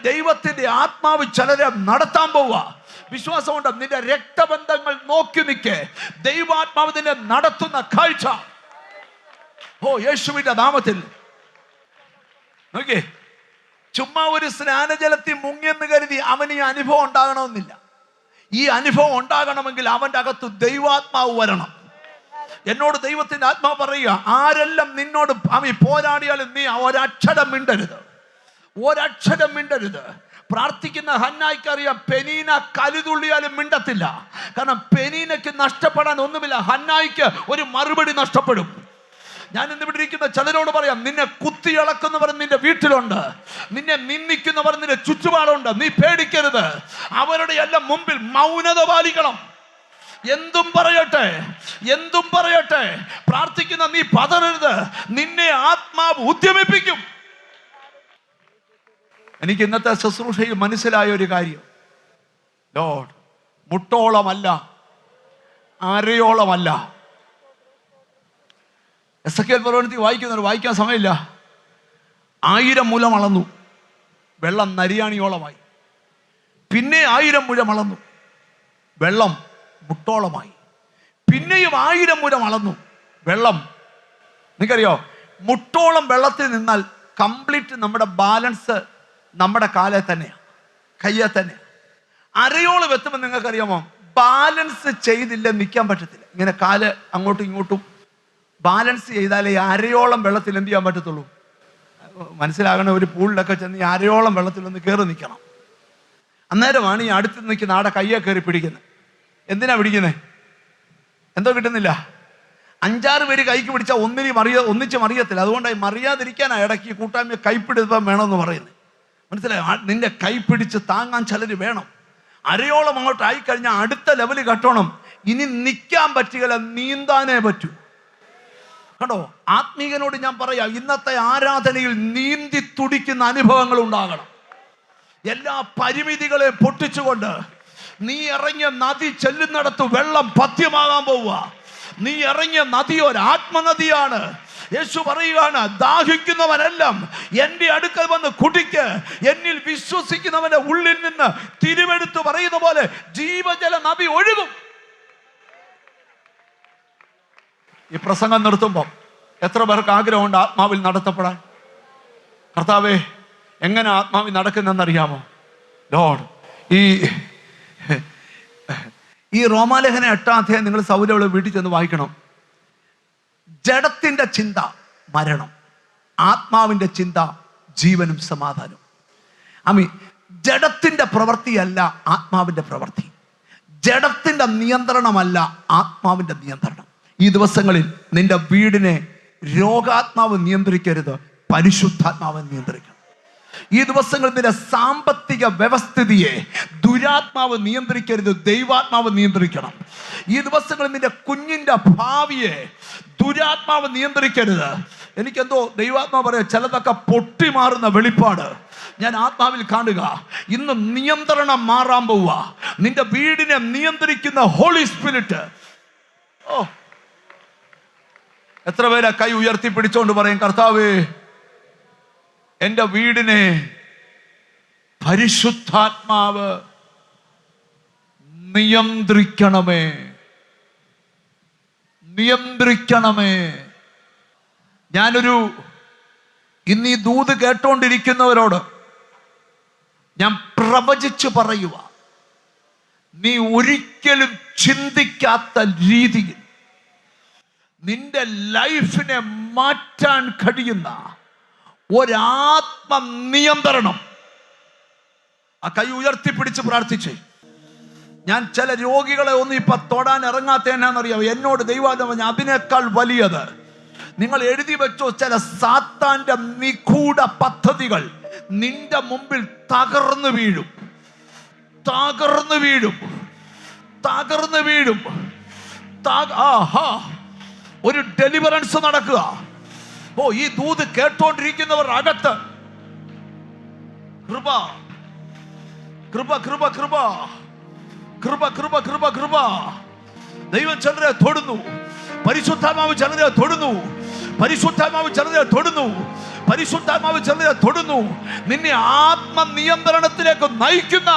ദൈവത്തിന്റെ ആത്മാവ് ചിലരെ നടത്താൻ പോവാ. വിശ്വാസമുണ്ട്. നിന്റെ രക്തബന്ധങ്ങൾ നോക്കി നിൽക്കേ, ദൈവാത്മാവ് നിന്നെ നടത്തുന്ന കാഴ്ച യേശുവിന്റെ നാമത്തിൽ. നോക്കിയേ, ചുമ്മാ ഒരു സ്നാനജലത്തിൽ മുങ്ങിയെന്ന് കരുതി അവന് ഈ അനുഭവം ഉണ്ടാകണമെന്നില്ല. ഈ അനുഭവം ഉണ്ടാകണമെങ്കിൽ അവന്റെ അകത്ത് ദൈവാത്മാവ് വരണം. എന്നോട് ദൈവത്തിന്റെ ആത്മാവ് പറയുക, ആരെല്ലാം നിന്നോട് പോരാടിയാലും നീ ഒരക്ഷരം മിണ്ടരുത്. പ്രാർത്ഥിക്കുന്ന ഹന്നായിക്കറിയാം, പെനീന കലുതുള്ളിയാലും മിണ്ടത്തില്ല. കാരണം പെനീനയ്ക്ക് നഷ്ടപ്പെടാൻ ഒന്നുമില്ല, ഹന്നായിക്ക് ഒരു മറുപടി നഷ്ടപ്പെടും. ഞാൻ ഇന്നിവിടെ ഇരിക്കുന്ന ചിലരോട് പറയാം, നിന്നെ കുത്തിയിളക്കുന്നവർ നിന്റെ വീട്ടിലുണ്ട്, നിന്നെ നിന്ദിക്കുന്നവർ നിന്റെ ചുറ്റുപാടുണ്ട്. നീ പേടിക്കരുത്. അവരുടെ എല്ലാം മുമ്പിൽ മൗനത പാലിക്കണം. എന്തും പറയട്ടെ, പ്രാർത്ഥിക്കുന്ന നീ പതറരുത്. നിന്നെ ആത്മാവ് ഉദ്യമിപ്പിക്കും. എനിക്ക് ഇന്നത്തെ ശുശ്രൂഷയിൽ മനസ്സിലായ ഒരു കാര്യം, ലോർഡ്, മുട്ടോളമല്ല, അരയോളമല്ല. എസെക്കിയേൽ പ്രവചനത്തിൽ വായിക്കാൻ സമയമില്ല. 1000 മുഴം അളന്നു, വെള്ളം നരിയാണിയോളമായി. പിന്നെ 1000 മുഴം അളന്നു, വെള്ളം മുട്ടോളമായി. പിന്നെയും 1000 മുഴം അളന്നു, വെള്ളം, നിങ്ങൾക്കറിയോ, മുട്ടോളം വെള്ളത്തിൽ നിന്നാൽ കംപ്ലീറ്റ് നമ്മുടെ ബാലൻസ് നമ്മുടെ കാലേ തന്നെയാണ്, കയ്യെ തന്നെയാണ്. അരയോളം എത്തുമ്പോൾ നിങ്ങൾക്കറിയാമോ, ബാലൻസ് ചെയ്തില്ല നിൽക്കാൻ പറ്റത്തില്ല. ഇങ്ങനെ കാല് അങ്ങോട്ടും ഇങ്ങോട്ടും ബാലൻസ് ചെയ്താലേ ഈ അരയോളം വെള്ളത്തിൽ എന്ത് ചെയ്യാൻ പറ്റത്തുള്ളൂ. മനസ്സിലാകണ, ഒരു പൂളിലൊക്കെ ചെന്ന് ഈ അരയോളം വെള്ളത്തിലൊന്ന് കയറി നിൽക്കണം. അന്നേരമാണ് ഈ അടുത്ത് നിൽക്കുന്ന ആടെ കയ്യെ കയറി പിടിക്കുന്നത്. എന്തിനാ പിടിക്കുന്നത്? എന്തോ കിട്ടുന്നില്ല. 5-6 പേര് കൈക്ക് പിടിച്ചാൽ ഒന്നിച്ച് മറിയത്തില്ല. അതുകൊണ്ടായി മറിയാതിരിക്കാനാണ് ഇടയ്ക്ക് കൂട്ടായ്മ കൈപ്പിടുത്തം വേണമെന്ന് പറയുന്നത്. മനസ്സിലായോ? നിന്റെ കൈ പിടിച്ച് താങ്ങാൻ ചിലര് വേണം. അരയോളം അങ്ങോട്ട് ആയിക്കഴിഞ്ഞാൽ അടുത്ത ലെവല് കട്ടണം. ഇനി നിൽക്കാൻ പറ്റുകയില്ല, നീന്താനേ പറ്റൂ. കണ്ടോ, ആത്മീകനോട് ഞാൻ പറയാം, ഇന്നത്തെ ആരാധനയിൽ നീന്തി തുടിക്കുന്ന അനുഭവങ്ങൾ ഉണ്ടാകണം. എല്ലാ പരിമിതികളെ പൊട്ടിച്ചുകൊണ്ട് നീ ഇറങ്ങിയ നദി ചെല്ലുന്നിടത്ത് വെള്ളം പഥ്യമാകാൻ പോവുക. നീ ഇറങ്ങിയ നദി ഒരു ആത്മനദിയാണ്. യേശു പറയുകയാണ്, ദാഹിക്കുന്നവനെല്ലാം എൻ്റെ അടുക്കൽ വന്ന് കുടിക്ക്, എന്നിൽ വിശ്വസിക്കുന്നവന്റെ ഉള്ളിൽ നിന്ന് തിരുവെടുത്ത് പറയുന്ന പോലെ ജീവജല നദി ഒഴുകും. ഈ പ്രസംഗം നിർത്തുമ്പോൾ എത്ര പേർക്ക് ആഗ്രഹമുണ്ട് ആത്മാവിൽ നടത്തപ്പെടാൻ? കർത്താവേ, എങ്ങനെ ആത്മാവിൽ നടക്കുന്നതെന്നറിയാമോ? ലോർഡ്, ഈ റോമാലേഖന 8-ാം അധ്യായം നിങ്ങൾ സൗരവള് വീട്ടിൽ ചെന്ന് വായിക്കണം. ജഡത്തിന്റെ ചിന്ത മരണം, ആത്മാവിന്റെ ചിന്ത ജീവനും സമാധാനവും. ജഡത്തിന്റെ പ്രവൃത്തിയല്ല ആത്മാവിന്റെ പ്രവൃത്തി, ജഡത്തിന്റെ നിയന്ത്രണമല്ല ആത്മാവിന്റെ നിയന്ത്രണം. ഈ ദിവസങ്ങളിൽ നിന്റെ വീടിനെ രോഗാത്മാവ് നിയന്ത്രിക്കരുത്, പരിശുദ്ധാത്മാവ് നിയന്ത്രിക്കണം. ഈ ദിവസങ്ങളിൽ നിന്റെ സാമ്പത്തിക വ്യവസ്ഥിതിയെ ദുരാത്മാവ് നിയന്ത്രിക്കരുത്, ദൈവാത്മാവ് നിയന്ത്രിക്കണം. ഈ ദിവസങ്ങളിൽ നിന്റെ കുഞ്ഞിന്റെ ഭാവിയെ ദുരാത്മാവ് നിയന്ത്രിക്കരുത്. എനിക്കെന്തോ ദൈവാത്മാവ് പറയാം, ചിലതൊക്കെ പൊട്ടിമാറുന്ന വെളിപ്പാട് ഞാൻ ആത്മാവിൽ കാണുക. ഇന്ന് നിയന്ത്രണം മാറാൻ പോവുക. നിന്റെ വീടിനെ നിയന്ത്രിക്കുന്ന ഹോളി സ്പിരിറ്റ്. എത്ര പേരാ കൈ ഉയർത്തി പിടിച്ചോണ്ട് പറയും, കർത്താവേ, എൻ്റെ വീടിനെ പരിശുദ്ധാത്മാവ് നിയന്ത്രിക്കണമേ, നിയന്ത്രിക്കണമേ. ഇന്ന് ഈ ദൂത് കേട്ടോണ്ടിരിക്കുന്നവരോട് ഞാൻ പ്രവചിച്ചു പറയുക, നീ ഒരിക്കലും ചിന്തിക്കാത്ത രീതിയിൽ നിന്റെ ലൈഫിനെ മാറ്റാൻ കഴിയുന്ന ഒരാത്മ നിയന്ത്രണം. ആ കൈ ഉയർത്തിപ്പിടിച്ച് പ്രാർത്ഥിച്ചേ. ഞാൻ ചില രോഗികളെ ഒന്നും ഇപ്പൊ തൊടാൻ ഇറങ്ങാത്ത എന്നാന്നറിയാം. എന്നോട് ദൈവാത്മാവ് പറഞ്ഞ അതിനേക്കാൾ വലിയത് നിങ്ങൾ എഴുതി വെച്ചോ. ചില സാത്താന്റെ നിഗൂഢ പദ്ധതികൾ നിന്റെ മുമ്പിൽ തകർന്നു വീഴും, തകർന്നു വീഴും, തകർന്നു വീഴും. ഒരു ഡെലിവറൻസ് നടക്കുക. ഈ ദൂത് കേട്ടോണ്ടിരിക്കുന്നവർ അകത്ത് കൃപ കൃപ കൃപ കൃപ കൃപ കൃപ കൃപ കൃപ. ദൈവം ചിലരെ തൊടുന്നു, പരിശുദ്ധാത്മാവ് ചിലരെ തൊടുന്നു, പരിശുദ്ധാത്മാവ് ചിലരെ തൊടുന്നു, പരിശുദ്ധാത്മാവ് ചിലരെ തൊടുന്നു. നിന്നെ ആത്മനിയന്ത്രണത്തിലേക്ക് നയിക്കുന്ന